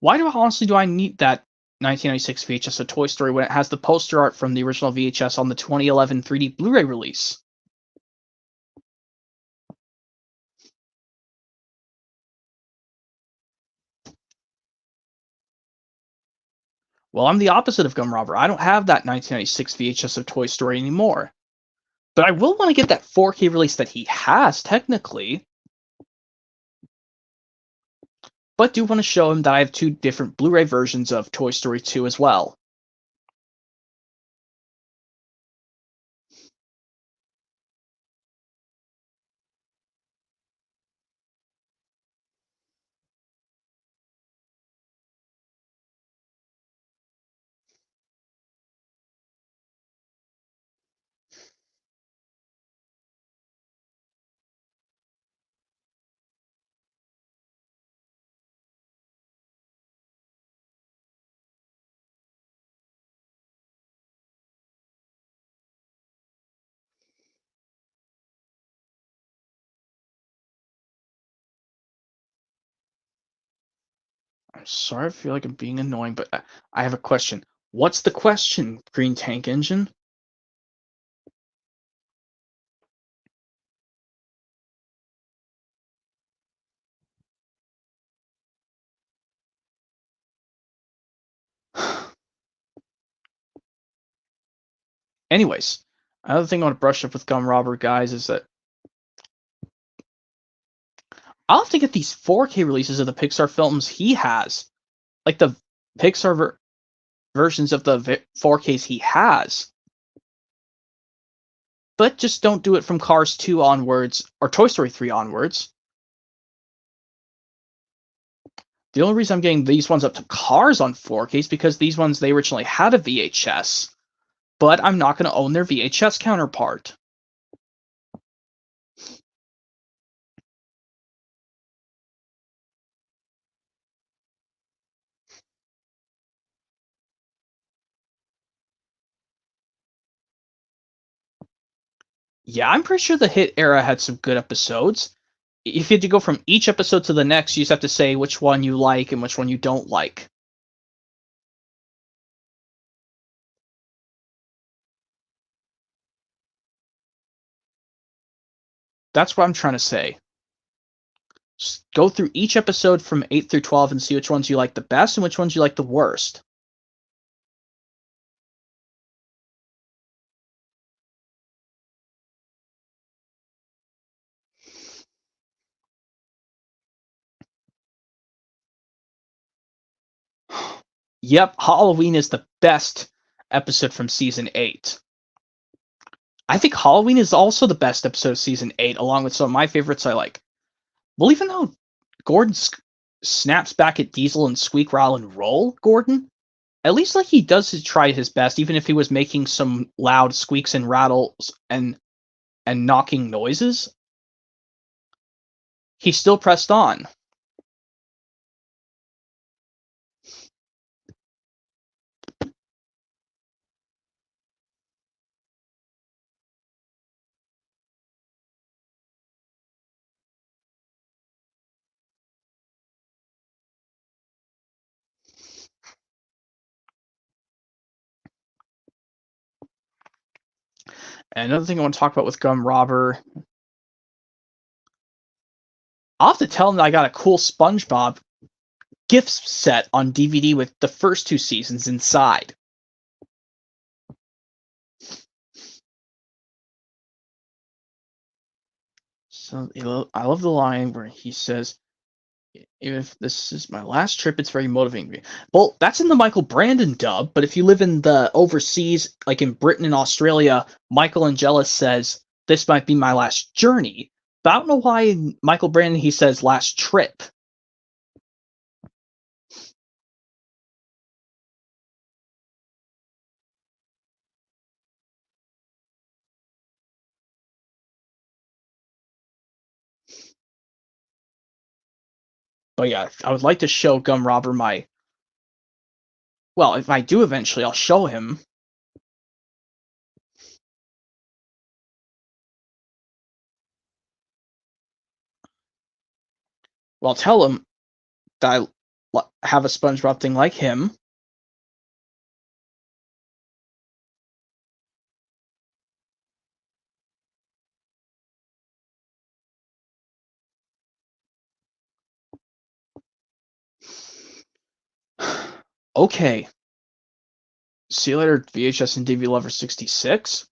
why do I need that 1996 VHS of Toy Story when it has the poster art from the original VHS on the 2011 3D Blu-ray release? Well, I'm the opposite of Gum Robber. I don't have that 1996 VHS of Toy Story anymore. But I will want to get that 4K release that he has, technically. But do want to show him that I have 2 different Blu-ray versions of Toy Story 2 as well. I'm sorry, I feel like I'm being annoying, but I have a question. What's the question, Green Tank Engine? Anyways, another thing I want to brush up with Gum Robber, guys, is that I'll have to get these 4K releases of the Pixar films he has. Like the Pixar versions of the 4Ks he has. But just don't do it from Cars 2 onwards, or Toy Story 3 onwards. The only reason I'm getting these ones up to Cars on 4K is because these ones, they originally had a VHS. But I'm not going to own their VHS counterpart. Yeah, I'm pretty sure the Hit era had some good episodes. If you had to go from each episode to the next, you just have to say which one you like and which one you don't like. That's what I'm trying to say. Just go through each episode from 8 through 12 and see which ones you like the best and which ones you like the worst. Yep, Halloween is the best episode from season 8. I think Halloween is also the best episode of season 8, along with some of my favorites I like. Well, even though Gordon snaps back at Diesel and Squeak, Rattle, and Roll, Gordon, at least like he does try his best, even if he was making some loud squeaks and rattles and knocking noises. He still pressed on. And another thing I want to talk about with Gum Robber, I'll have to tell him that I got a cool SpongeBob Gift Set on DVD with the first 2 seasons inside. So I love the line where he says, "Even if this is my last trip, it's very motivating me." Well, that's in the Michael Brandon dub, but if you live in the overseas, like in Britain and Australia, Michael Angelis says, "This might be my last journey." But I don't know why in Michael Brandon he says last trip. But yeah, I would like to show Gum Robber my. Well, if I do eventually, I'll show him. Well, I'll tell him that I have a SpongeBob thing like him. Okay. See you later, VHS and DVD Lover 66.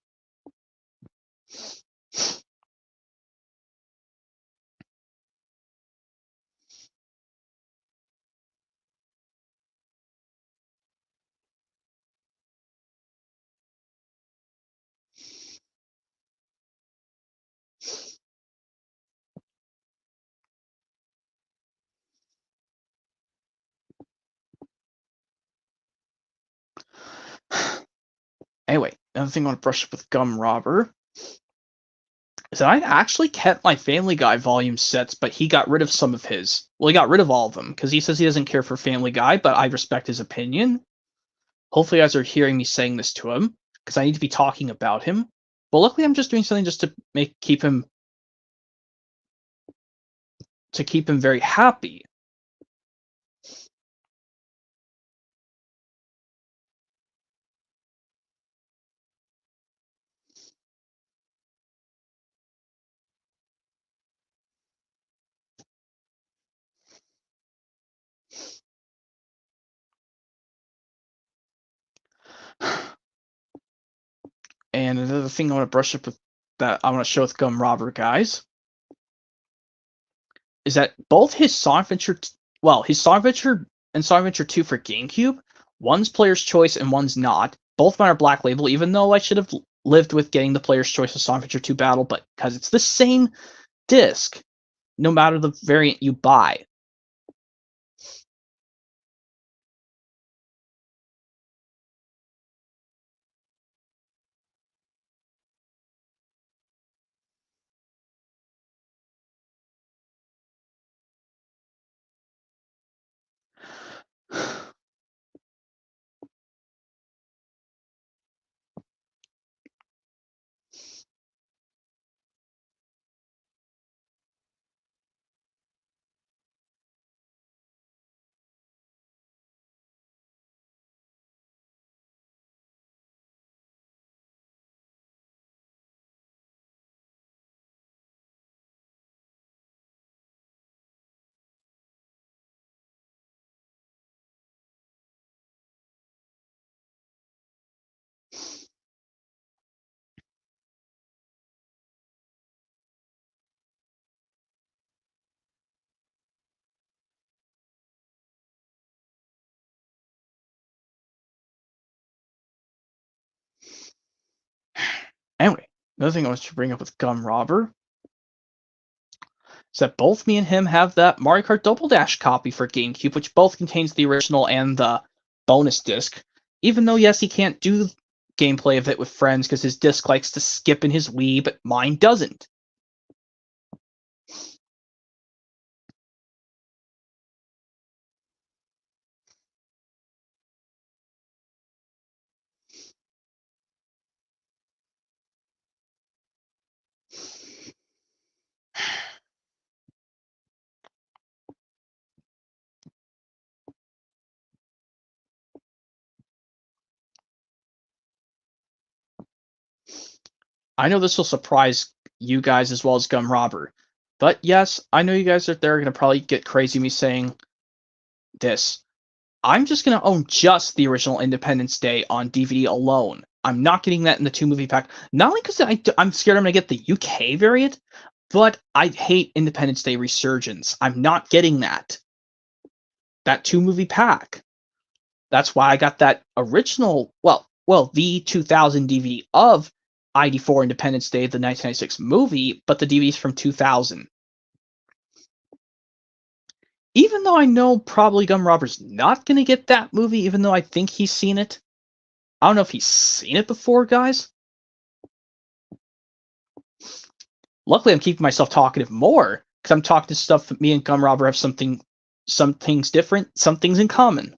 Anyway, another thing I want to brush up with Gum Robber is that I actually kept my Family Guy volume sets, but he got rid of some of his. Well, he got rid of all of them because he says he doesn't care for Family Guy, but I respect his opinion. Hopefully, you guys are hearing me saying this to him because I need to be talking about him. But luckily, I'm just doing something just to keep him very happy. And another thing I want to brush up with that I want to show with Gum Robber, guys, is that both his Sonic Adventure, his Sonic Adventure and Sonic Adventure 2 for GameCube, one's Player's Choice and one's not. Both of mine are Black Label, even though I should have lived with getting the Player's Choice of Sonic Adventure 2 Battle, but because it's the same disc, no matter the variant you buy. Anyway, another thing I want to bring up with Gum Robber is that both me and him have that Mario Kart Double Dash copy for GameCube, which both contains the original and the bonus disc. Even though, yes, he can't do gameplay of it with friends because his disc likes to skip in his Wii, but mine doesn't. I know this will surprise you guys as well as Gum Robber, but yes, I know you guys out there are going to probably get crazy me saying this. I'm just going to own just the original Independence Day on DVD alone. I'm not getting that in the 2-movie pack. Not only because I'm scared I'm going to get the UK variant, but I hate Independence Day Resurgence. I'm not getting that. That 2-movie pack. That's why I got that original, the 2000 DVD of ID4 Independence Day, the 1996 movie, but the DVD's from 2000. Even though I know probably Gum Robber's not going to get that movie, even though I think he's seen it. I don't know if he's seen it before, guys. Luckily, I'm keeping myself talkative more, because I'm talking to stuff that me and Gum Robber have some things different, some things in common.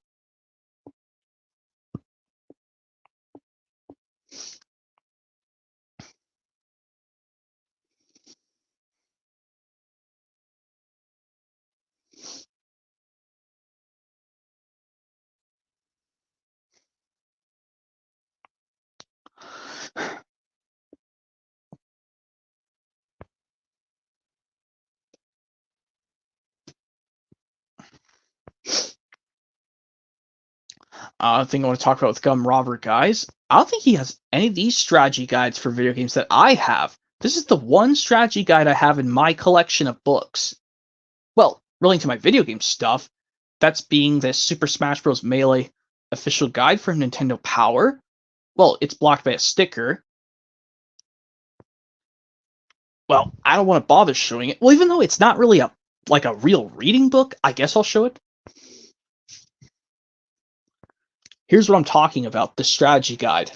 Thing I want to talk about with Gum Robber, guys. I don't think he has any of these strategy guides for video games that I have. This is the one strategy guide I have in my collection of books. Well, relating to my video game stuff, that's being the Super Smash Bros. Melee official guide for Nintendo Power. Well, it's blocked by a sticker. Well, I don't want to bother showing it. Well, even though it's not really a real reading book, I guess I'll show it. Here's what I'm talking about, the strategy guide.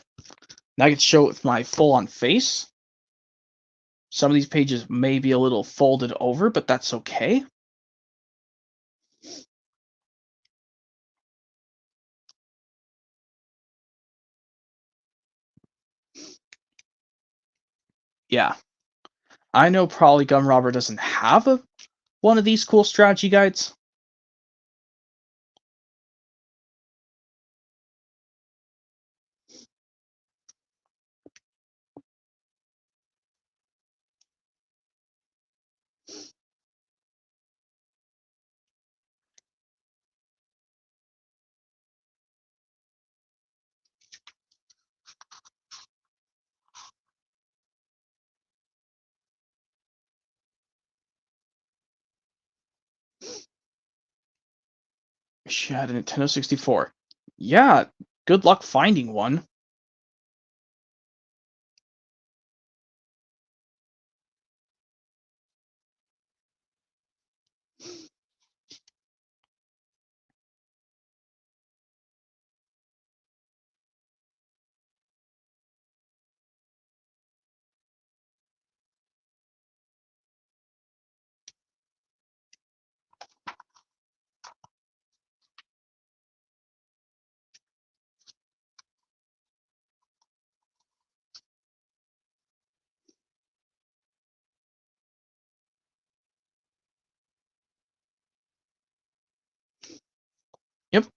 Now I can show it with my full-on face. Some of these pages may be a little folded over, but that's okay. Yeah. I know probably Gum Robber doesn't have one of these cool strategy guides. She had a Nintendo 64. Yeah, good luck finding one. Yep.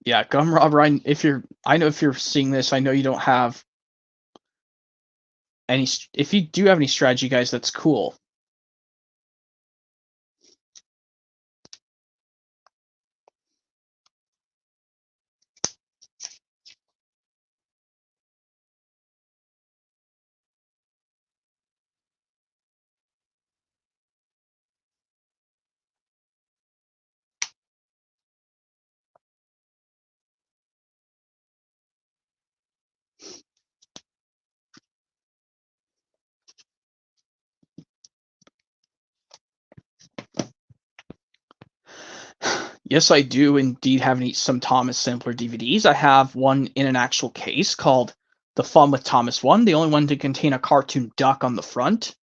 Yeah, Gum Robber, I know if you're seeing this, I know you don't have any, if you do have any strategy, guys, that's cool. Yes, I do indeed have some Thomas Sampler DVDs. I have one in an actual case called The Fun with Thomas one, the only one to contain a cartoon duck on the front.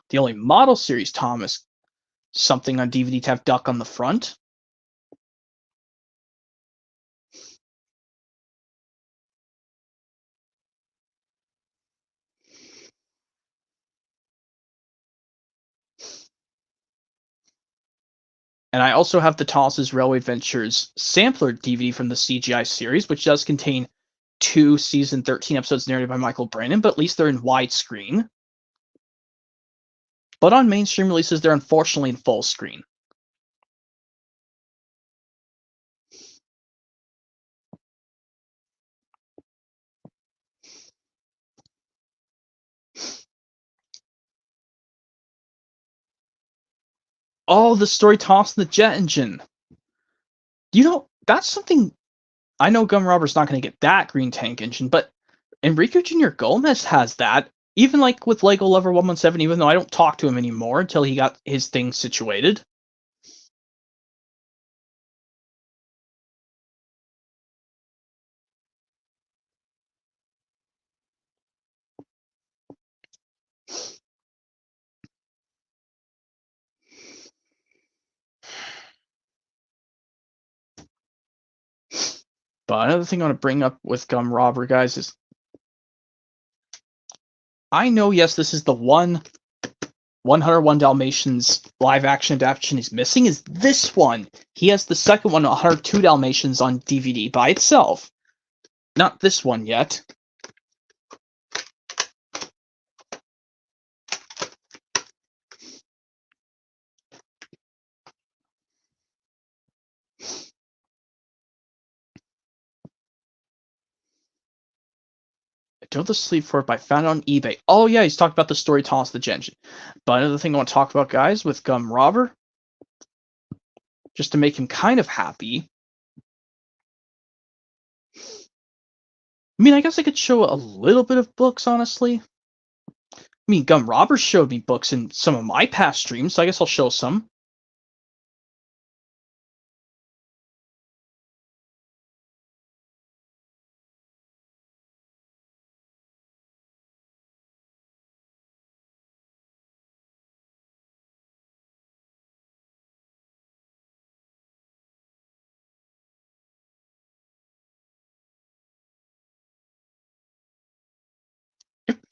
The only model series Thomas something on DVD to have duck on the front. And I also have the Thomas's Railway Adventures sampler DVD from the CGI series, which does contain 2 season 13 episodes narrated by Michael Brandon, but at least they're in widescreen. But on mainstream releases, they're unfortunately in full screen. Oh, the story Thomas and the Jet Engine. You know, that's something. I know Gum Robber's not going to get that green tank engine, but Enrico Jr. Gomez has that. Even like with Lego Lover 117, even though I don't talk to him anymore until he got his thing situated. But another thing I want to bring up with Gum Robber, guys, is I know, yes, this is the 101 Dalmatians live action adaptation he's missing is this one. He has the second one, 102 Dalmatians, on DVD by itself. Not this one yet. I don't have the sleeve for it, but I found it on eBay. Oh yeah, he's talked about the story Thomas the Jet Engine. But another thing I want to talk about, guys, with Gum Robber, just to make him kind of happy. I mean, I guess I could show a little bit of books, honestly. I mean, Gum Robber showed me books in some of my past streams, so I guess I'll show some.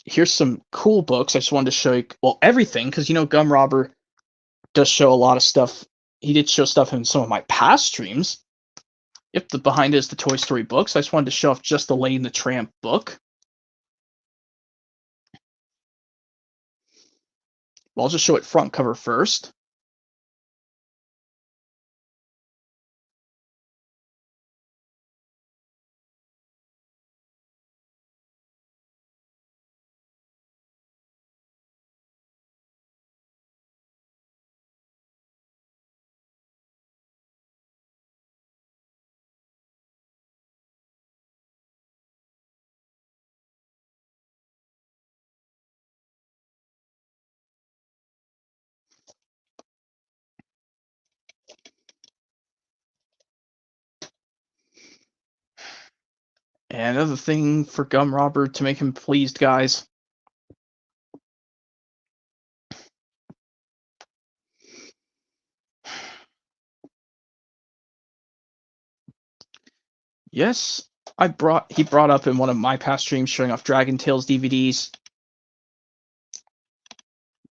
Here's some cool books. I just wanted to show you, well, everything, because, you know, Gum Robber does show a lot of stuff. He did show stuff in some of my past streams. Yep, the behind it is the Toy Story books. I just wanted to show off just the Lady and the Tramp book. Well, I'll just show it front cover first. And another thing for Gum Robber to make him pleased, guys. Yes, he brought up in one of my past streams showing off Dragon Tales DVDs.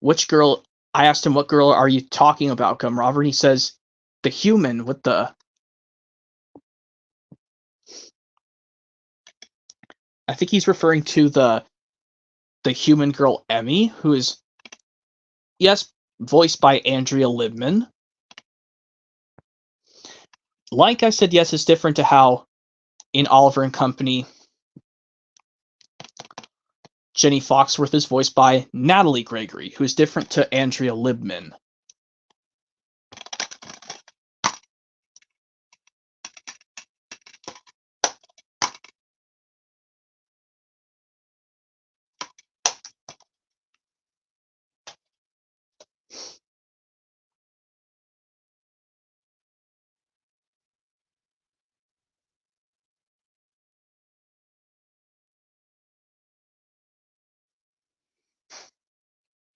Which girl? I asked him, what girl are you talking about, Gum Robber? And he says, the human with the... I think he's referring to the human girl Emmy, who is, yes, voiced by Andrea Libman. Like I said, yes, it's different to how in Oliver and Company, Jenny Foxworth is voiced by Natalie Gregory, who is different to Andrea Libman.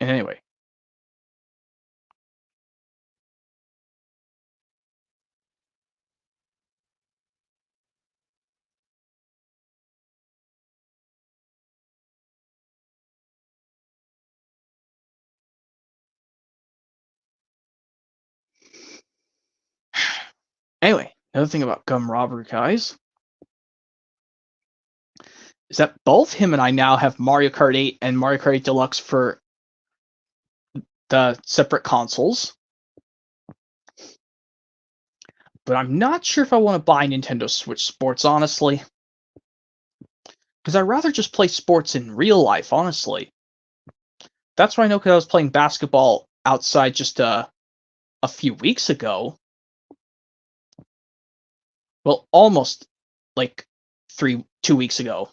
And anyway. Anyway, another thing about Gum Robber, guys, is that both him and I now have Mario Kart 8 and Mario Kart 8 Deluxe for the separate consoles. But I'm not sure if I want to buy Nintendo Switch Sports, honestly. Because I'd rather just play sports in real life, honestly. That's what I know, because I was playing basketball outside just a few weeks ago. Well, almost like 2 weeks ago.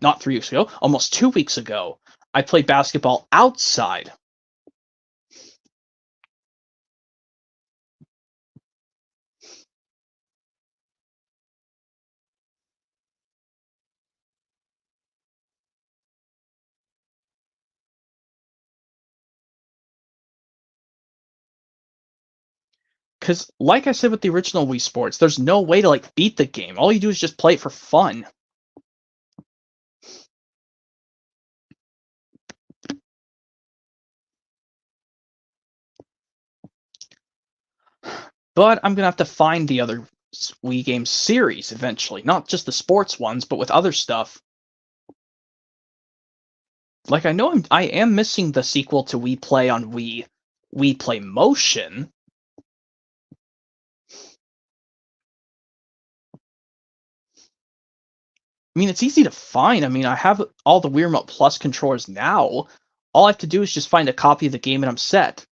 Not 3 weeks ago, almost 2 weeks ago. I played basketball outside. Because, like I said with the original Wii Sports, there's no way to, like, beat the game. All you do is just play it for fun. But I'm going to have to find the other Wii game series eventually. Not just the sports ones, but with other stuff. Like, I know I am missing the sequel to Wii Play on Wii Play Motion. I mean, it's easy to find. I mean, I have all the Wii Remote Plus controllers now. All I have to do is just find a copy of the game and I'm set.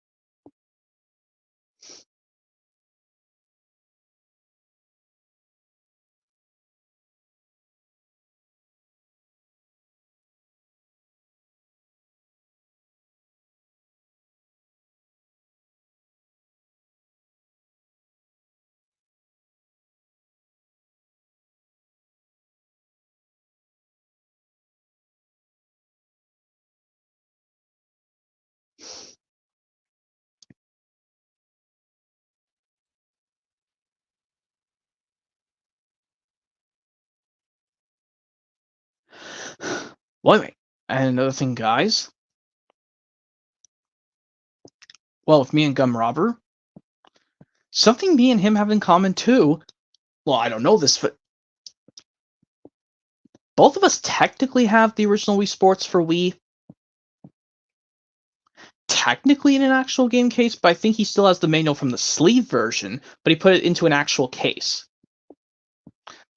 Well, anyway, and another thing, guys. Well, with me and Gum Robber, something me and him have in common too. Well, I don't know this, but both of us technically have the original Wii Sports for Wii. Technically in an actual game case, but I think he still has the manual from the sleeve version, but he put it into an actual case.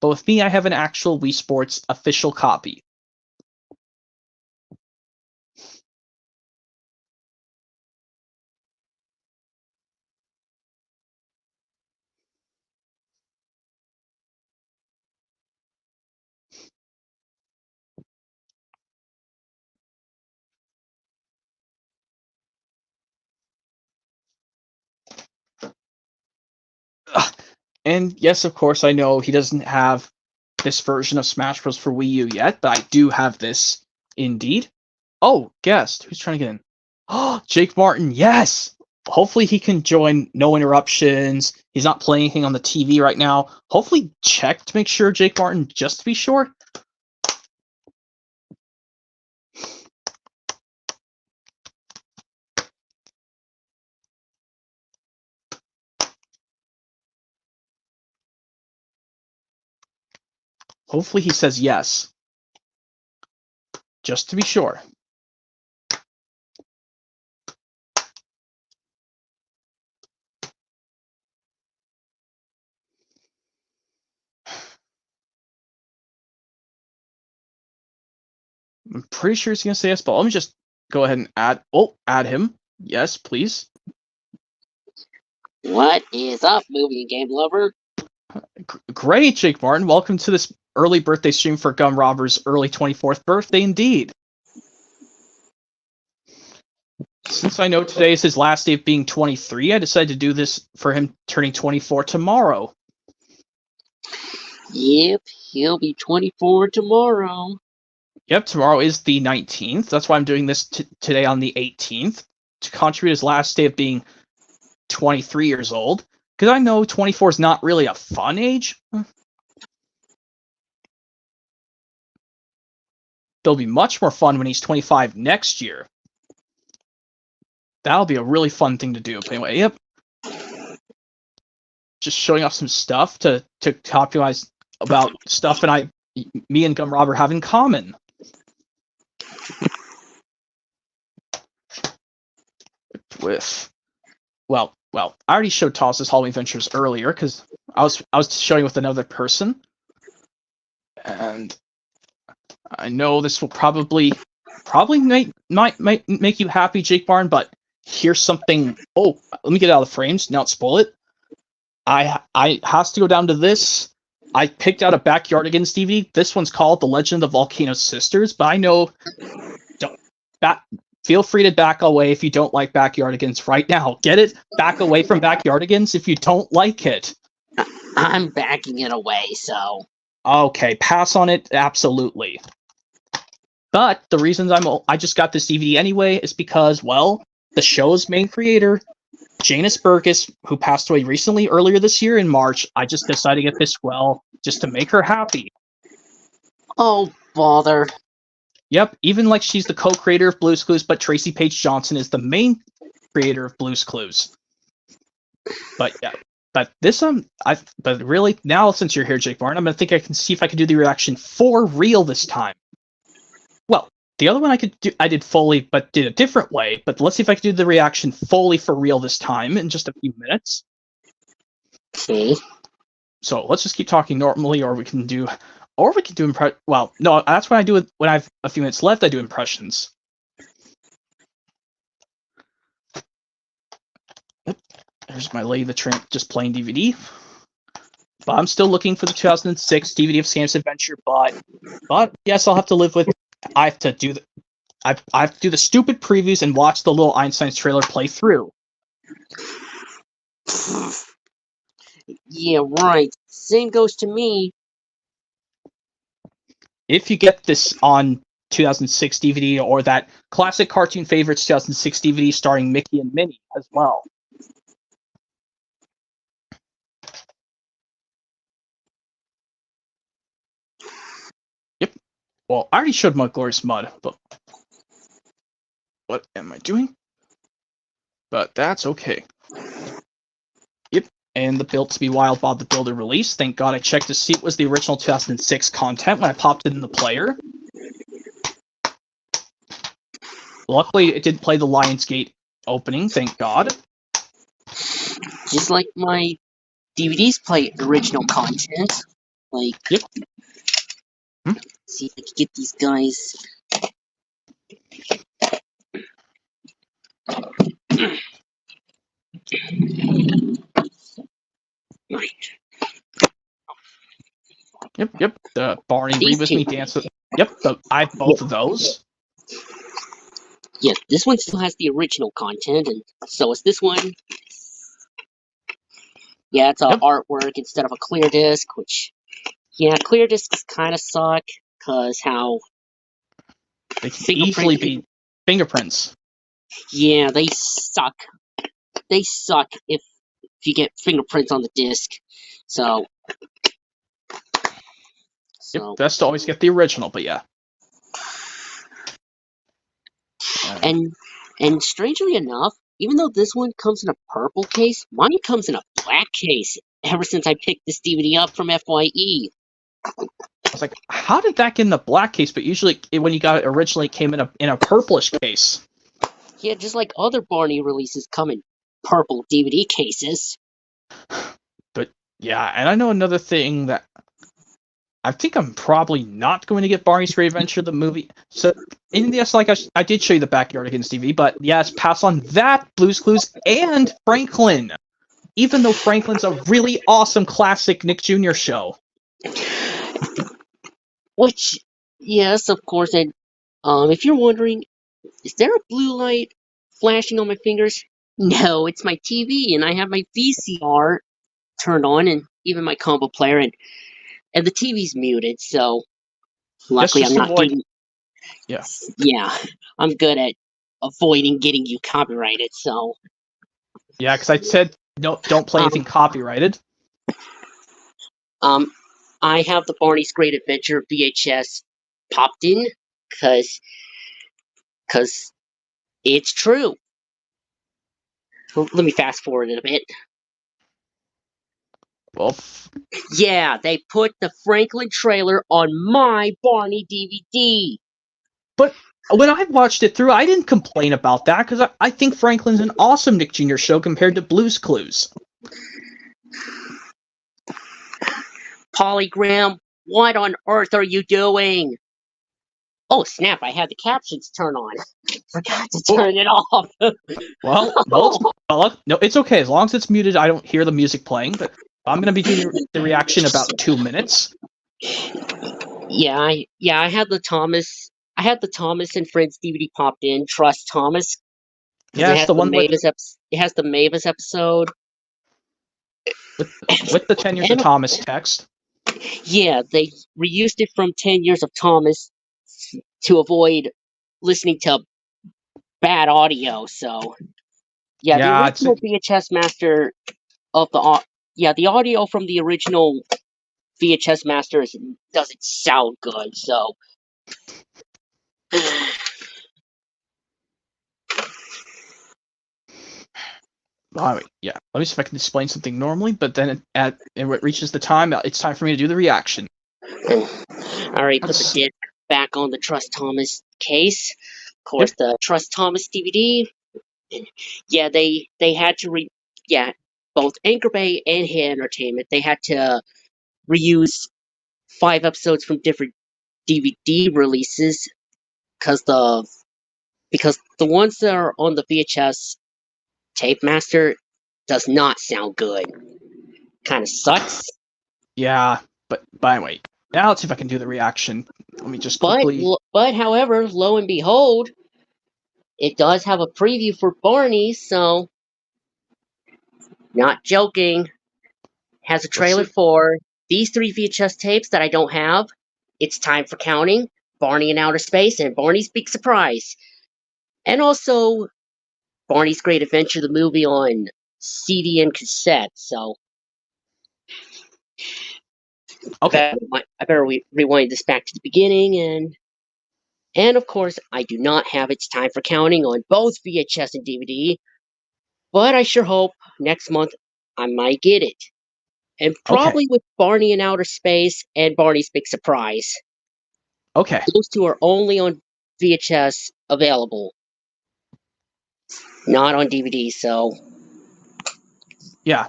But with me, I have an actual Wii Sports official copy. And yes, of course, I know he doesn't have this version of Smash Bros. For Wii U yet, but I do have this indeed. Oh, guest. Who's trying to get in? Oh, Jake Martin, yes! Hopefully he can join, no interruptions. He's not playing anything on the TV right now. Hopefully check to make sure, Jake Martin, just to be sure. Hopefully he says yes. Just to be sure. I'm pretty sure he's going to say yes, but let me just go ahead and add him. Yes, please. What is up, movie and game lover? Great, Jake Martin. Welcome to this early birthday stream for Gum Robber's early 24th birthday indeed. Since I know today is his last day of being 23, I decided to do this for him turning 24 tomorrow. Yep, he'll be 24 tomorrow. Yep, tomorrow is the 19th. That's why I'm doing this today on the 18th, to contribute his last day of being 23 years old. Because I know 24 is not really a fun age. It'll be much more fun when he's 25 next year. That'll be a really fun thing to do. But anyway, yep. Just showing off some stuff to popularize about stuff and me and Gum Robber have in common. Well, I already showed Toss's Halloween Adventures earlier because I was showing with another person, and I know this will probably might make you happy, Jake Barn. But here's something. Oh, let me get it out of the frames. Now spoil it. I has to go down to this. I picked out a Backyardigans DVD. This one's called The Legend of the Volcano Sisters, but I know feel free to back away if you don't like Backyardigans right now. Get it? Back away from Backyardigans if you don't like it. I'm backing it away, so... Okay, pass on it, absolutely. But the reasons I just got this DVD anyway is because, well, the show's main creator, Janice Burgess, who passed away recently earlier this year in March, I just decided to get this, well, just to make her happy. Oh, bother. Yep, even like she's the co-creator of Blue's Clues, but Tracy Page Johnson is the main creator of Blue's Clues. But yeah, but this but really now since you're here, Jake Barn, I'm gonna think I can see if I can do the reaction for real this time. Well, the other one I did fully, but did a different way. But let's see if I can do the reaction fully for real this time in just a few minutes. Okay. So let's just keep talking normally, or we can do well, no, that's when I do it. When I have a few minutes left, I do impressions. There's my Lady the Tramp just playing DVD. But I'm still looking for the 2006 DVD of Sam's Adventure. But yes, I'll have to live with. I have to do the stupid previews and watch the little Einstein's trailer play through. Yeah, right. Same goes to me. If you get this on 2006 DVD or that classic cartoon favorites 2006 DVD starring Mickey and Minnie as well. Yep. Well, I already showed my Glorious Mud, but what am I doing? But that's okay. Yep. And the Built to Be Wild Bob the Builder release. Thank God I checked to see it was the original 2006 content when I popped it in the player. Luckily, it did play the Lionsgate opening, thank God. Just like my DVDs play original content. Like, yep. See if I can get these guys. Right. Yep. The Barney Read With Me Dance. Yep, I have both of those. Yeah, this one still has the original content, and so is this one. Yeah, it's artwork instead of a clear disc, which Yeah, clear discs kind of suck because how They can easily be fingerprints. Yeah, they suck. They suck if you get fingerprints on the disc. So Yep, best to always get the original, but yeah. And strangely enough, even though this one comes in a purple case, mine comes in a black case. Ever since I picked this DVD up from FYE. I was like, how did that get in the black case? But usually, when you got it originally, it came in a purplish case. Yeah, just like other Barney releases come in purple DVD cases. But yeah, and I know another thing that I think I'm probably not going to get Barney's Great Adventure, the movie. So, in this, like I did show you the Backyardigans TV, but yes, pass on that, Blue's Clues, and Franklin. Even though Franklin's a really awesome classic Nick Jr. show. Which, yes, of course, and if you're wondering, is there a blue light flashing on my fingers? No, it's my TV, and I have my VCR turned on, and even my combo player, and the TV's muted, so luckily I'm not getting... Yeah. Yeah, I'm good at avoiding getting you copyrighted, so... Yeah, because I said, no, don't play anything copyrighted. I have the Barney's Great Adventure VHS popped in, because it's true. Well, let me fast forward it a bit. Well, yeah, they put the Franklin trailer on my Barney DVD. But when I watched it through, I didn't complain about that, because I think Franklin's an awesome Nick Jr. show compared to Blue's Clues. Polygram, what on earth are you doing? Oh, snap, I had the captions turned on. Forgot to turn it off. No, it's okay. As long as it's muted, I don't hear the music playing, but I'm going to be doing the reaction in about 2 minutes. Yeah, I had the Thomas and Friends DVD popped in. Trust Thomas. Yeah, it's the one with... It has the Mavis episode. With the 10 Years of Thomas text. Yeah, they reused it from 10 Years of Thomas to avoid listening to bad audio, so... Yeah, the original VHS master of the... Yeah, the audio from the original VHS master doesn't sound good, so... Yeah, let me see if I can explain something normally, but then when it reaches the time, it's time for me to do the reaction. Alright, put the disc back on the Trust Thomas case. Of course, the Trust Thomas DVD. Yeah, they had to both Anchor Bay and Hit Entertainment, they had to reuse 5 episodes from different DVD releases because the ones that are on the VHS tape master does not sound good. Kind of sucks. Yeah, but anyway, now let's see if I can do the reaction. Let me just quickly... But however, lo and behold, it does have a preview for Barney, so... Not joking. Has a trailer for these 3 VHS tapes that I don't have. It's Time for Counting, Barney in Outer Space, and Barney's Big Surprise. And also, Barney's Great Adventure, the movie on CD and cassette, so... Okay. I better rewind this back to the beginning, and of course, I do not have It's Time for Counting on both VHS and DVD, but I sure hope next month I might get it. And probably with Barney in Outer Space and Barney's Big Surprise. Okay. Those 2 are only on VHS available. Not on DVD, so... Yeah.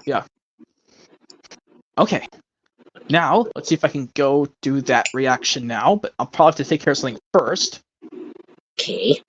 Okay. Now, let's see if I can go do that reaction now, but I'll probably have to take care of something first. Okay.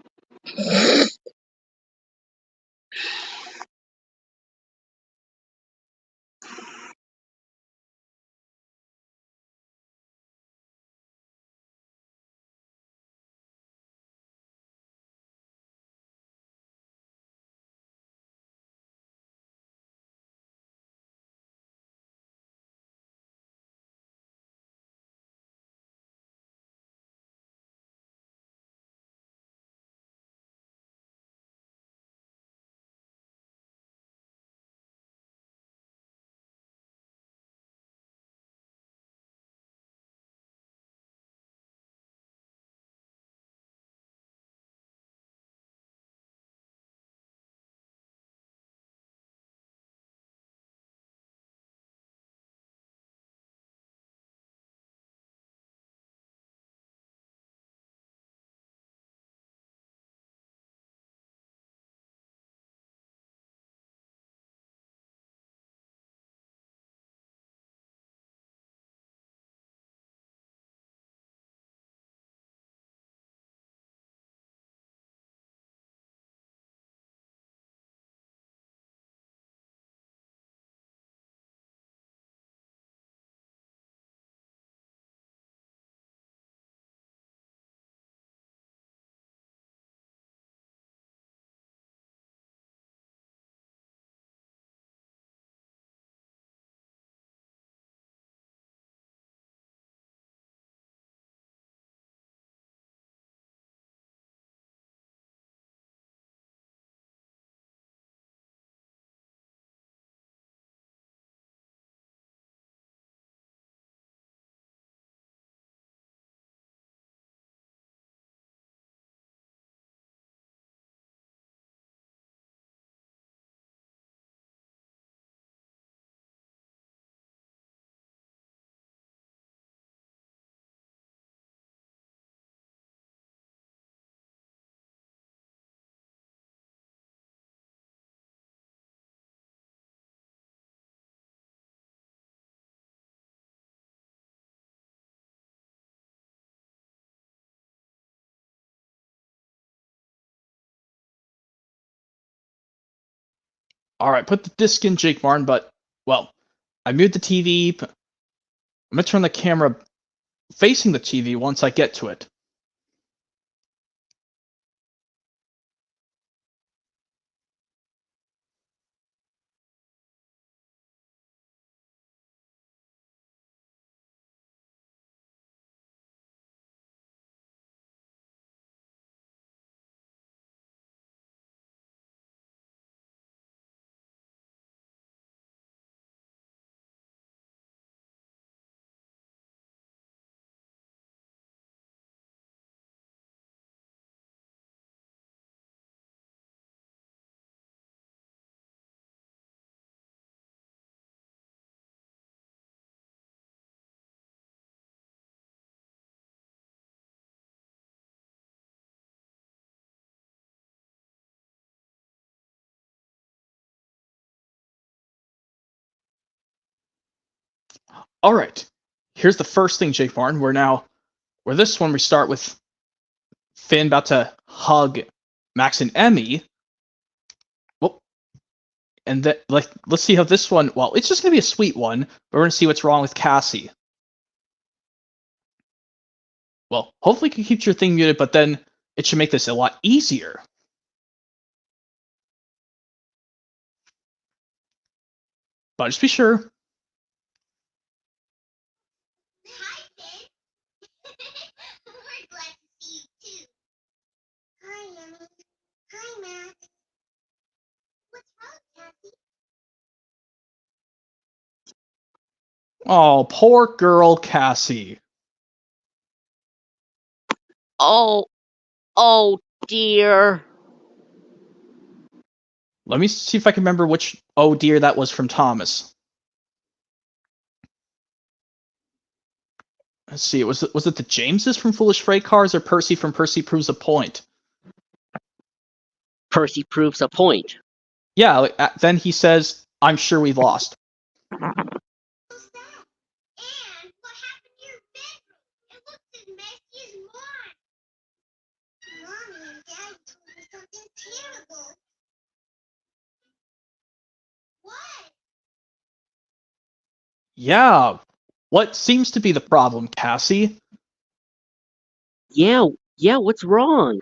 Alright, put the disc in, Jake Martin, but, well, I moved the TV. I'm going to turn the camera facing the TV once I get to it. Alright, here's the first thing, Jake Martin. Where this one we start with Finn about to hug Max and Emmy. Whoop. And then, let's see how this one, well, it's just going to be a sweet one, but we're going to see what's wrong with Cassie. Well, hopefully you can keep your thing muted, but then it should make this a lot easier. But just be sure. Hi, Finn. We're glad to see you too. Hi, Emmy. Hi, Max. What's wrong, Cassie? Oh, poor girl Cassie. Oh dear. Let me see if I can remember which oh dear that was from Thomas. Let's see, was it the Jameses from Foolish Freight Cars or Percy from Percy Proves a Point? Percy proves a point. Yeah, then he says, I'm sure we lost. What's that? And what happened to your bedroom? It looks as messy as mine. Mommy and Dad told me something terrible. What? Yeah, what seems to be the problem, Cassie? Yeah, what's wrong?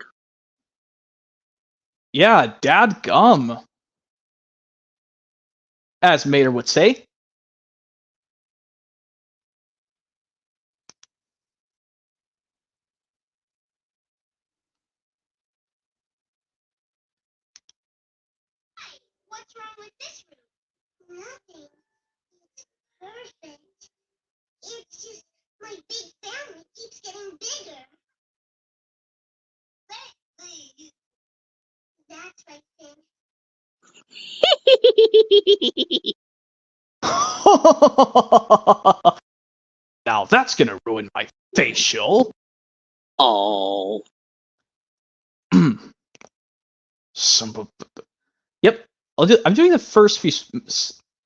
Yeah, dadgum. As Mater would say. Hey, what's wrong with this room? Nothing. It's perfect. It's just my big family keeps getting bigger. That's right, Finn. Now that's gonna ruin my facial. Oh. Yep, I'm doing the first few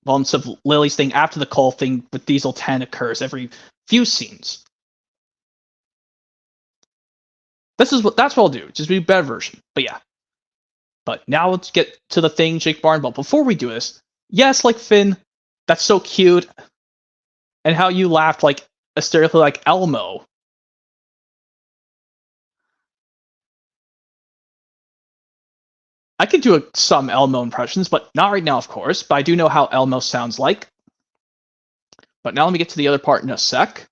months of Lily's thing after the call thing with Diesel 10 occurs every few scenes. That's what I'll do. Just be a better version. But yeah. But now let's get to the thing, Jake Barn. But before we do this, yes, like Finn, that's so cute, and how you laughed like hysterically like Elmo. I could do some Elmo impressions, but not right now, of course. But I do know how Elmo sounds like. But now let me get to the other part in a sec.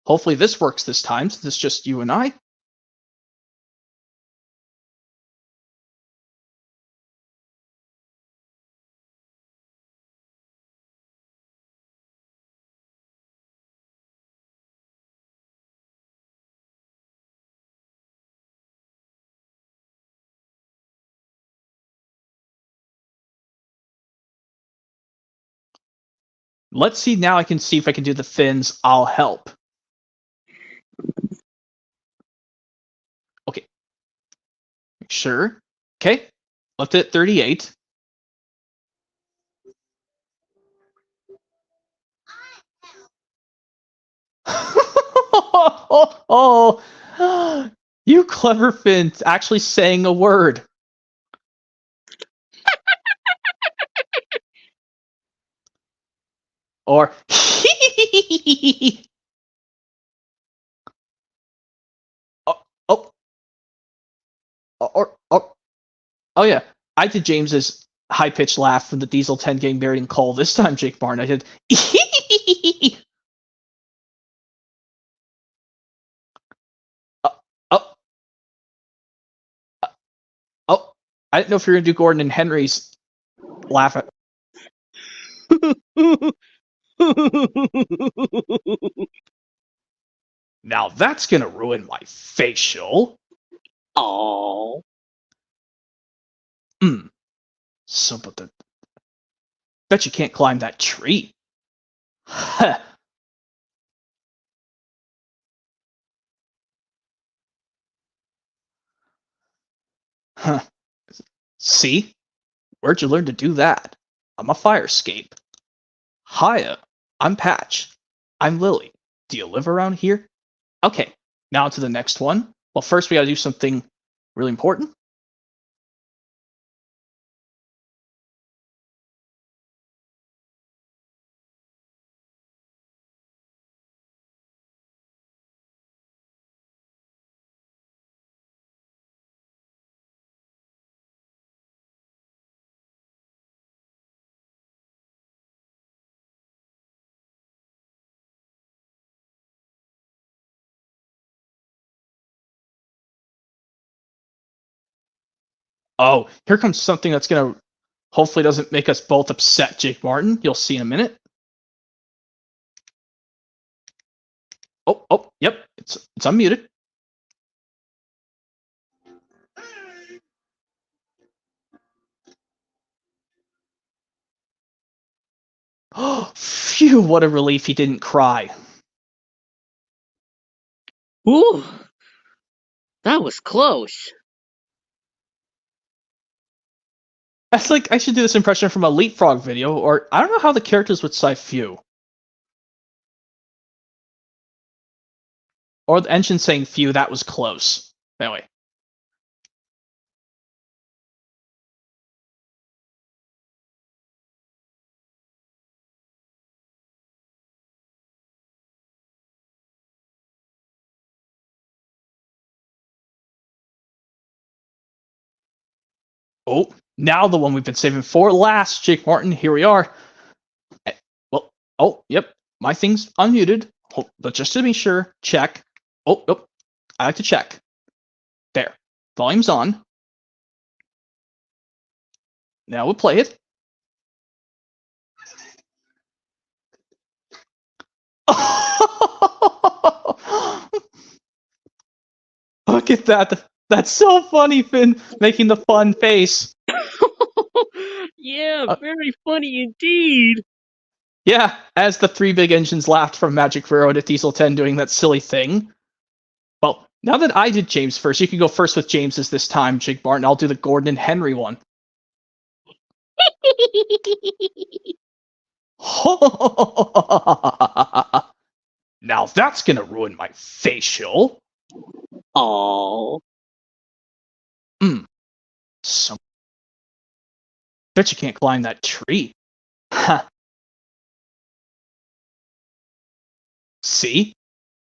Hopefully this works this time, since it's just you and I. Let's see now. I can see if I can do the Finn's I'll help. Okay. Sure. Okay. Left it at 38. Oh, you clever Finn, actually saying a word. or oh, oh, oh yeah. I did James's high-pitched laugh from the Diesel 10 getting buried in coal. This time, Jake Martin, I did oh, oh, oh. I didn't know if you were going to do Gordon and Henry's laugh at. Now that's going to ruin my facial. Oh. So, but bet you can't climb that tree. Huh. See? Where'd you learn to do that? I'm a fire escape. Hiya, I'm Patch. I'm Lily. Do you live around here? Okay, now to the next one. Well, first we gotta do something really important. Oh, here comes something that's gonna hopefully doesn't make us both upset, Jake Martin. You'll see in a minute. Oh, yep, it's unmuted. Oh, phew, what a relief he didn't cry. Ooh. That was close. That's like, I should do this impression from a Leapfrog video, or I don't know how the characters would say phew. Or the engine saying phew, that was close. Anyway. Oh, now the one we've been saving for last, Jake Martin. Here we are. Well, oh, yep, my thing's unmuted. But just to be sure, check. Oh, nope. I like to check. There. Volume's on. Now we'll play it. Look at that. That's so funny, Finn, making the fun face. Yeah, very funny indeed. Yeah, as the three big engines laughed from Magic Railroad at Diesel 10 doing that silly thing. Well, now that I did James first, you can go first with James's this time, Jake Martin. I'll do the Gordon and Henry one. Now that's gonna ruin my facial. Oh. So bet you can't climb that tree. Ha. See?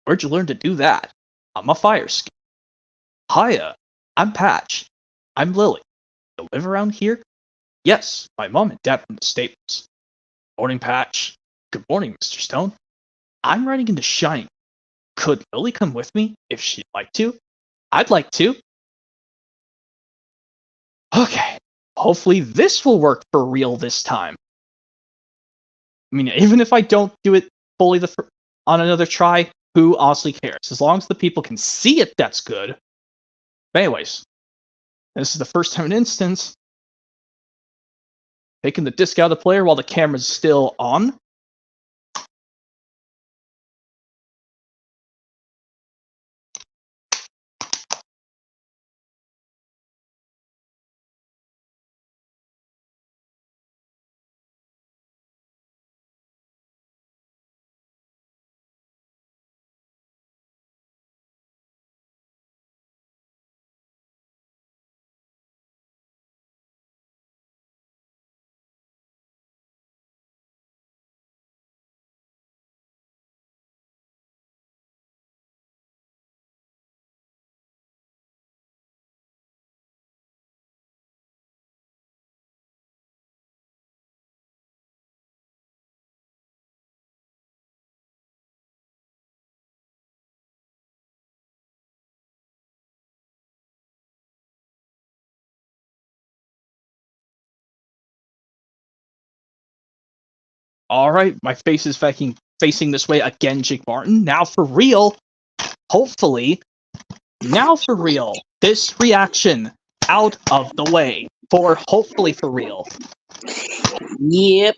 Where'd you learn to do that? I'm a fire escape. Hiya, I'm Patch. I'm Lily. You live around here? Yes, my mom and dad from the States. Morning, Patch. Good morning, Mr. Stone. I'm riding into Shining. Could Lily come with me if she'd like to? I'd like to. Okay, hopefully this will work for real this time. I mean, even if I don't do it fully on another try, who honestly cares? As long as the people can see it, that's good. But anyways, this is the first time in instance. Taking the disc out of the player while the camera's still on. All right, my face is facing this way again, Jake Martin. Now for real. Hopefully. Now for real. This reaction out of the way. Hopefully for real. Yep.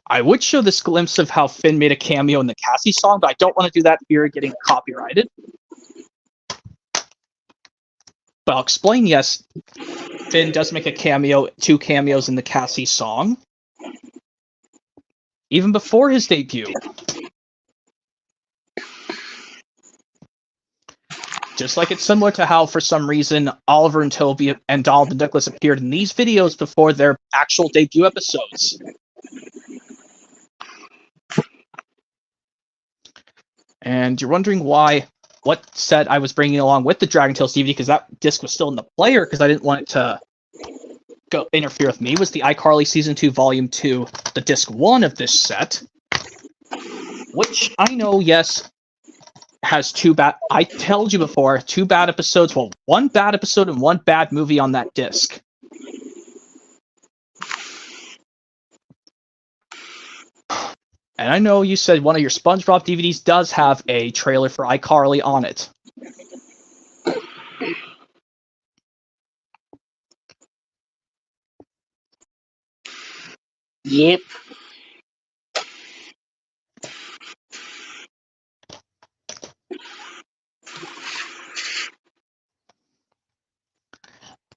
I would show this glimpse of how Finn made a cameo in the Cassie song, but I don't want to do that fear of getting copyrighted. But I'll explain, yes, Finn does make a cameo, 2 cameos in the Cassie song. Even before his debut. Just like it's similar to how, for some reason, Oliver and Toby and Donald and Douglas appeared in these videos before their actual debut episodes. And you're wondering what set I was bringing along with the Dragon Tales DVD, because that disc was still in the player, because I didn't want it to interfere with me, was the iCarly Season 2 Volume 2, the disc 1 of this set. Which I know, yes, has 2 bad... I told you before, 2 bad episodes. Well, 1 bad episode and 1 bad movie on that disc. And I know you said one of your SpongeBob DVDs does have a trailer for iCarly on it. Yep.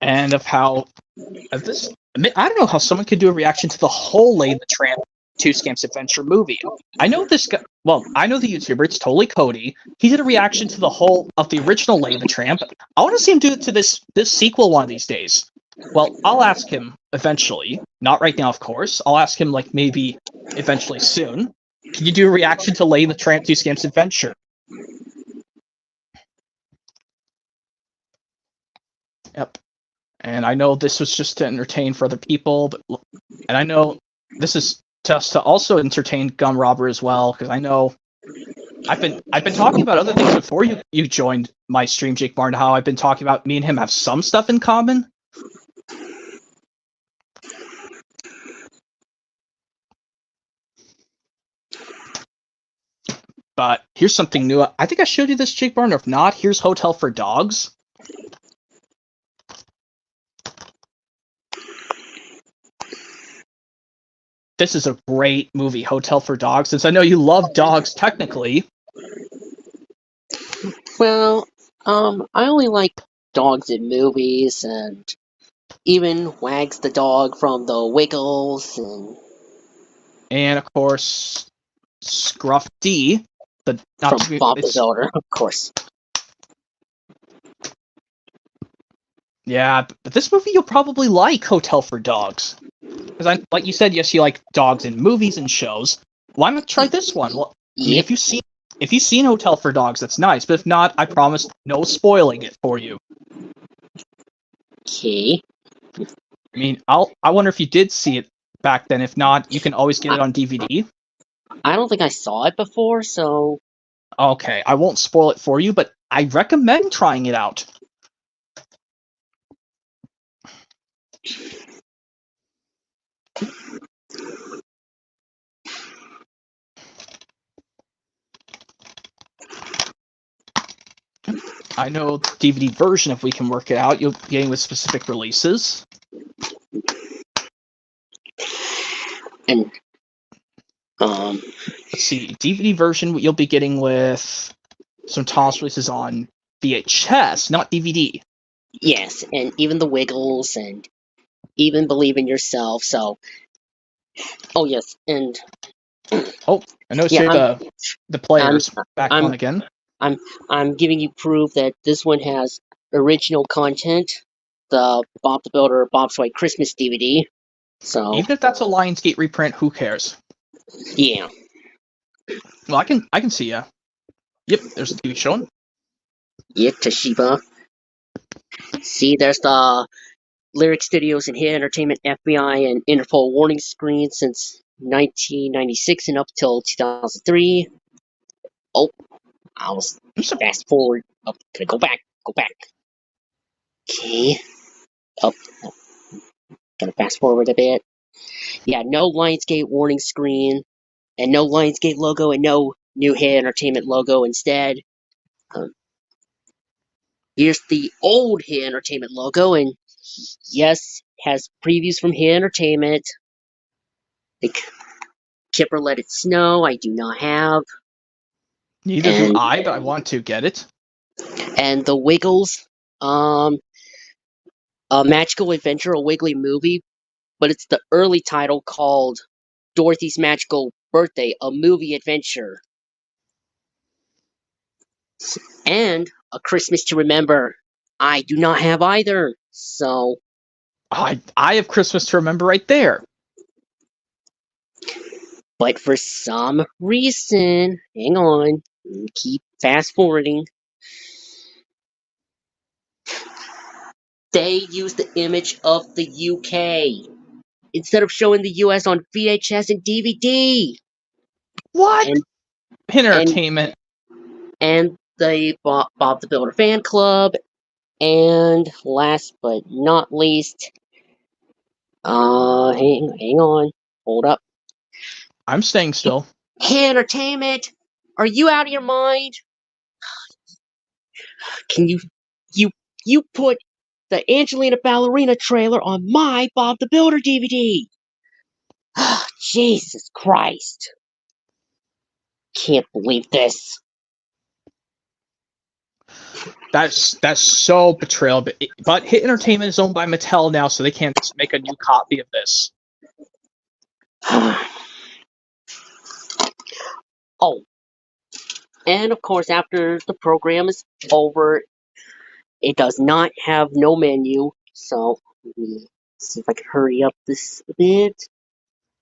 And of how this... I don't know how someone could do a reaction to the whole Lay the Tramp 2 Scamps Adventure movie. I know this guy... Well, I know the YouTuber. It's totally Cody. He did a reaction to the whole of the original Lay the Tramp. I want to see him do it to this sequel one of these days. Well, I'll ask him eventually. Not right now, of course. I'll ask him, like, maybe eventually soon. Can you do a reaction to Lay the Tramp 2 Scamps Adventure? Yep. And I know this was just to entertain for other people, and I know this is just to also entertain Gum Robber as well, because I know I've been talking about other things before you joined my stream, Jake Martin, how I've been talking about me and him have some stuff in common. But here's something new. I think I showed you this, Jake Martin, or if not, here's Hotel for Dogs. This is a great movie, Hotel for Dogs, since I know you love dogs, technically. Well, I only like dogs in movies, and even Wags the dog from the Wiggles, and of course, Scruff D, from Bob the Builder, of course. Yeah, but this movie you'll probably like, Hotel for Dogs. Because, like you said, yes, you like dogs in movies and shows. Why not try this one? Well, Yep. if you've seen Hotel for Dogs, that's nice. But if not, I promise no spoiling it for you. Okay. I mean, I wonder if you did see it back then. If not, you can always get it on DVD. I don't think I saw it before, so... Okay, I won't spoil it for you, but I recommend trying it out. I know the DVD version, if we can work it out, you'll be getting with specific releases. And, Let's see, DVD version you'll be getting with some Thomas releases on VHS, not DVD. yes, and even the Wiggles, and even Believe in Yourself, so... Oh, yes, and... Oh, I noticed Yeah, the players back on again. I'm giving you proof that this one has original content, the Bob the Builder Bob's White Christmas DVD. So Even if that's a Lionsgate reprint, who cares? yeah, Well, I can see ya. Yep, there's the TV showing. yeah, Toshiba. See, there's the Lyric Studios and Hit Entertainment, FBI, and Interpol warning screen since 1996 and up till 2003. Oh, I was fast forward. Oh, can I go back? Go back. Okay. Oh, Gonna fast forward a bit. Yeah, no Lionsgate warning screen, and no Lionsgate logo, and no New Hit Entertainment logo instead. Here's the old Hit Entertainment logo, and yes, has previews from Hit Entertainment. Like Kipper Let It Snow, I do not have. Neither do And, I, but I want to get it. and the Wiggles, a Magical Adventure, a Wiggly movie, but it's the early title called Dorothy's Magical Birthday, a movie adventure. And A Christmas to Remember. I do not have either, so I have Christmas to Remember right there. but for some reason, hang on, keep fast forwarding. They use the image of the UK instead of showing the US on VHS and DVD. What? And Entertainment. and the Bob the Builder fan club, and last but not least, hang on, hold up. I'm staying still. Hey, Entertainment, are you out of your mind? Can you put the Angelina Ballerina trailer on my Bob the Builder DVD? Jesus Christ. Can't believe this. That's so betrayal. But Hit Entertainment is owned by Mattel now, so they can't make a new copy of this. Oh. And of course, after the program is over, it does not have no menu. So, let me see if I can hurry up this a bit.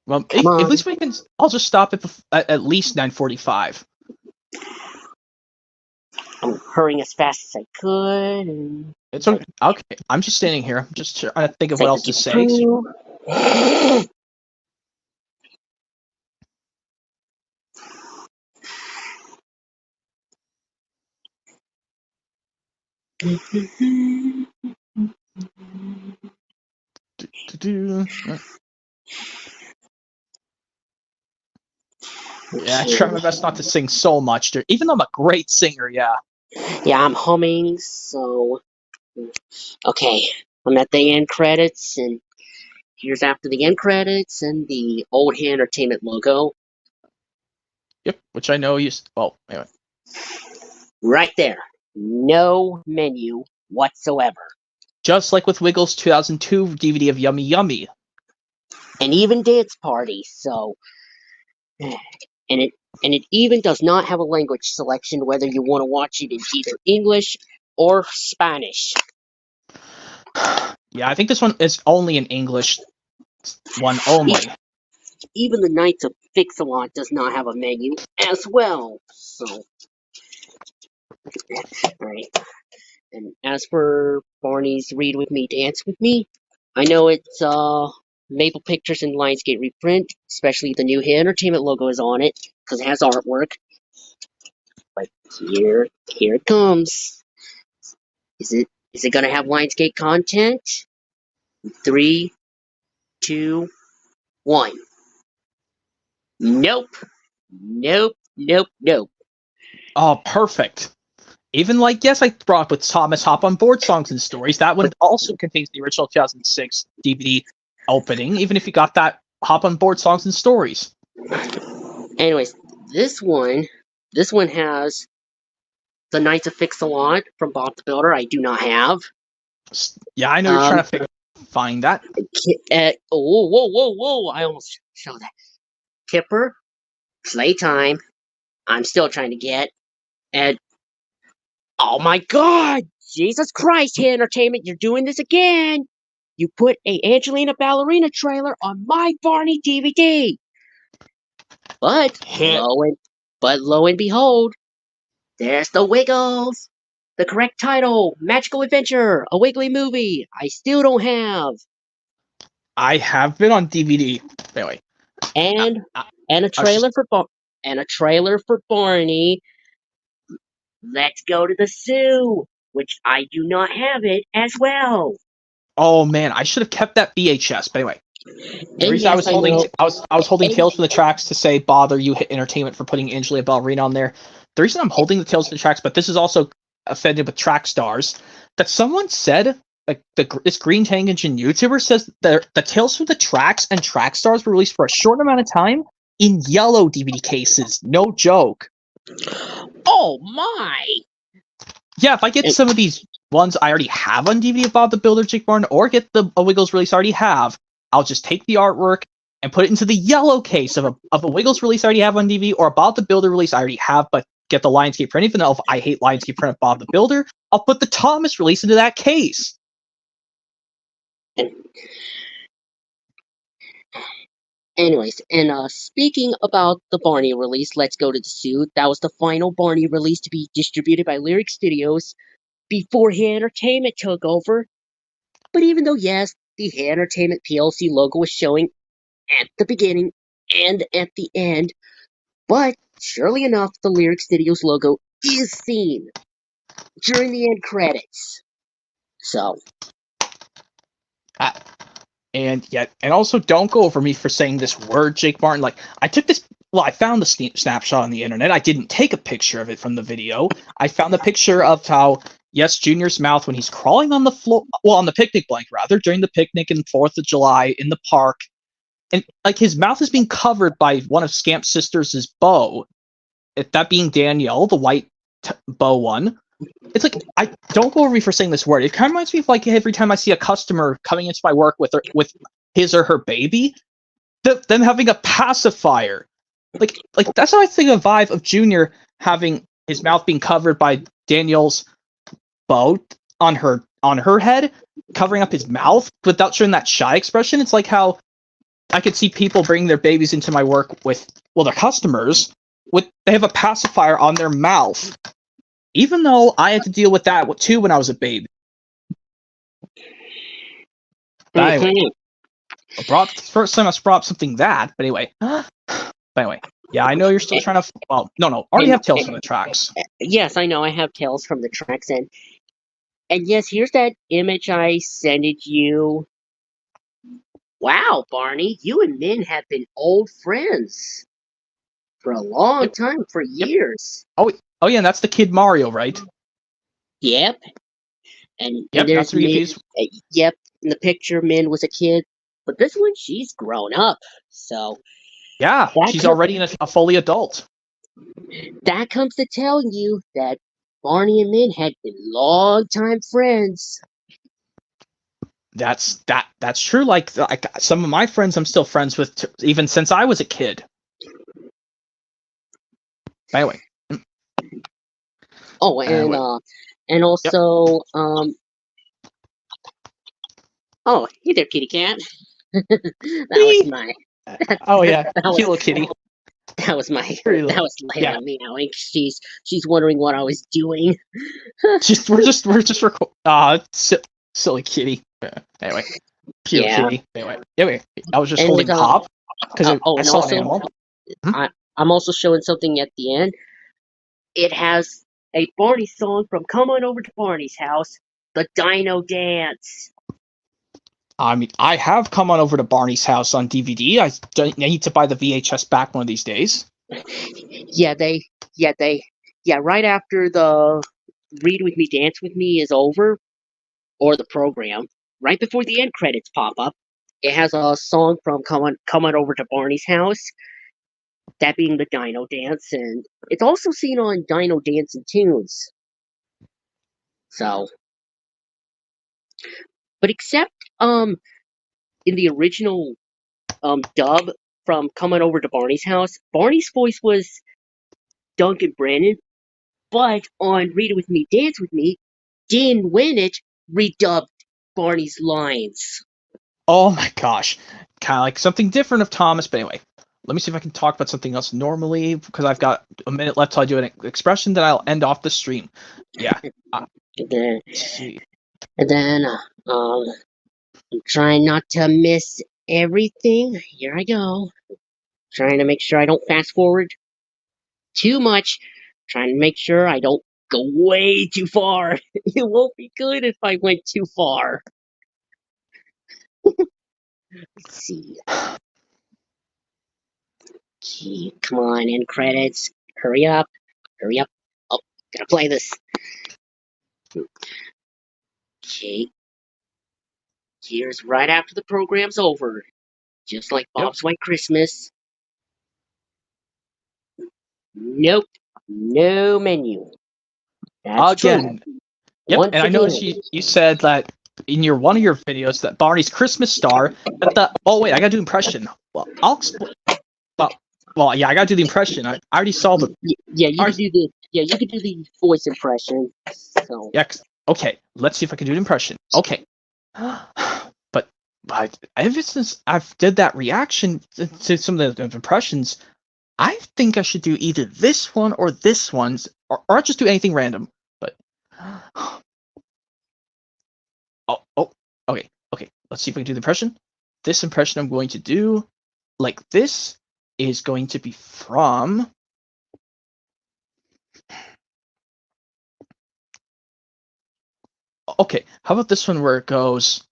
Well, Come at on. least we can. I'll just stop at least 9:45. I'm hurrying as fast as I could. And It's okay. Okay. I'm just standing here. I'm just trying to think of what else to say. Yeah, I try my best not to sing so much, even though I'm a great singer. Yeah. Yeah, I'm humming, so okay. I'm at the end credits, and here's after the end credits and the old Hit Entertainment logo. Yep. Which I know you. Well, anyway. Right there. No menu whatsoever. Just like with Wiggles' 2002 DVD of Yummy Yummy. And even Dance Party, so and it even does not have a language selection whether you want to watch it in either English or Spanish. Yeah, I think this one is only an English one only. Even the Knights of Fix-A-Lot does not have a menu as well. So, right. And as for Barney's Read With Me, Dance With Me, I know it's Maple Pictures and Lionsgate reprint, especially the new Hit Entertainment logo is on it because it has artwork. But here it comes. Is it gonna have Lionsgate content? 3, 2, 1. Nope. Nope. Nope. Nope. Oh, perfect. Even like, yes, I brought up with Thomas Hop on Board Songs and Stories. That one also contains the original 2006 DVD opening, even if you got that Hop on Board Songs and Stories. Anyways, this one has the Knights of Fix-A-Lot from Bob the Builder. I do not have. Yeah, I know you're trying to find that. Whoa! I almost showed that. Kipper, Playtime. I'm still trying to get. And oh my God! Jesus Christ, Hit Entertainment, you're doing this again! You put a Angelina Ballerina trailer on my Barney DVD. But lo and behold, there's the Wiggles. The correct title, Magical Adventure, a Wiggly movie. I still don't have. I have been on DVD. Anyway. And a trailer for Barney. Let's Go to the Zoo, which I do not have it as well. Oh man, I should have kept that VHS. But anyway, the And reason I was yes, I holding know. I was holding And Tales from the Tracks to say bother you Hit Entertainment for putting Angela Ballerina on there. The reason I'm holding the Tales from the Tracks, but this is also offended with Track Stars, that someone said like this Green Tank Engine YouTuber says that the Tales from the Tracks and Track Stars were released for a short amount of time in yellow DVD cases. No joke. oh my! Yeah, if I get And- some of these ones I already have on DVD of Bob the Builder, Jake Martin, or get the a Wiggles release I already have, I'll just take the artwork and put it into the yellow case of a Wiggles release I already have on DVD, or a Bob the Builder release I already have, but get the Lionsgate print. Even though if I hate Lionsgate print of Bob the Builder, I'll put the Thomas release into that case. Anyways, and speaking about the Barney release, let's go to the suit. That was the final Barney release to be distributed by Lyric Studios before Hey Entertainment took over. But even though, yes, the Hey Entertainment PLC logo was showing at the beginning and at the end, but surely enough, the Lyric Studios logo is seen during the end credits. So, And also don't go over me for saying this word, Jake Martin. Like, I took this. Well, I found the snapshot on the internet. I didn't take a picture of it from the video. I found the picture of how, yes, Junior's mouth when he's crawling on the floor, well, on the picnic blanket rather, during the picnic in 4th of July in the park, and like his mouth is being covered by one of Scamp's sisters' bow. That being Danielle, the white bow one. It's like, I don't go over me for saying this word. It kind of reminds me of like every time I see a customer coming into my work with his or her baby, them having a pacifier. Like that's how I think of vibe of Junior having his mouth being covered by Danielle's bow on her head, covering up his mouth without showing that shy expression. It's like how I could see people bringing their babies into my work with, well, their customers, they have a pacifier on their mouth. Even though I had to deal with that too when I was a baby. But anyway, first time I brought up something that, but anyway. Yeah, I know you're still trying to. Well, no, I already have Tales from the Tracks. yes, I know I have Tales from the Tracks, and yes, here's that image I sent you. Wow, Barney, you and Min have been old friends for a long time, for years. Oh yeah, and that's the Kid Mario, right? Yep. And Yep, there's that's Min. Reeves. Yep, in the picture, Min was a kid, but this one, she's grown up. So yeah, she's already a fully adult. That comes to telling you that Barney and Min had been long-time friends. That's true. Like some of my friends, I'm still friends with even since I was a kid. Anyway. Oh, and also, oh, hey there, kitty cat. that was my. Oh yeah, cute little kitty. That was Layla meowing. She's wondering what I was doing. we're just silly kitty. Anyway, cute kitty. Anyway, I was just holding Pop because I saw an animal. I'm also showing something at the end. It has a Barney song from Come On Over to Barney's House, the Dino Dance. I mean, I have Come On Over to Barney's House on DVD. I need to buy the VHS back one of these days. Yeah, right after the Read With Me, Dance With Me is over, or the program, right before the end credits pop up, it has a song from Come On Over to Barney's House, that being the Dino Dance, and it's also seen on Dino Dancing Tunes. So, but except in the original dub from Come On Over to Barney's House, Barney's voice was Duncan Brennan, but on Read It With Me, Dance With Me, Dean Winnet redubbed Barney's lines. Oh my gosh. Kind of like something different of Thomas, but anyway. Let me see if I can talk about something else normally, because I've got a minute left till I do an expression, then I'll end off the stream. Yeah. And then I'm trying not to miss everything. Here I go. Trying to make sure I don't fast forward too much. Trying to make sure I don't go way too far. It won't be good if I went too far. Let's see. Gee, come on, end credits. Hurry up. Hurry up. Oh, gotta play this. Okay. Here's right after the program's over. Just like Bob's White Christmas. Nope. No menu. That's Again. true. Yep, Once and I again. noticed you said that in one of your videos that Barney's Christmas star. Oh wait, I gotta do impression. Well, I'll explain. Well, yeah, I gotta do the impression. I already saw the. Yeah, you could do the. Yeah, you could do the voice impression. So. Yeah. Okay. Let's see if I can do an impression. Okay. But ever since I've did that reaction to some of the impressions, I think I should do either this one or this one's, or I'll just do anything random. But okay. Let's see if we can do the impression. This impression I'm going to do, like this, is going to be from. Okay, how about this one where it goes?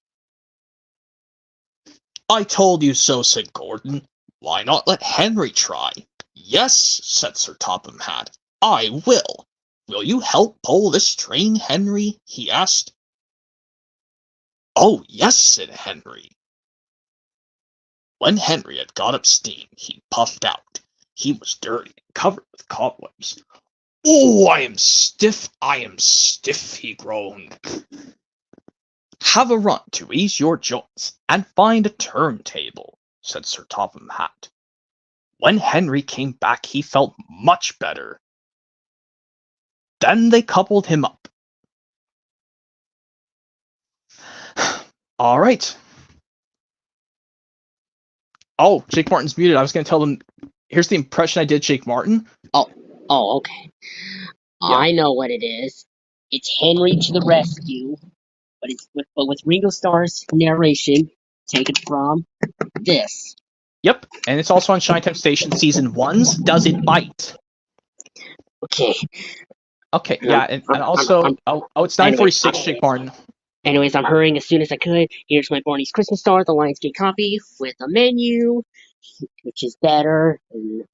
I told you so, said Gordon. Why not let Henry try? Yes, said Sir Topham Hatt. I will. Will you help pull this train, Henry? He asked. Oh, yes, said Henry. When Henry had got up steam, he puffed out. He was dirty and covered with cobwebs. Oh, I am stiff, he groaned. Have a run to ease your joints, and find a turntable, said Sir Topham Hatt. When Henry came back, he felt much better. Then they coupled him up. All right. Oh, Jake Martin's muted. I was going to tell them, here's the impression I did, Jake Martin. Oh, okay. Yeah. I know what it is. It's Henry to the rescue, but with Ringo Starr's narration taken from this. Yep, and it's also on Shinetime Station Season 1's Does It Bite? Okay. Okay, yeah, and also, it's 9:46, Jake Martin. Anyways, I'm hurrying as soon as I could. Here's my Barney's Christmas star, the Lionsgate copy, with a menu, which is better. And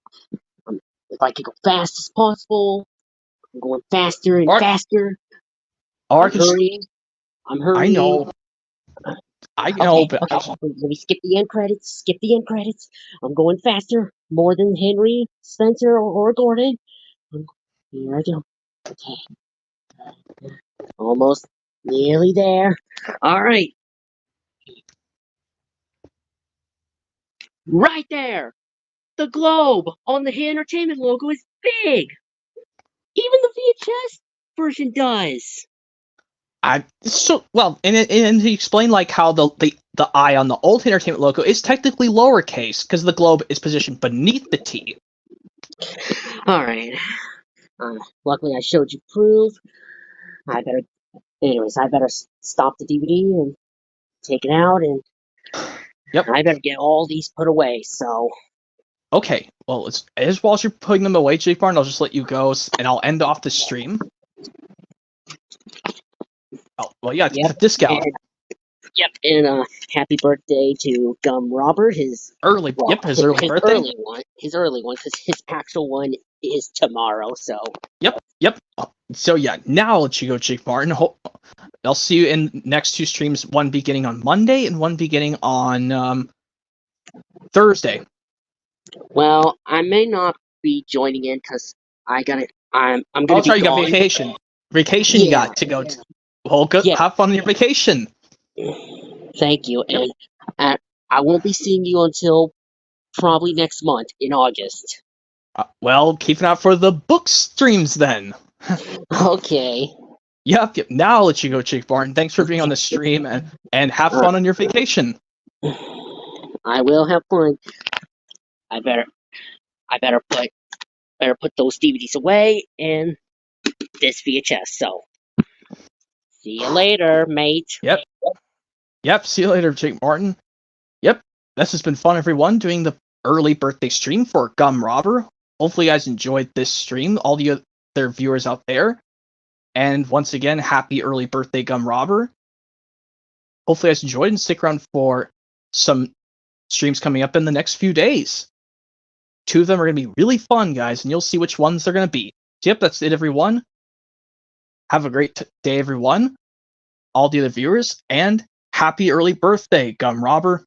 if I could go fast as possible, I'm going faster and faster. I'm hurrying. I know. Okay. Let me skip the end credits. I'm going faster, more than Henry, Spencer, or Gordon. Here I go. Okay. Almost nearly there. All right. Right there. The globe on the Entertainment logo is big. Even the VHS version does. And he explained like how the I on the old Entertainment logo is technically lowercase because the globe is positioned beneath the T. All right. Luckily, I showed you proof. I better stop the DVD and take it out, and I better get all these put away. So. Okay. Well, as while you're putting them away, Jake Barn, I'll just let you go, and I'll end off the stream. Oh, well, yeah, discount. And happy birthday to Gum Robert, his early birthday. His early one, because his actual one is tomorrow, so. Yep. So, yeah, now I'll let you go, Jake Martin. I'll see you in next two streams, one beginning on Monday and one beginning on Thursday. Well, I may not be joining in, because I'm going to be you got vacation. Vacation you got to go to. Well, good. Yeah. Have fun on your vacation. Thank you, and I won't be seeing you until probably next month in August. Well, keep an eye out for the book streams then. Okay. Yep. Now I'll let you go, Jake Barton. Thanks for being on the stream and have fun on your vacation. I will have fun. I better put those DVDs away and this VHS. So. See you later, mate. Yep. See you later, Jake Martin. Yep. This has been fun, everyone, doing the early birthday stream for Gum Robber. Hopefully you guys enjoyed this stream, all the other viewers out there. And once again, happy early birthday, Gum Robber. hopefully you guys enjoyed, and stick around for some streams coming up in the next few days. 2 of them are going to be really fun, guys, and you'll see which ones they're going to be. So, yep, that's it, everyone. Have a great day, everyone. All the other viewers, and happy early birthday, Gum Robber.